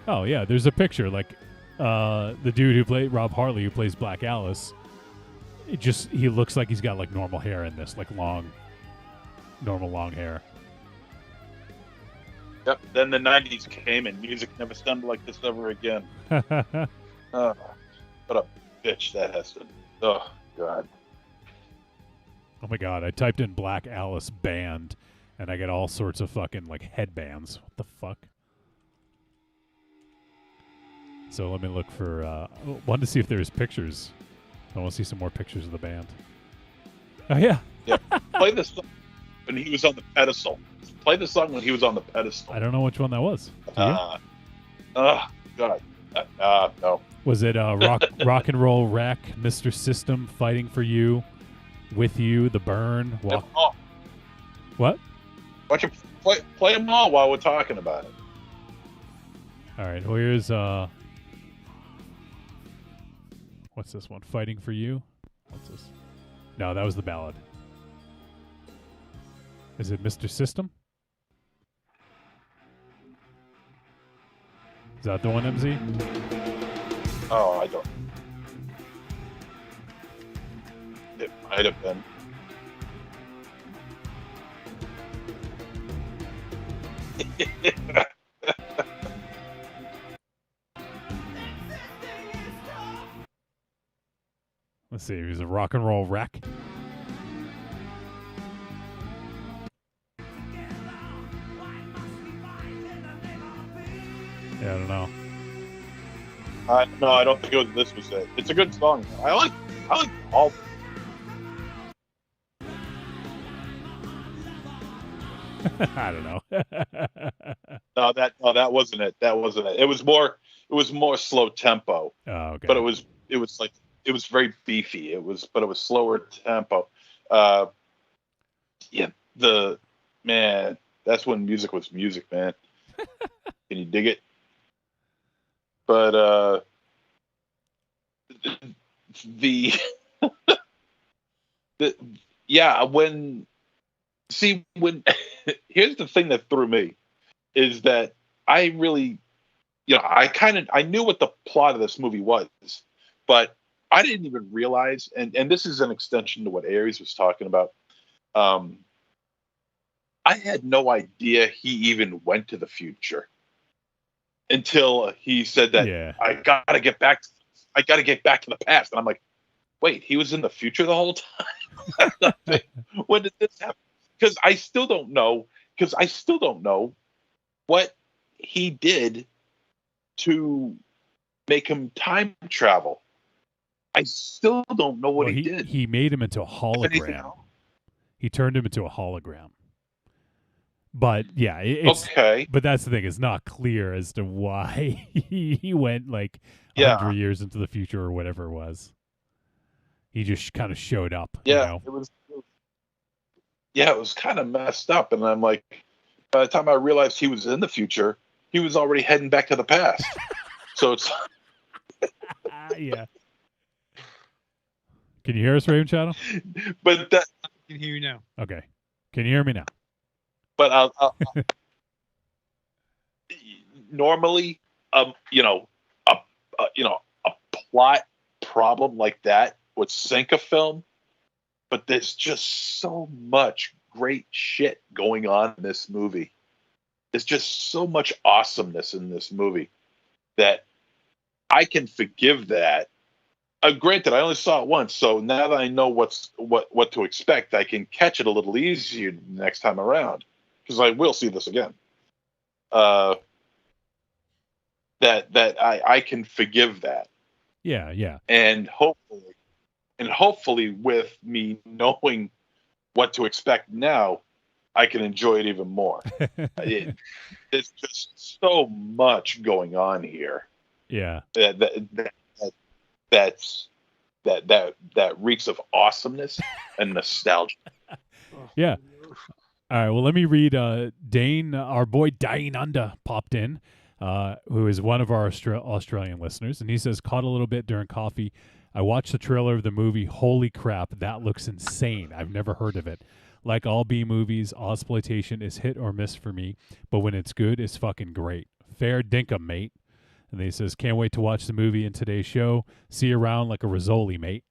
Oh yeah, there's a picture like the dude who played Rob Hartley, who plays Black Alice. He looks like he's got like normal hair in this, like normal long hair. Yep. Then the '90s came, and music never sounded like this ever again. What a bitch that has to. Oh God. Oh my God, I typed in Black Alice band, and I get all sorts of fucking, like, headbands. What the fuck? So let me look for, wanted to see if there's pictures. I want to see some more pictures of the band. Oh, yeah. Yeah, play this song when he was on the pedestal. Play the song when he was on the pedestal. I don't know which one that was. Oh, God. No. Was it Rock and Roll Wreck, Mr. System, Fighting for You? With You, The Burn, Walk. What? Why don't you play them all while we're talking about it? All right. Well, here's what's this one? Fighting for You. What's this? No, that was the ballad. Is it Mr. System? Is that the one, MZ? Oh, I don't. It might have been. Let's see. He's a Rock and Roll Wreck. Yeah, I don't know. No, I don't think this was it. It's a good song. I like all. I don't know. No, that wasn't it. That wasn't it. It was more slow tempo. Oh, okay. But it was very beefy. It was slower tempo. Yeah, that's when music was music, man. Can you dig it? But here's the thing that threw me is that I really, I knew what the plot of this movie was, but I didn't even realize, and this is an extension to what Aries was talking about. I had no idea he even went to the future until he said that I gotta get back to the past, and I'm like, wait, he was in the future the whole time? When did this happen? Because I still don't know what he did to make him time travel. I still don't know what he did. He made him into a hologram. He turned him into a hologram. But yeah, it's Okay. But that's the thing; it's not clear as to why he went like 100 Yeah. years into the future or whatever it was. He just kind of showed up. Yeah, it was. Yeah, it was kind of messed up, and I'm like, by the time I realized he was in the future, he was already heading back to the past. So it's yeah. Can you hear us, Raven Shadow? but that. I can hear you now. Okay. Can you hear me now? But I'll normally, you know, a plot problem like that would sink a film. But there's just so much great shit going on in this movie. There's just so much awesomeness in this movie that I can forgive that. Granted, I only saw it once, so now that I know what to expect, I can catch it a little easier next time around because I will see this again. That I can forgive that. Yeah. And hopefully with me knowing what to expect now, I can enjoy it even more. There's just so much going on here. Yeah. That reeks of awesomeness and nostalgia. Yeah. All right. Well, let me read. Dane, our boy Dane Unda popped in, who is one of our Australian listeners, and he says, "Caught a little bit during coffee. I watched the trailer of the movie. Holy crap, that looks insane. I've never heard of it. Like all B movies, Ozploitation is hit or miss for me, but when it's good, it's fucking great. Fair dinkum, mate." And then he says, "Can't wait to watch the movie in today's show. See you around like a Rizzoli, mate."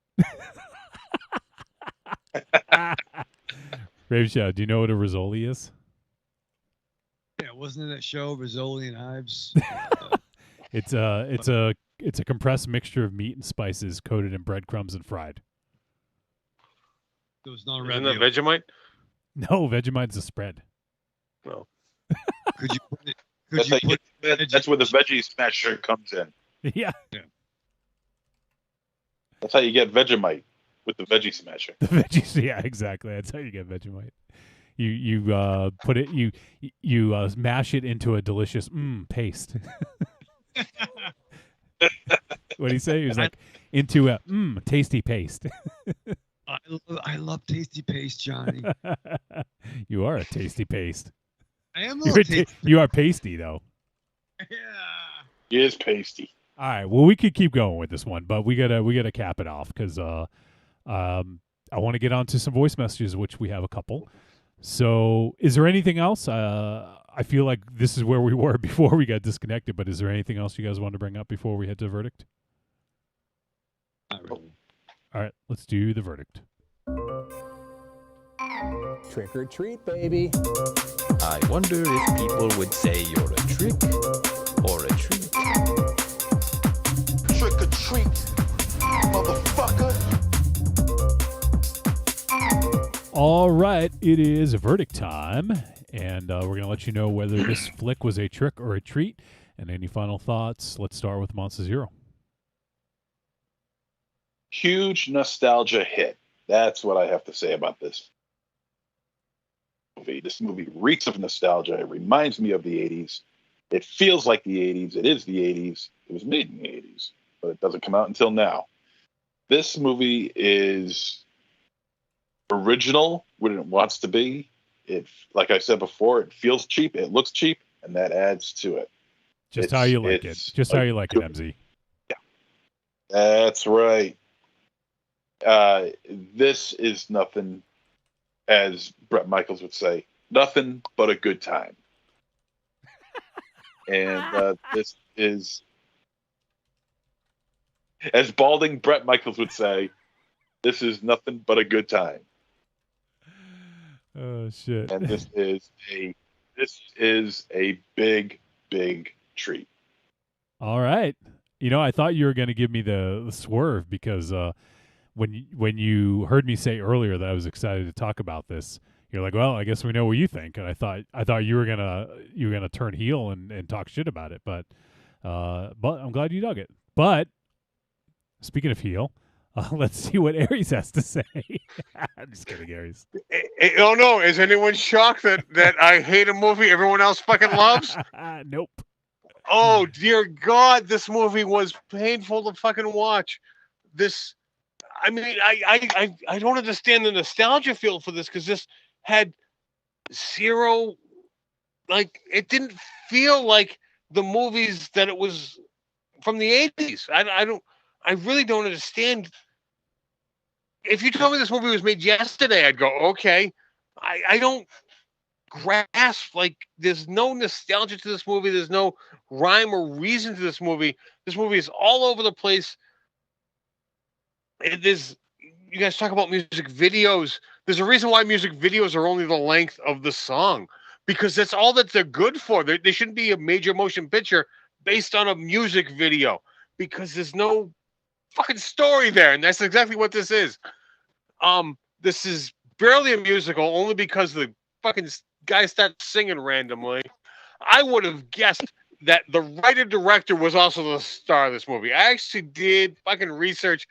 Rave Show, do you know what a Rizzoli is? Yeah, wasn't it that show Rizzoli and Ives? It's a compressed mixture of meat and spices coated in breadcrumbs and fried. It was not a Isn't that ravioli. Vegemite? No, Vegemite's a spread. No. Could you put it? Could you put That's where the veggie smasher comes in. Yeah. That's how you get Vegemite with the veggie smasher. The veggies, yeah, exactly. That's how you get Vegemite. You put it you mash it into a delicious paste. What did he say? He was like into a tasty paste. I love tasty paste, Johnny. You are a tasty paste. I am a little tasty. You are pasty though. Yeah. He is pasty. All right. Well, we could keep going with this one, but we gotta cap it off because I want to get on to some voice messages, which we have a couple. So, is there anything else? I feel like this is where we were before we got disconnected, but is there anything else you guys want to bring up before we head to the verdict? Not really. All right, let's do the verdict. Trick or treat, baby. I wonder if people would say you're a trick or a treat. Trick or treat, motherfucker. All right, it is verdict time, and we're going to let you know whether this flick was a trick or a treat. And any final thoughts? Let's start with Monster Zero. Huge nostalgia hit. That's what I have to say about this movie. This movie reeks of nostalgia. It reminds me of the 80s. It feels like the 80s. It is the 80s. It was made in the 80s, but it doesn't come out until now. This movie is original when it wants to be. It, like I said before, it feels cheap. It looks cheap, and that adds to it. Just how you like it. Just how you like it, MZ. Yeah, that's right. This is nothing, as Bret Michaels would say, nothing but a good time. And this is, as balding Bret Michaels would say, this is nothing but a good time. Oh shit! And this is a big treat. All right. You know, I thought you were going to give me the swerve because when you heard me say earlier that I was excited to talk about this, you're like, well, I guess we know what you think. And I thought you were gonna turn heel and talk shit about it, but I'm glad you dug it. But speaking of heel, Let's see what Aries has to say. I'm just kidding, Aries. Oh no! Is anyone shocked that I hate a movie everyone else fucking loves? Nope. Oh dear God, this movie was painful to fucking watch. This, I mean, I don't understand the nostalgia feel for this because this had zero, like, it didn't feel like the movies that it was from the 80s. I really don't understand. If you told me this movie was made yesterday, I'd go, okay. I don't grasp, like, there's no nostalgia to this movie. There's no rhyme or reason to this movie. This movie is all over the place. It is. You guys talk about music videos. There's a reason why music videos are only the length of the song, because that's all that they're good for. They shouldn't be a major motion picture based on a music video, because there's no fucking story there, and that's exactly what this is. This is barely a musical, only because the fucking guy starts singing randomly. I would have guessed that the writer-director was also the star of this movie. I actually did fucking research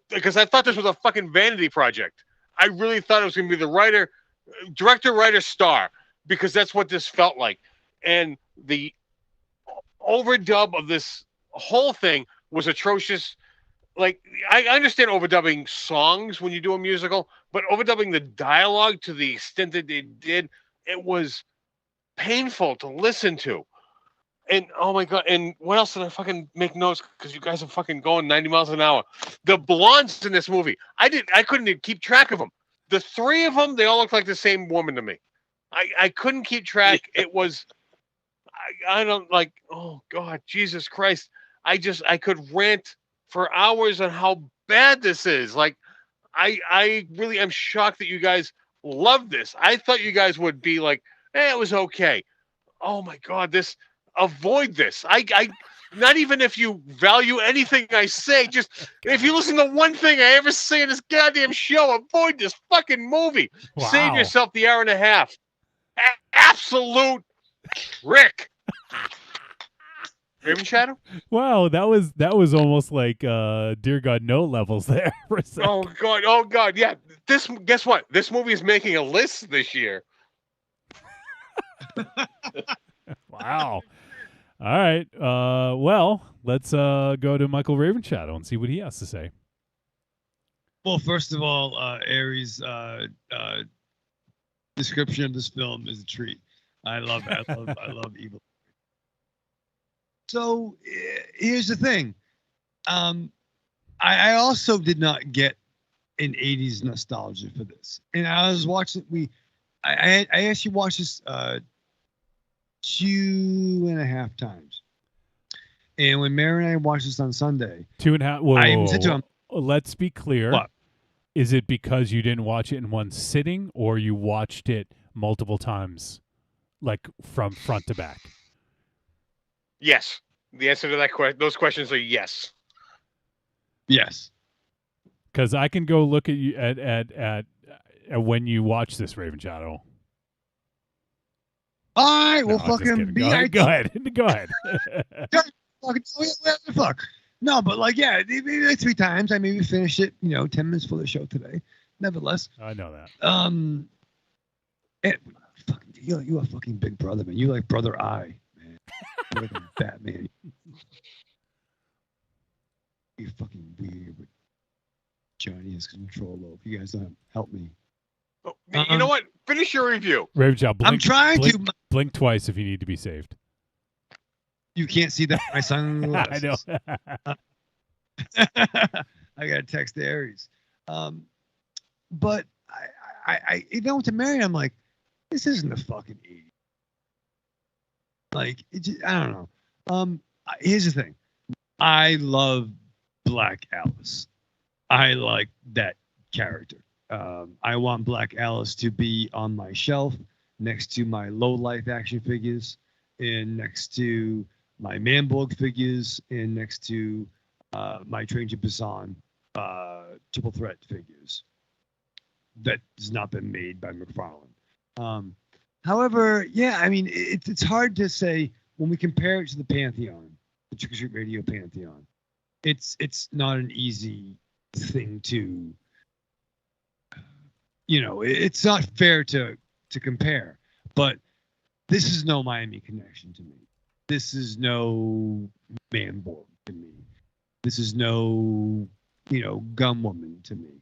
because I thought this was a fucking vanity project. I really thought it was going to be the director, writer, star, because that's what this felt like. And the overdub of this whole thing was atrocious. Like, I understand overdubbing songs when you do a musical, but overdubbing the dialogue to the extent that they did, it was painful to listen to. And oh my God, and what else did I fucking make notes? Because you guys are fucking going 90 miles an hour. The blondes in this movie, I couldn't even keep track of them. The three of them, they all look like the same woman to me. I couldn't keep track. It was, I don't like, oh God, Jesus Christ. I could rant for hours on how bad this is. Like, I really am shocked that you guys love this. I thought you guys would be like, it was okay. Oh my God, avoid this. I not even if you value anything I say, just if you listen to one thing I ever say in this goddamn show, avoid this fucking movie. Wow. Save yourself the hour and a half. Absolute trick. Raven Shadow? Wow, that was almost like Dear God No levels there for a second. Oh God, yeah. Guess what? This movie is making a list this year. Wow. All right. Well, let's go to Michael Ravenshadow and see what he has to say. Well, first of all, Aries' description of this film is a treat. I love it. I love Evil. So here's the thing. I also did not get an 80s nostalgia for this. And I was watching, I actually watched this 2.5 times. And when Mary and I watched this on Sunday, 2.5. Whoa, I even said to him, let's be clear. What? Is it because you didn't watch it in one sitting, or you watched it multiple times, like from front to back? Yes. The answer to those questions are yes. Yes. Because I can go look at you at when you watch this, Raven Shadow. All right, well, No, I'm just fucking kidding. Go ahead. Go ahead. Fuck. No, but like, yeah, maybe like 3 times. I maybe finished it, 10 minutes for the show today. Nevertheless. I know that. You a fucking big brother, man. You like Brother Eye, man. You're like a Batman. You're fucking weird, but Johnny is control of. You guys don't help me. Oh, you know what? Finish your review. Raven Shadow, blink, I'm trying blink, to. Blink twice if you need to be saved. You can't see that, my son. I know. I got to text Aries. But I to Mary, I'm like, this isn't the fucking 80s. Like, I don't know. Here's the thing. I love Black Alice. I like that character. I want Black Alice to be on my shelf next to my low-life action figures and next to my Manborg figures and next to my Train to Busan triple threat figures that has not been made by McFarlane. However, yeah, I mean, it's hard to say when we compare it to the Pantheon, the Trick or Treat Radio Pantheon. It's not an easy thing to, it's not fair to compare, but this is no Miami Connection to me. This is no Manborg to me. This is no, Gunwoman to me.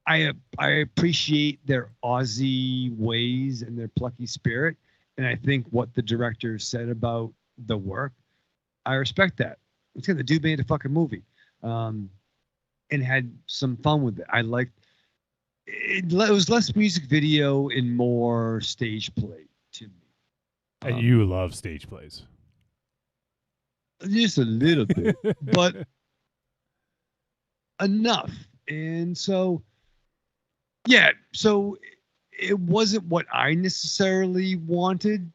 I appreciate their Aussie ways and their plucky spirit, and I think what the director said about the work, I respect that. It's the dude made a fucking movie, and had some fun with it. I liked it. It was less music video and more stage play to me. And you love stage plays. Just a little bit, but enough. And so, yeah, so it wasn't what I necessarily wanted,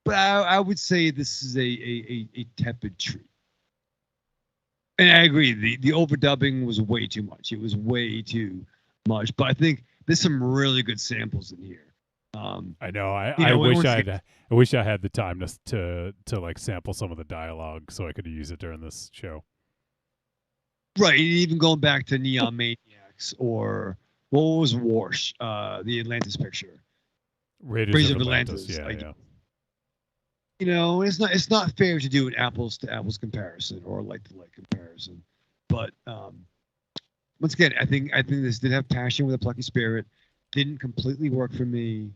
but I would say this is a tepid treat. And I agree, the overdubbing was way too much. It was way too much, but I think there's some really good samples in here. I know. I wish I had the time to like sample some of the dialogue so I could use it during this show. Right, even going back to Neon Maniacs or what was Warsh, the Atlantis picture, Raiders of Atlantis. Yeah, like, yeah. It's not fair to do an apples to apples comparison or like to like comparison, but once again, I think this did have passion with a plucky spirit. Didn't completely work for me,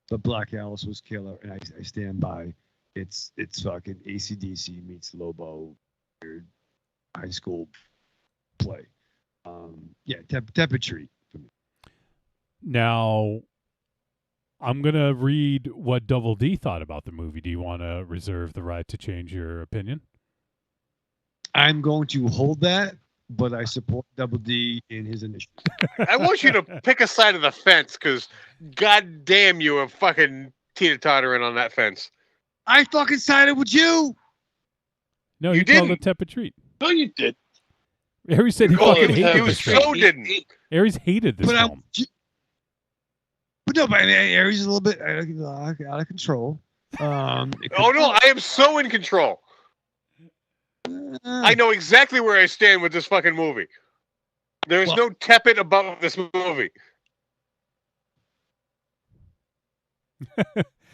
but Black Alice was killer, and I stand by. It's fucking AC/DC meets Lobo, weird high school play. Tepid treat for me. Now, I'm gonna read what Double D thought about the movie. Do you want to reserve the right to change your opinion? I'm going to hold that, but I support Double D in his initiative. I want you to pick a side of the fence because, god damn, you are fucking teeter-tottering on that fence. I fucking sided with you. No, you called it tepid treat. No, you did. Aries said he fucking hated this film. So didn't. Aries hated this film. But no, but I mean, Aries is a little bit out of control. Oh no, I am so in control. I know exactly where I stand with this fucking movie. There is no tepid about this movie.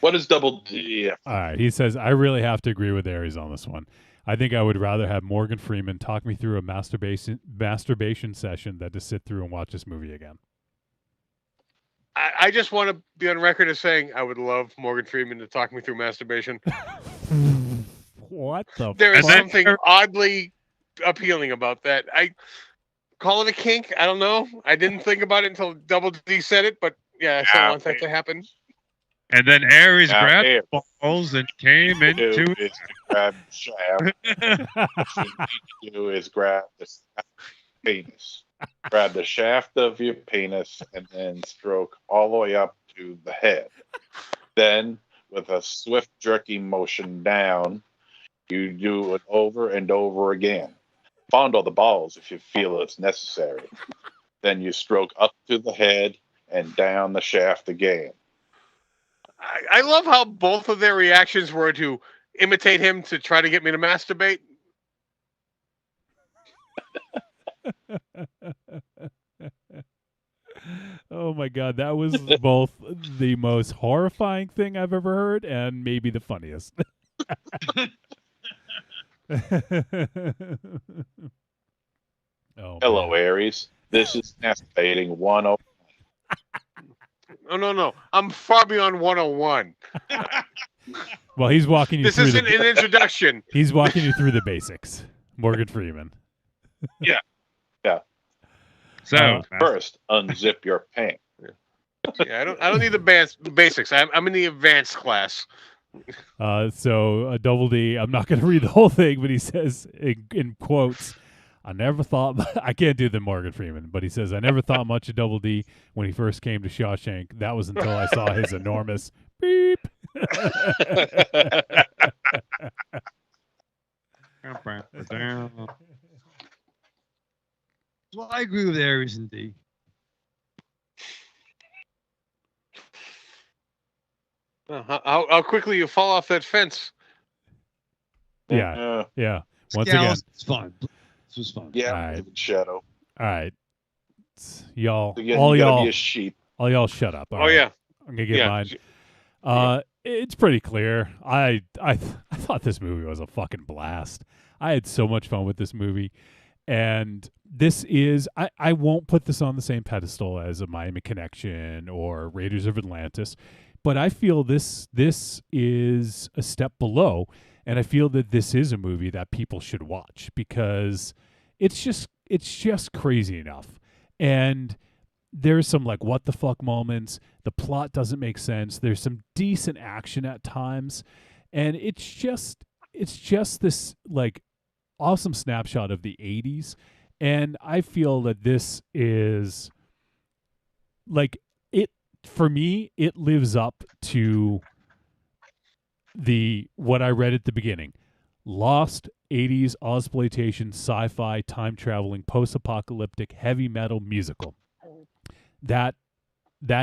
What is Double D? All right, he says, I really have to agree with Aries on this one. I think I would rather have Morgan Freeman talk me through a masturbation session than to sit through and watch this movie again. I just want to be on record as saying I would love Morgan Freeman to talk me through masturbation. What the There is fuck? something oddly appealing about that. I call it a kink. I don't know. I didn't think about it until Double D said it, but yeah, I still want that to happen. And then Aries grabbed the balls and came into it. Is to grab the shaft. What you need to do is grab the penis. Grab the shaft of your penis and then stroke all the way up to the head. Then, with a swift, jerky motion down, you do it over and over again. Fondle the balls if you feel it's necessary. Then you stroke up to the head and down the shaft again. I love how both of their reactions were to imitate him to try to get me to masturbate. Oh my god, that was both the most horrifying thing I've ever heard and maybe the funniest. Hello, Aries. This is masturbating 101. No. I'm far beyond 101. Well, he's walking you This through isn't an introduction. He's walking you through the basics. Morgan Freeman. Yeah. So first, unzip your pants. Yeah, I don't need the basics. I'm in the advanced class. So Double D, I'm not going to read the whole thing, but he says in quotes, I never thought, I can't do the Morgan Freeman, but he says, I never thought much of Double D when he first came to Shawshank. That was until I saw his enormous beep. Well, I agree with Aries and D. How quickly you fall off that fence. Yeah. Once Scales, again, it's fun. This was fun. Yeah, All right. Raven Shadow. All right. Y'all, Again, all you gotta y'all, be a sheep. all y'all, shut up. All Oh right. yeah. I'm gonna get Yeah. mine. It's pretty clear. I thought this movie was a fucking blast. I had so much fun with this movie, and this is I won't put this on the same pedestal as a Miami Connection or Raiders of Atlantis, but I feel this is a step below, and I feel that this is a movie that people should watch because it's just crazy enough, and there's some like what the fuck moments. The plot doesn't make sense. There's some decent action at times, and it's just this like awesome snapshot of the 80s, and I feel that this is like it for me. It lives up to what I read at the beginning. Lost 80s Ozploitation sci-fi time traveling post-apocalyptic heavy metal musical. That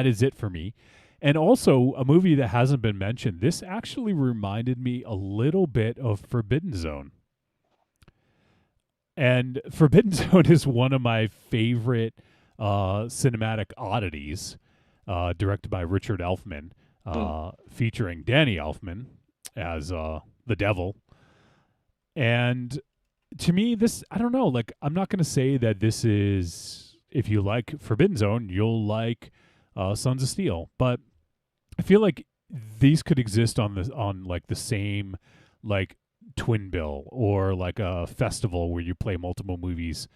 is it for me. And also a movie that hasn't been mentioned. This actually reminded me a little bit of Forbidden Zone. And Forbidden Zone is one of my favorite cinematic oddities, directed by Richard Elfman, featuring Danny Elfman as the devil. And to me, this, I don't know, like, I'm not going to say that this is, if you like Forbidden Zone, you'll like Sons of Steel. But I feel like these could exist on like the same, like, twin bill or like a festival where you play multiple movies.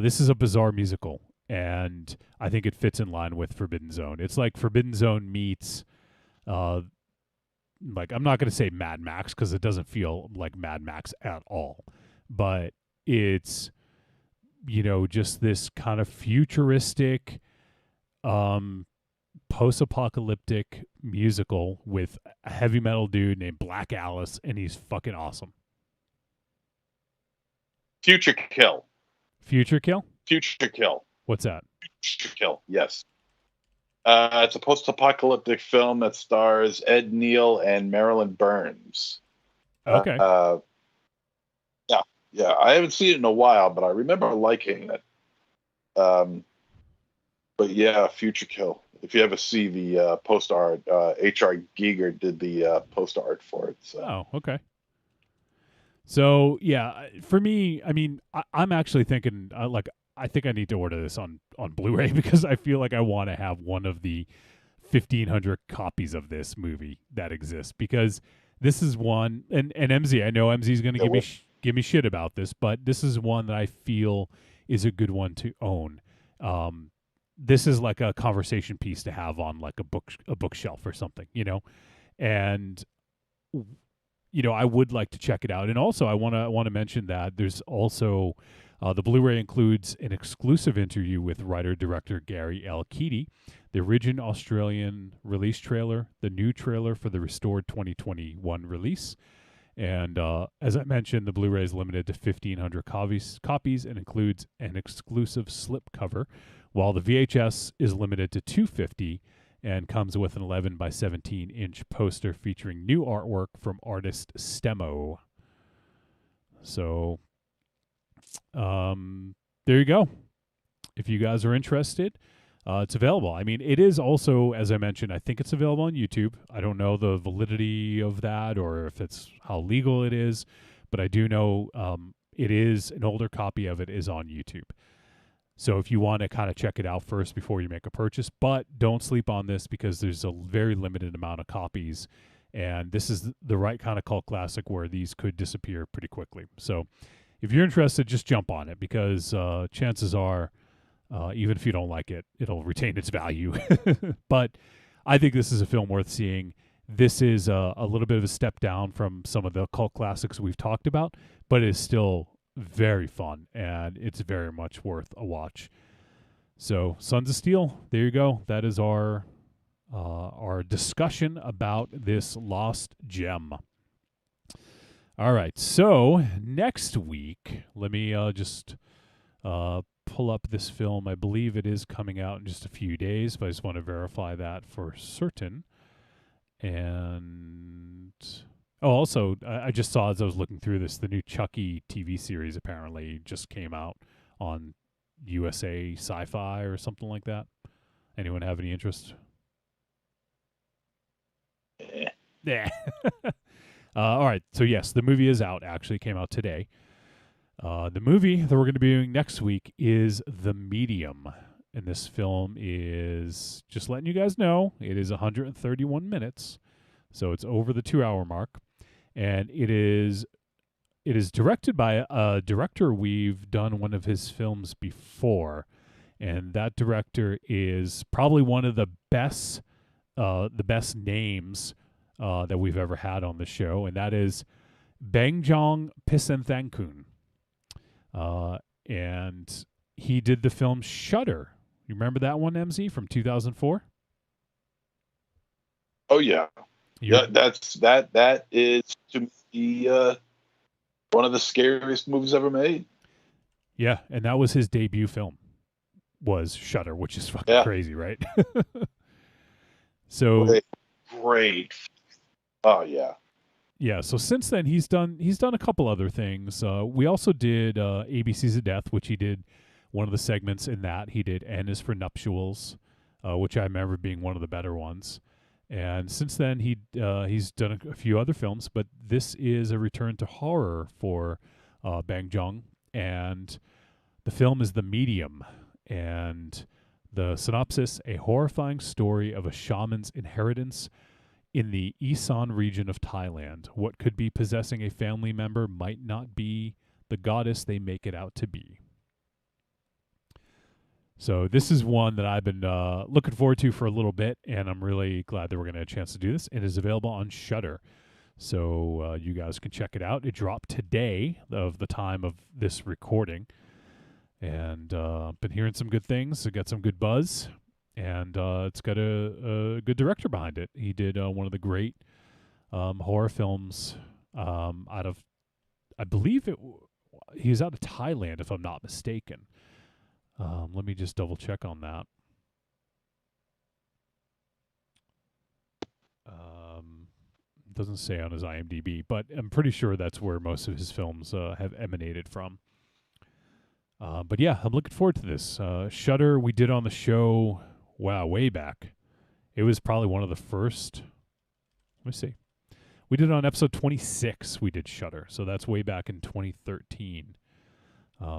This is a bizarre musical, and I think it fits in line with Forbidden Zone. It's like Forbidden Zone meets, like, I'm not going to say Mad Max because it doesn't feel like Mad Max at all, but it's, you know, just this kind of futuristic, post-apocalyptic musical with a heavy metal dude named Black Alice, and he's fucking awesome. Future Kill. Future Kill? Future Kill. What's that? Future Kill, yes. It's a post-apocalyptic film that stars Ed Neal and Marilyn Burns. Okay. Yeah. I haven't seen it in a while, but I remember liking it. But yeah, Future Kill. If you ever see the post art, H.R. Giger did the post art for it. So. Oh, okay. So yeah, for me, I mean, I'm actually thinking I think I need to order this on Blu-ray because I feel like I want to have one of the 1,500 copies of this movie that exists, because this is one, and MZ, I know MZ's going to give me shit about this, but this is one that I feel is a good one to own. This is like a conversation piece to have on like a bookshelf or something, you know, and you know, I would like to check it out. And also I want to mention that there's also the Blu-ray includes an exclusive interview with writer-director Gary L. Keaty, the original Australian release trailer, the new trailer for the restored 2021 release. And as I mentioned, the Blu-ray is limited to 1,500 copies and includes an exclusive slipcover, while the VHS is limited to 250 and comes with an 11 by 17 inch poster featuring new artwork from artist Stemo. So, there you go. If you guys are interested, it's available. I mean, it is also, as I mentioned, I think it's available on YouTube. I don't know the validity of that or if it's how legal it is, but I do know it is an older copy of it is on YouTube. So if you want to kind of check it out first before you make a purchase, but don't sleep on this because there's a very limited amount of copies, and this is the right kind of cult classic where these could disappear pretty quickly. So if you're interested, just jump on it because chances are, even if you don't like it, it'll retain its value. But I think this is a film worth seeing. This is a little bit of a step down from some of the cult classics we've talked about, but it is still very fun, and it's very much worth a watch. So, Sons of Steel, there you go. That is our discussion about this lost gem. All right, so next week, let me just pull up this film. I believe it is coming out in just a few days, but I just want to verify that for certain. And Oh, also, I just saw as I was looking through this, the new Chucky TV series apparently just came out on USA Sci-Fi or something like that. Anyone have any interest? Yeah. All right. So, yes, the movie is out. Actually, came out today. The movie that we're going to be doing next week is The Medium. And this film is, just letting you guys know, it is 131 minutes. So it's over the 2-hour mark. And it is directed by a director we've done one of his films before. And that director is probably one of the best names that we've ever had on the show. And that is Bangjong Pisanthankun. And he did the film Shudder. You remember that one, MZ, from 2004? Oh yeah, that is to me one of the scariest movies ever made. Yeah, and that was his debut film. Was Shudder, which is fucking crazy, right? So great. Oh yeah. Yeah, so since then he's done a couple other things. We also did ABCs of Death, which he did one of the segments in that. He did N is for Nuptials, which I remember being one of the better ones. And since then he's done a few other films, but this is a return to horror for Bang Jong, and the film is The Medium. And the synopsis: a horrifying story of a shaman's inheritance in the Isan region of Thailand. What could be possessing a family member might not be the goddess they make it out to be. So this is one that I've been looking forward to for a little bit, and I'm really glad that we're going to have a chance to do this. It is available on Shudder, so you guys can check it out. It dropped today of the time of this recording, and I've been hearing some good things. It got some good buzz. And it's got a good director behind it. He did one of the great horror films out of, I believe he's out of Thailand, if I'm not mistaken. Let me just double check on that. Doesn't say on his IMDb, but I'm pretty sure that's where most of his films have emanated from. But yeah, I'm looking forward to this. Shudder, we did on the show. Wow, way back. It was probably one of the first. Let me see. We did it on episode 26. We did Shudder, so that's way back in 2013.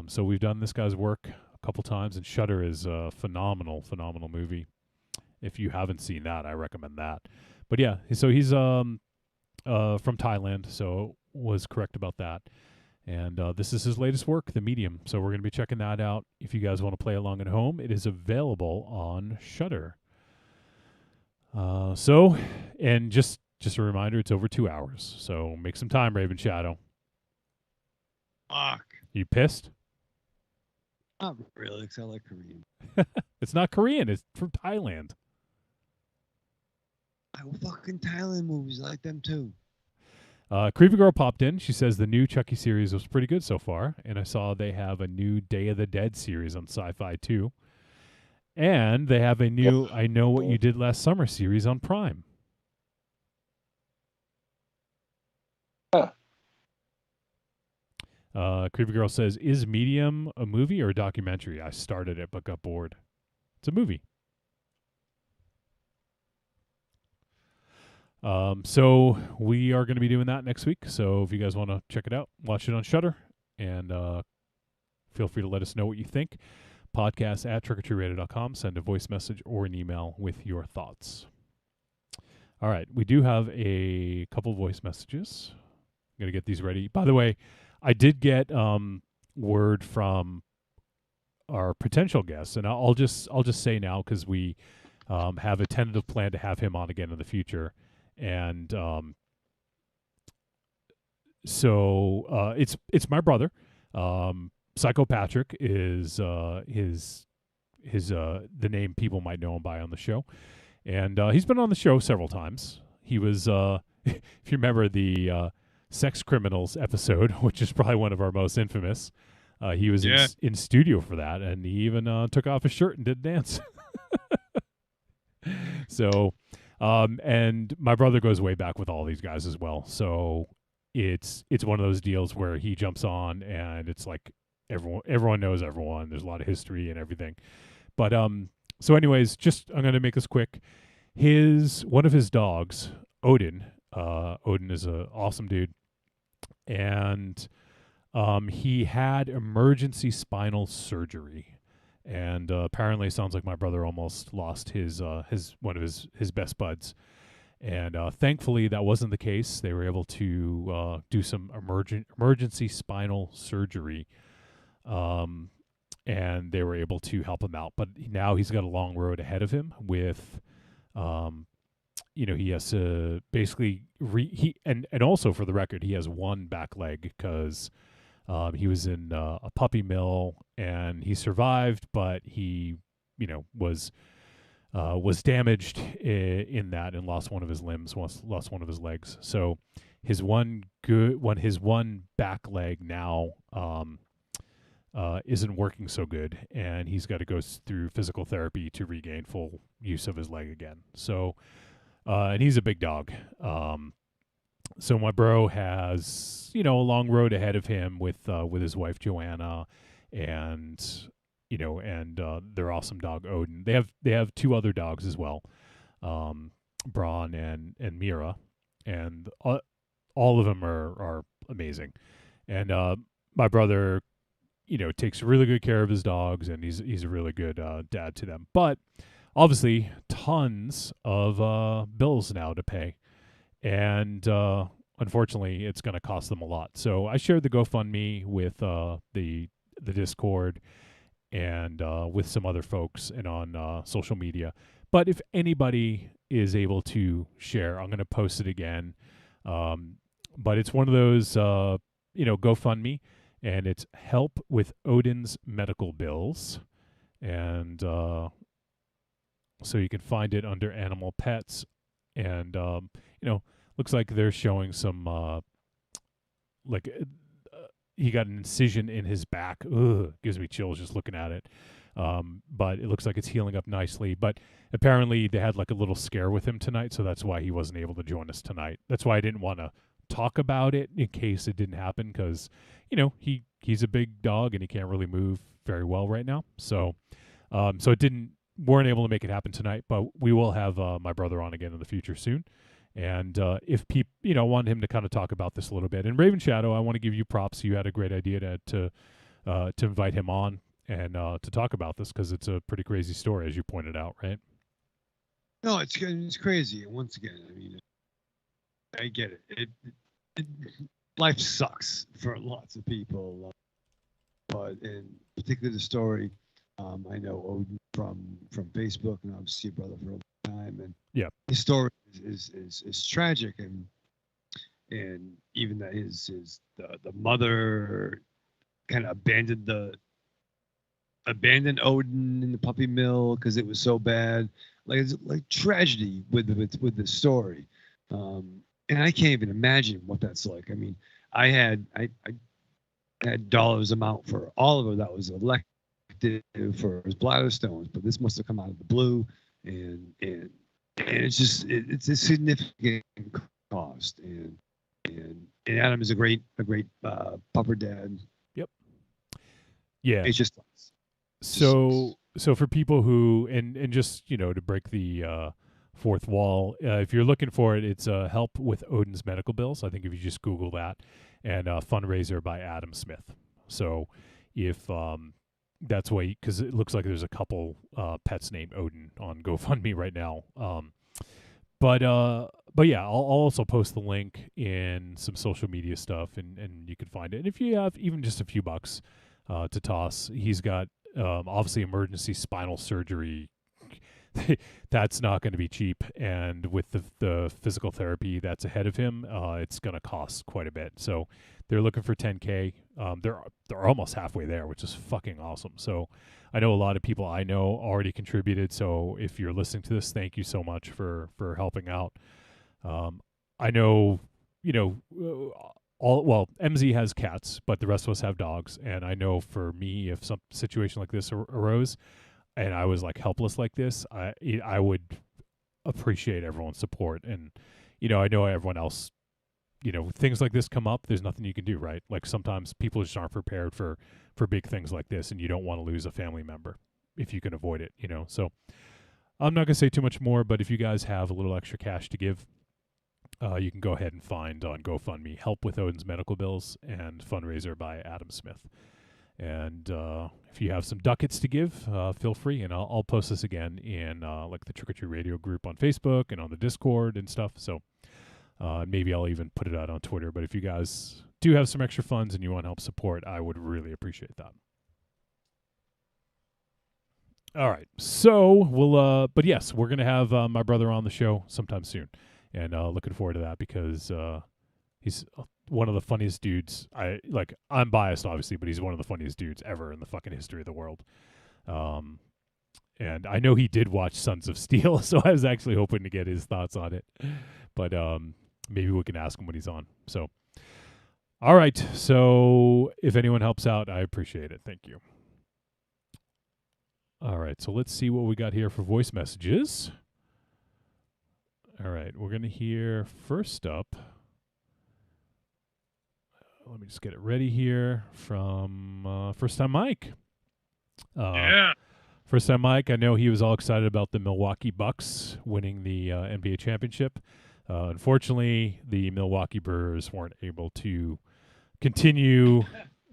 So we've done this guy's work a couple times, and Shudder is a phenomenal movie. If you haven't seen that, I recommend that. But yeah, so he's from Thailand, so was correct about that. And this is his latest work, The Medium. So we're going to be checking that out. If you guys want to play along at home, it is available on Shudder. And just a reminder, it's over 2 hours. So make some time, Raven Shadow. Fuck. You pissed? Not really, because I like Korean. It's not Korean. It's from Thailand. I fucking Thailand movies. I like them too. Creepy Girl popped in. She says the new Chucky series was pretty good so far. And I saw they have a new Day of the Dead series on Sci-Fi too. And they have a new I Know What You Did Last Summer series on Prime. Creepy Girl says, is Medium a movie or a documentary? I started it but got bored. It's a movie. So we are going to be doing that next week. So if you guys want to check it out, watch it on Shudder, and feel free to let us know what you think. Podcast at trickortreatradio.com. Send a voice message or an email with your thoughts. All right. We do have a couple voice messages. I'm going to get these ready. By the way, I did get word from our potential guest, and I'll just say now, because we have a tentative plan to have him on again in the future. And so it's my brother. Psycho Patrick is his the name people might know him by on the show, and he's been on the show several times. He was if you remember the Sex Criminals episode, which is probably one of our most infamous. He was in studio for that, and he even took off his shirt and did a dance. So And my brother goes way back with all these guys as well. So it's one of those deals where he jumps on and it's like everyone knows everyone. There's a lot of history and everything. But so anyways, just I'm gonna make this quick. One of his dogs, Odin. Odin is an awesome dude, and he had emergency spinal surgery, and apparently, it sounds like my brother almost lost his one of his best buds. And thankfully, that wasn't the case. They were able to do some emergency spinal surgery, and they were able to help him out. But now he's got a long road ahead of him with, he has to basically and also for the record, he has one back leg because he was in a puppy mill and he survived, but he, was damaged in that and lost one of his limbs, lost one of his legs. So his one back leg now isn't working so good, and he's got to go through physical therapy to regain full use of his leg again. So, and he's a big dog. So my bro has, a long road ahead of him with his wife Joanna, and their awesome dog Odin. They have two other dogs as well, Braun and Mira, and all of them are amazing. And my brother, takes really good care of his dogs, and he's a really good dad to them. But obviously, tons of bills now to pay, and unfortunately, it's going to cost them a lot. So I shared the GoFundMe with the Discord and with some other folks and on social media. But if anybody is able to share, I'm going to post it again. But it's one of those, GoFundMe, and it's help with Odin's medical bills. And so you can find it under animal pets. And, looks like they're showing some, he got an incision in his back. Ugh, gives me chills just looking at it. But it looks like it's healing up nicely. But apparently they had like a little scare with him tonight, so that's why he wasn't able to join us tonight. That's why I didn't want to talk about it in case it didn't happen, because he's a big dog and he can't really move very well right now. So weren't able to make it happen tonight, but we will have my brother on again in the future soon. And if people, want him to kind of talk about this a little bit. And Raven Shadow, I want to give you props. You had a great idea to invite him on and to talk about this, because it's a pretty crazy story, as you pointed out, right? No, it's crazy. And once again, I get it. Life sucks for lots of people, but in particular the story, I know Odin from Facebook, and obviously your brother for a long time, and yeah, his story is tragic, and even that the mother kind of abandoned Odin in the puppy mill because it was so bad. It's like tragedy with the story, and I can't even imagine what that's like. I mean, I had dollars amount for Oliver that was elected for his bladder stones, but this must have come out of the blue, and it's just it's a significant cost, and Adam is a great pupper dad. Yep. Yeah. It's just so for people who and just to break the fourth wall, if you're looking for it, it's help with Odin's medical bills. I think if you just Google that, and fundraiser by Adam Smith. So if that's why, because it looks like there's a couple pets named Odin on GoFundMe right now. But yeah, I'll also post the link in some social media stuff, and you can find it. And if you have even just a few bucks to toss, he's got obviously emergency spinal surgery. That's not going to be cheap, and with the physical therapy that's ahead of him, it's going to cost quite a bit. So they're looking for $10K. They're almost halfway there, which is fucking awesome. So I know a lot of people I know already contributed. So if you're listening to this, thank you so much for helping out. I know, MZ has cats, but the rest of us have dogs. And I know for me, if some situation like this arose and I was like helpless like this, I would appreciate everyone's support. And, I know everyone else, things like this come up. There's nothing you can do, right? Like sometimes people just aren't prepared for big things like this, and you don't want to lose a family member if you can avoid it, So I'm not going to say too much more, but if you guys have a little extra cash to give, you can go ahead and find on GoFundMe Help with Odin's Medical Bills and Fundraiser by Adam Smith. And if you have some ducats to give, feel free, and I'll post this again in like the Trick or Treat Radio group on Facebook and on the Discord and stuff. So maybe I'll even put it out on Twitter. But if you guys do have some extra funds and you want to help support, I would really appreciate that. All right, so we'll, but yes, we're gonna have my brother on the show sometime soon, and looking forward to that because he's one of the funniest dudes. I'm biased, obviously, but he's one of the funniest dudes ever in the fucking history of the world. And I know he did watch Sons of Steel, so I was actually hoping to get his thoughts on it, but maybe we can ask him when he's on. So, all right, so if anyone helps out, I appreciate it. Thank you. All right, so let's see what we got here for voice messages. All right, we're going to hear first up. Let me just get it ready here from First Time Mike. First Time Mike, I know he was all excited about the Milwaukee Bucks winning the NBA championship. Unfortunately, the Milwaukee Brewers weren't able to continue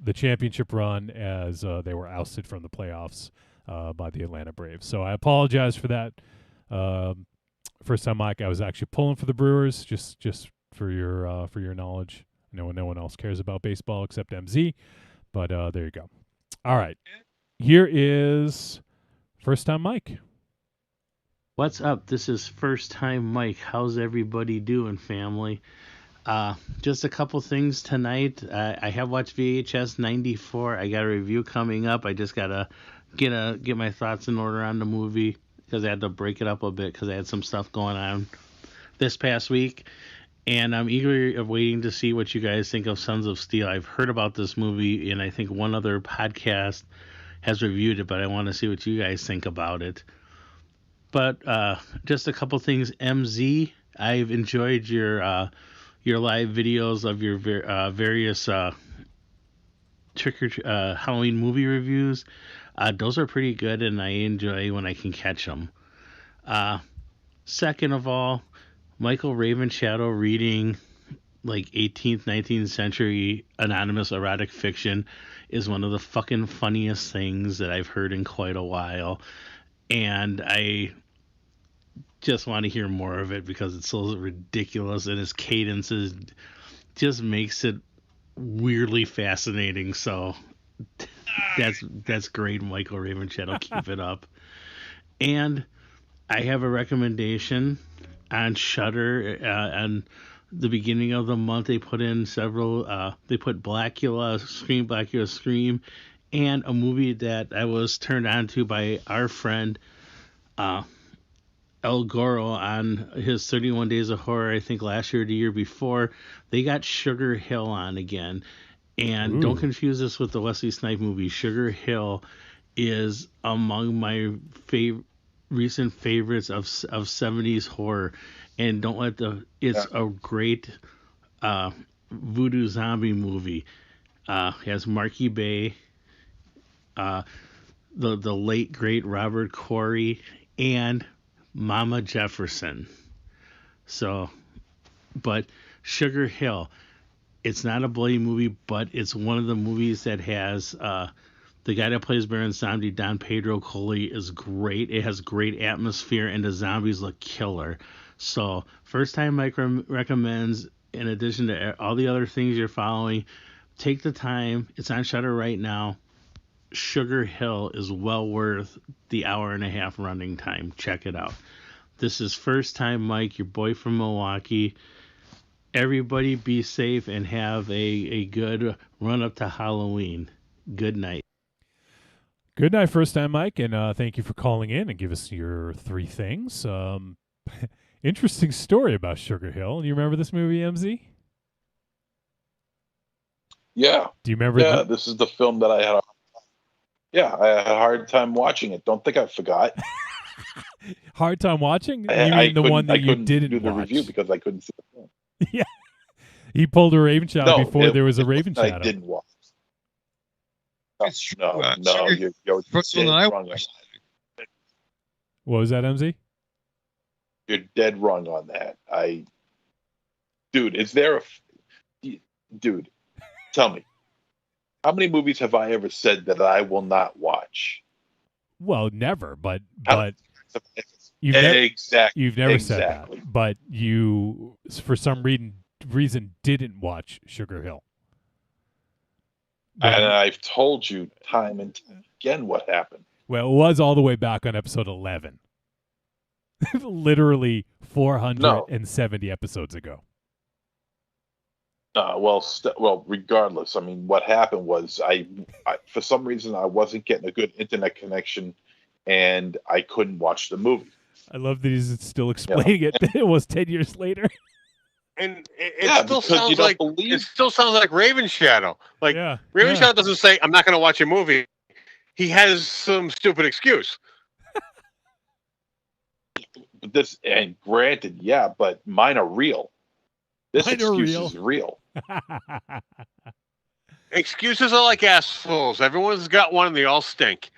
the championship run as they were ousted from the playoffs by the Atlanta Braves. So I apologize for that. First Time Mike, I was actually pulling for the Brewers, just for your knowledge. No one else cares about baseball except MZ, but there you go. All right, here is First Time Mike. What's up? This is First Time Mike. How's everybody doing, family? Just a couple things tonight. I have watched VHS 94. I got a review coming up. I just gotta get my thoughts in order on the movie because I had to break it up a bit because I had some stuff going on this past week. And I'm eagerly waiting to see what you guys think of Sons of Steel. I've heard about this movie, and I think one other podcast has reviewed it, but I want to see what you guys think about it. But just a couple things. MZ, I've enjoyed your live videos of your various Halloween movie reviews. Those are pretty good, and I enjoy when I can catch them. Second of all, Michael Ravenshadow reading like 18th, 19th century anonymous erotic fiction is one of the fucking funniest things that I've heard in quite a while. And I just want to hear more of it because it's so ridiculous and his cadences just makes it weirdly fascinating. So that's great, Michael Ravenshadow. Keep it up. And I have a recommendation on Shudder. On the beginning of the month, they put in several. They put Blackula Scream, and a movie that I was turned on to by our friend El Goro on his 31 Days of Horror. I think last year or the year before, they got Sugar Hill on again. And Ooh. Don't confuse this with the Wesley Snipes movie. Sugar Hill is among my recent favorites of 70s horror, and it's a great voodoo zombie movie. It has Marky Bay, the late great Robert Corey, and Mama Jefferson. So, but Sugar Hill, it's not a bloody movie, but it's one of the movies that has the guy that plays Baron Zombie, Don Pedro Coley, is great. It has great atmosphere, and the zombies look killer. So, First Time Mike recommends, in addition to all the other things you're following, take the time. It's on Shudder right now. Sugar Hill is well worth the hour and a half running time. Check it out. This is First Time Mike, your boy from Milwaukee. Everybody be safe and have a good run up to Halloween. Good night. Good night, First Time Mike, and thank you for calling in and give us your three things. Interesting story about Sugar Hill. You remember this movie, MZ? Yeah. Do you remember? Yeah, this is the film that I had. I had a hard time watching it. Don't think I forgot. Hard time watching? You I mean the one that I you couldn't didn't do the watch? review because I couldn't see the film. Yeah. He pulled a Raven Shadow No, before there was a Raven I Shadow. didn't watch. It's true. No, you're First dead one I wrong. watched. What was that, MZ? You're dead wrong on that. Dude, is there dude? Tell me, how many movies have I ever said that I will not watch? Well, never, but You've never said that. But you, for some reason, didn't watch Sugar Hill. And I've told you time and time again what happened. Well, it was all the way back on episode 11. Literally 470 episodes ago. Well, regardless, I mean, what happened was I for some reason I wasn't getting a good internet connection, and I couldn't watch the movie. I love that he's still explaining it. It was 10 years later. And it still sounds like Raven Shadow. Like Raven Shadow doesn't say, "I'm not going to watch a movie." He has some stupid excuse. And granted, but mine are real. This excuse is real. Excuses are like assholes. Everyone's got one, and they all stink.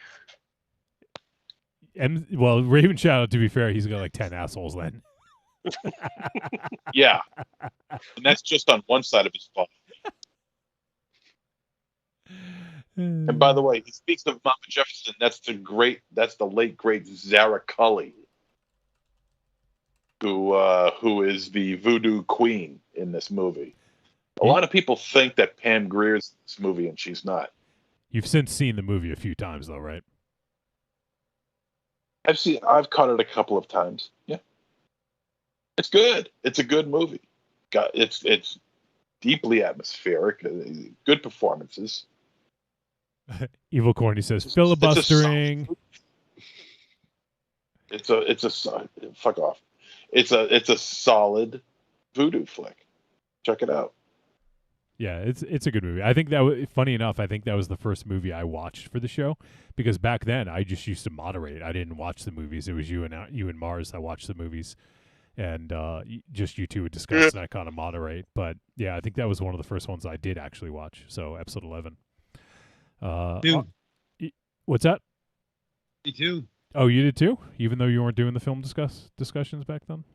Well, Raven Shadow, to be fair, he's got like 10 assholes then. Yeah. And that's just on one side of his body. And by the way, he speaks of Mama Jefferson. That's the late great Zara Cully, who is the voodoo queen in this movie. A lot of people think that Pam Grier's in this movie, and she's not. You've since seen the movie a few times, though, right? I've caught it a couple of times. Yeah, it's good. It's a good movie. It's deeply atmospheric. Good performances. Evil Corny says filibustering. It's a fuck off. It's a solid voodoo flick. Check it out. Yeah, it's a good movie. I think funny enough, I think that was the first movie I watched for the show, because back then I just used to moderate. I didn't watch the movies. It was you and Mars that watched the movies, and just you two would discuss and I kind of moderate. But yeah, I think that was one of the first ones I did actually watch. So episode 11. What's that? Me too. Oh, you did too? Even though you weren't doing the film discussions back then?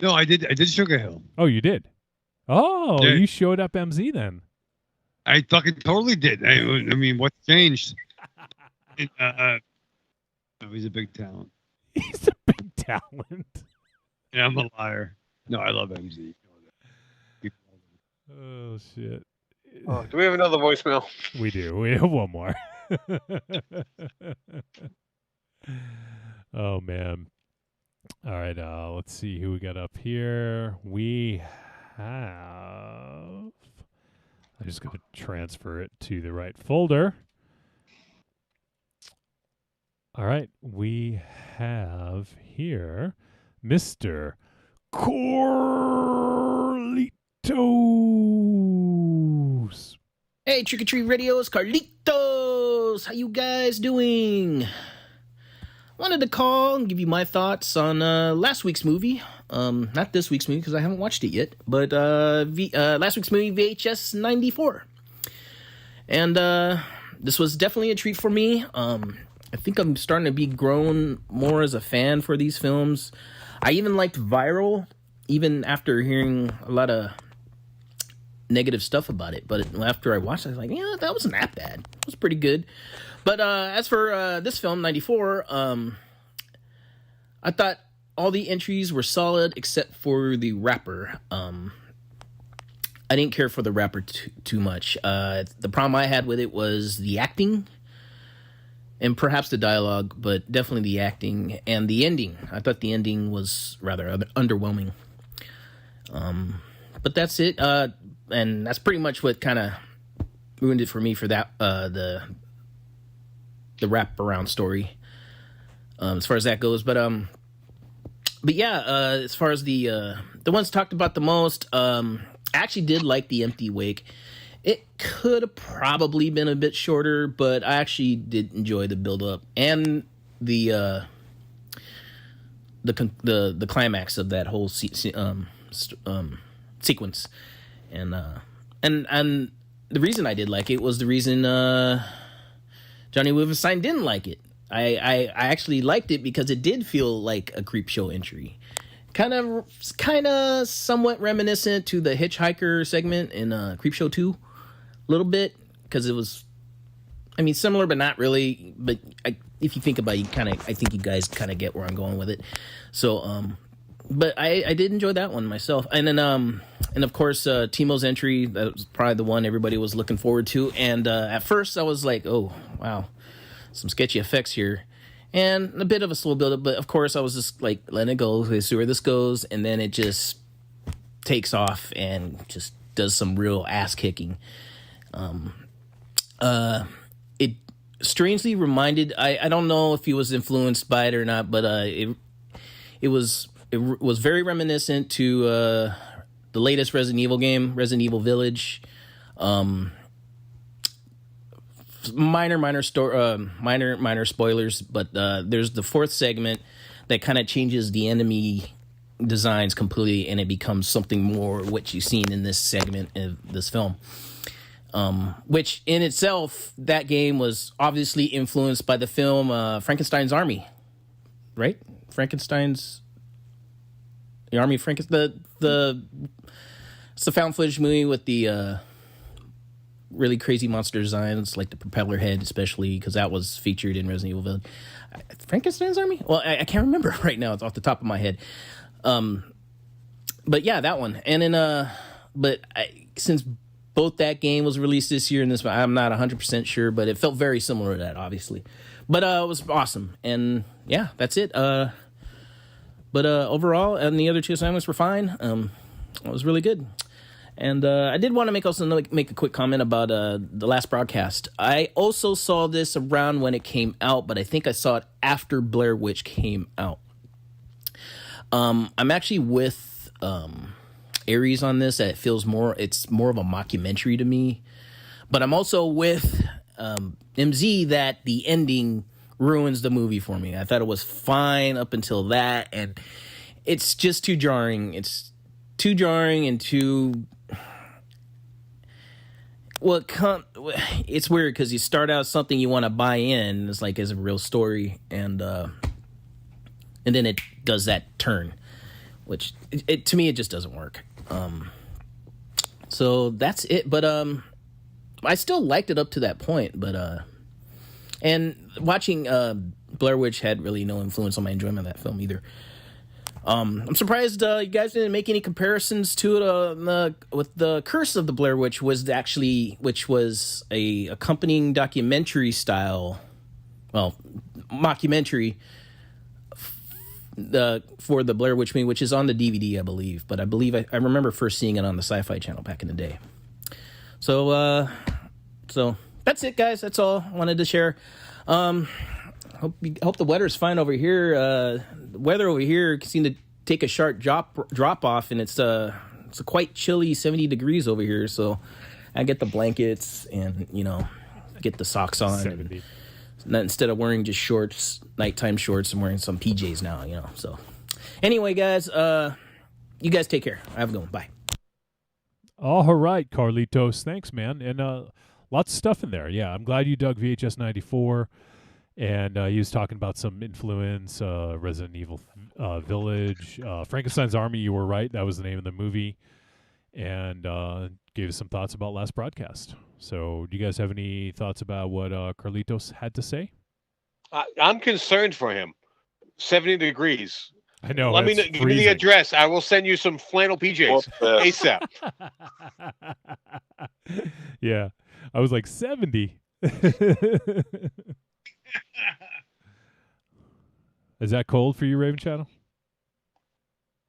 No, I did Sugar Hill. Oh, you did? Oh, Yeah. You showed up MZ then. I fucking totally did. I mean, what's changed? He's a big talent. He's a big talent. Yeah, I'm a liar. No, I love MZ. Oh, shit. Oh, do we have another voicemail? We do. We have one more. Oh, man. All right. Let's see who we got up here. We have... I just got to transfer it to the right folder. All right. We have here Mr. Carlitos. Hey, Trick or Treat Radio, it's Carlitos. How you guys doing? Wanted to call and give you my thoughts on last week's movie. Not this week's movie because I haven't watched it yet, but last week's movie, VHS 94. And this was definitely a treat for me. I think I'm starting to be grown more as a fan for these films. I even liked Viral, even after hearing a lot of negative stuff about it. But after I watched it, I was like, yeah, that wasn't that bad. It was pretty good. But as for this film, 94, I thought all the entries were solid except for the rapper. I didn't care for the rapper too much. The problem I had with it was the acting and perhaps the dialogue, but definitely the acting and the ending. I thought the ending was rather underwhelming. But that's it. And that's pretty much what kind of ruined it for me for that, the wrap-around story, as far as that goes. But yeah, as far as the ones talked about the most, I actually did like The Empty Wake. It could have probably been a bit shorter, but I actually did enjoy the build-up and the the climax of that whole sequence, and the reason I did like it was the reason Johnny Wolfenstein didn't like it. I actually liked it because it did feel like a Creepshow entry, kind of somewhat reminiscent to the Hitchhiker segment in Creepshow 2, a little bit, because it was, I mean, similar but not really. But if you think about it, I think you guys kind of get where I'm going with it. So, but I did enjoy that one myself, and then and of course Timo's entry, that was probably the one everybody was looking forward to. And at first I was like, oh wow, some sketchy effects here, and a bit of a slow build up. But of course I was just like letting it go, let's see where this goes, and then it just takes off and just does some real ass kicking. It strangely reminded, I don't know if he was influenced by it or not, but it was very reminiscent to the latest Resident Evil game, Resident Evil Village. Minor spoilers, but there's the fourth segment that kind of changes the enemy designs completely, and it becomes something more what you've seen in this segment of this film. Which in itself, that game was obviously influenced by the film Frankenstein's Army, right? Frankenstein's the Army of Frankenstein. It's the found footage movie with the really crazy monster designs, like the propeller head, especially because that was featured in Resident Evil Village. Frankenstein's Army? Well, I can't remember right now. It's off the top of my head. But yeah, that one. And then, since both that game was released this year and this, I'm not 100% sure, but it felt very similar to that, obviously. But it was awesome. And yeah, that's it. But overall, and the other two assignments were fine. It was really good. And I did want to make a quick comment about the last broadcast. I also saw this around when it came out, but I think I saw it after Blair Witch came out. I'm actually with Aries on this. That it's more of a mockumentary to me. But I'm also with MZ that the ending ruins the movie for me. I thought it was fine up until that, and it's just too jarring. It's too jarring and too... Well, it's weird because you start out something you want to buy in, it's like as a real story, and then it does that turn, which to me it just doesn't work. So that's it. But I still liked it up to that point. But and watching Blair Witch had really no influence on my enjoyment of that film either. I'm surprised you guys didn't make any comparisons to it with the Curse of the Blair Witch, which was a accompanying documentary style, mockumentary for the Blair Witch movie, which is on the DVD, I believe. But I believe I remember first seeing it on the Sci-Fi Channel back in the day. So that's it, guys. That's all I wanted to share. Hope the weather's fine over here. The weather over here seemed to take a sharp drop off, and it's a quite chilly 70 degrees over here. So I get the blankets and get the socks on. 70. And instead of wearing just shorts, nighttime shorts, I'm wearing some PJs now. So anyway, guys, you guys take care. I have a good one. Bye. All right, Carlitos. Thanks, man. And lots of stuff in there. Yeah, I'm glad you dug VHS 94. And he was talking about some influence, Resident Evil Village, Frankenstein's Army. You were right. That was the name of the movie. And gave us some thoughts about last broadcast. So do you guys have any thoughts about what Carlitos had to say? I'm concerned for him. 70 degrees. I know. Give me the address. I will send you some flannel PJs ASAP. Yeah. I was like 70. Is that cold for you, Raven Shadow?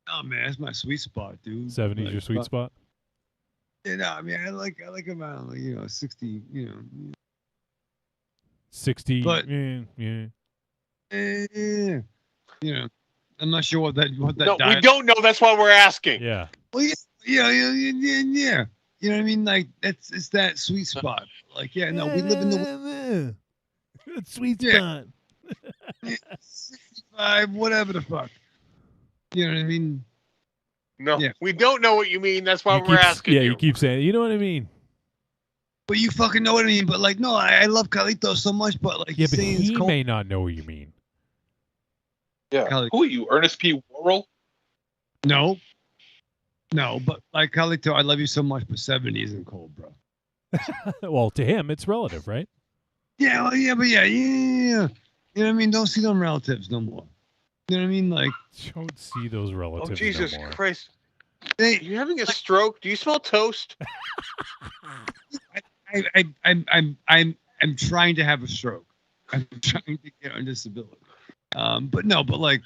Oh man, that's my sweet spot, dude. 70 is your sweet spot? Yeah, I mean, I like about 60, 60. But yeah. I'm not sure what that. No, we don't know. That's why we're asking. Yeah. Well, yeah. You know what I mean? Like it's that sweet spot. Like, we live in the sweet spot. 65, whatever the fuck. You know what I mean? No, Yeah. we don't know what you mean. That's why You we're keep- asking yeah, you. you keep saying, you know what I mean? But you fucking know what I mean. But like, no, I love Carlitos so much, but like, Yeah, he's but saying it's he cold. may not know what you mean. Yeah. Cali- Who are you, Ernest P. Worrell? No, but like Carlito, I love you so much, but 70 isn't cold, bro. Well, to him, it's relative, right? Yeah, well, yeah, but yeah. You know what I mean? Don't see them relatives no more. You know what I mean? Like, Don't see those relatives Oh, Jesus no more. Christ. they, Are you having a stroke? Do you smell toast? I'm trying to have a stroke. I'm trying to get on disability. But like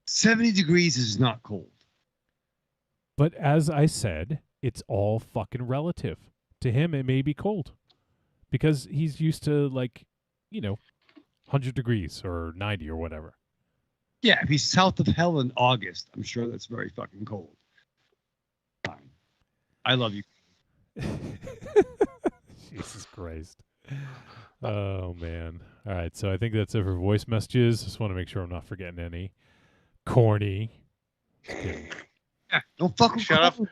70 degrees is not cold. But as I said, it's all fucking relative. To him, it may be cold because he's used to 100 degrees or 90 or whatever. Yeah, if he's south of hell in August, I'm sure that's very fucking cold. Fine. I love you. Jesus Christ. Oh, man. All right, so I think that's it for voice messages. Just want to make sure I'm not forgetting any. Corny. Just kidding. Yeah, don't fucking Shut off the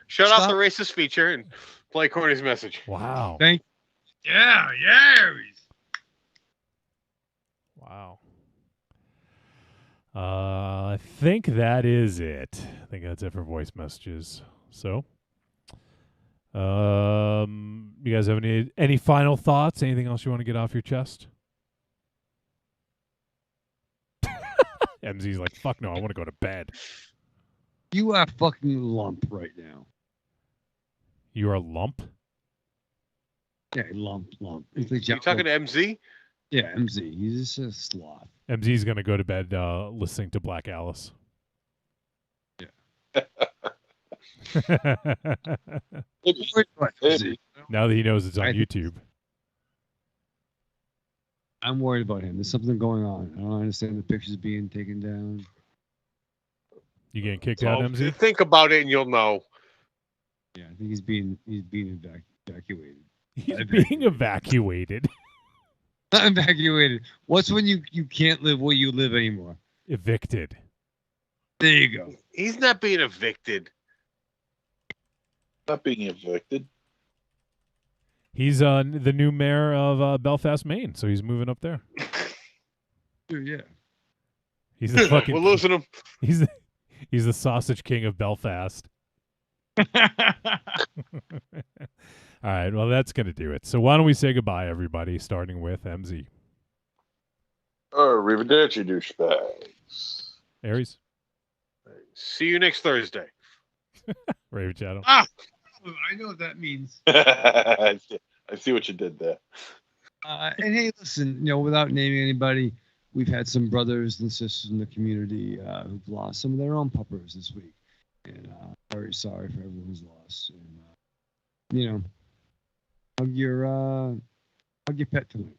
racist feature and play Corny's message. Wow. Thank you. Yeah. Wow. I think that is it. I think that's it for voice messages. So, you guys have any final thoughts? Anything else you want to get off your chest? MZ's like, fuck no, I want to go to bed. You are fucking lump right now. You are a lump? Yeah, lump. It's like You talking to MZ? Yeah, MZ. He's just a sloth. MZ's going to go to bed listening to Black Alice. Yeah. Now that he knows it's on YouTube. I'm worried about him. There's something going on. I don't understand the pictures being taken down. You getting kicked out, MZ? Think about it and you'll know. Yeah, I think he's being evacuated. He's being evacuated. Not evacuated. What's when you can't live where you live anymore? Evicted. There you go. He's not being evicted. Not being evicted. He's the new mayor of Belfast, Maine, so he's moving up there. Yeah. He's the fucking. We're losing him. He's the sausage king of Belfast. All right, well, that's going to do it. So why don't we say goodbye, everybody, starting with MZ. Arrivederci, douchebags. Aries. See you next Thursday. Raven Shadow. I know what that means. I see what you did there. And hey, listen, without naming anybody, we've had some brothers and sisters in the community who've lost some of their own puppers this week. And very sorry for everyone's loss. And, hug your pet tonight.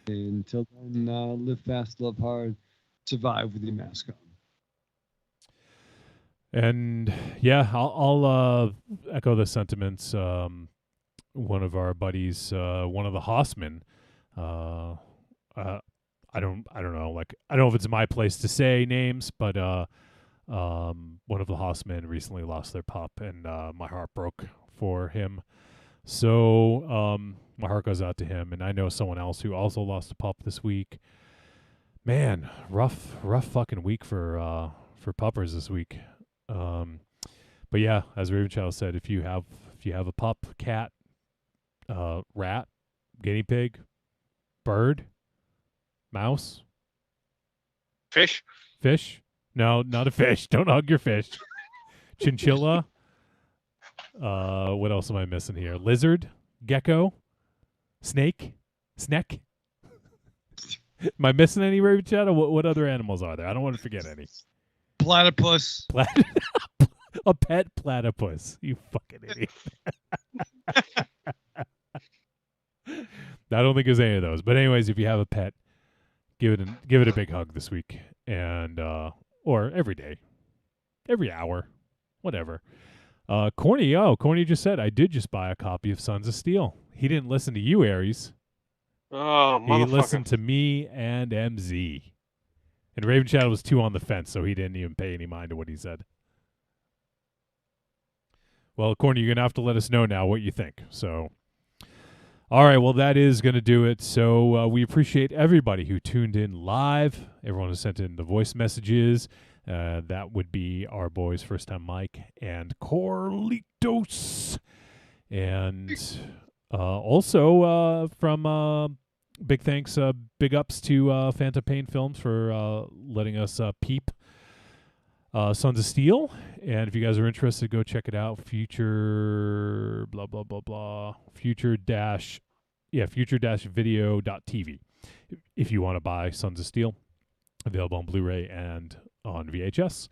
And until then, live fast, love hard, survive with your mask on. And yeah, I'll echo the sentiments. One of our buddies, one of the Hossmen, I don't know. Like, I don't know if it's my place to say names, but one of the Hossmen recently lost their pup, and my heart broke for him. So my heart goes out to him, and I know someone else who also lost a pup this week. Man, rough fucking week for puppers this week. But yeah, as Raven Child said, if you have a pup, cat, rat, guinea pig, bird, mouse, fish, no, not a fish. Don't hug your fish. Chinchilla. What else am I missing here? Lizard, gecko, snake. Am I missing any, Raven Shadow? What other animals are there? I don't want to forget any. Platypus. A pet platypus. You fucking idiot. I don't think there's any of those. But anyways, if you have a pet, give it a big hug this week, and or every day, every hour, whatever. Corny just said, I did just buy a copy of Sons of Steel. He didn't listen to you, Aries. Oh, motherfucker. He listened to me and MZ. And Raven Shadow was too on the fence, so he didn't even pay any mind to what he said. Well, Corny, you're going to have to let us know now what you think. So, all right, well, that is going to do it. So we appreciate everybody who tuned in live, everyone who sent in the voice messages. That would be our boys, First Time Mike and Corlitos. And also from big thanks, big ups to Phantom Pain Films for letting us peep Sons of Steel. And if you guys are interested, go check it out. Future blah blah blah blah. Future-video.tv. If you want to buy Sons of Steel, available on Blu-ray and on VHS.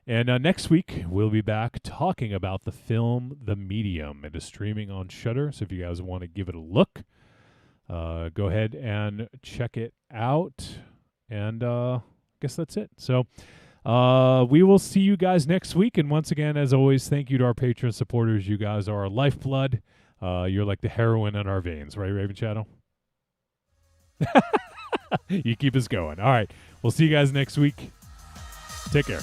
And next week we'll be back talking about the film The Medium. It is streaming on Shudder, so if you guys want to give it a look, go ahead and check it out. And I guess that's it. So we will see you guys next week. And once again, as always, thank you to our Patreon supporters. You guys are our lifeblood. You're like the heroin in our veins, right, Raven Shadow? You keep us going. All right. We'll see you guys next week. Take care.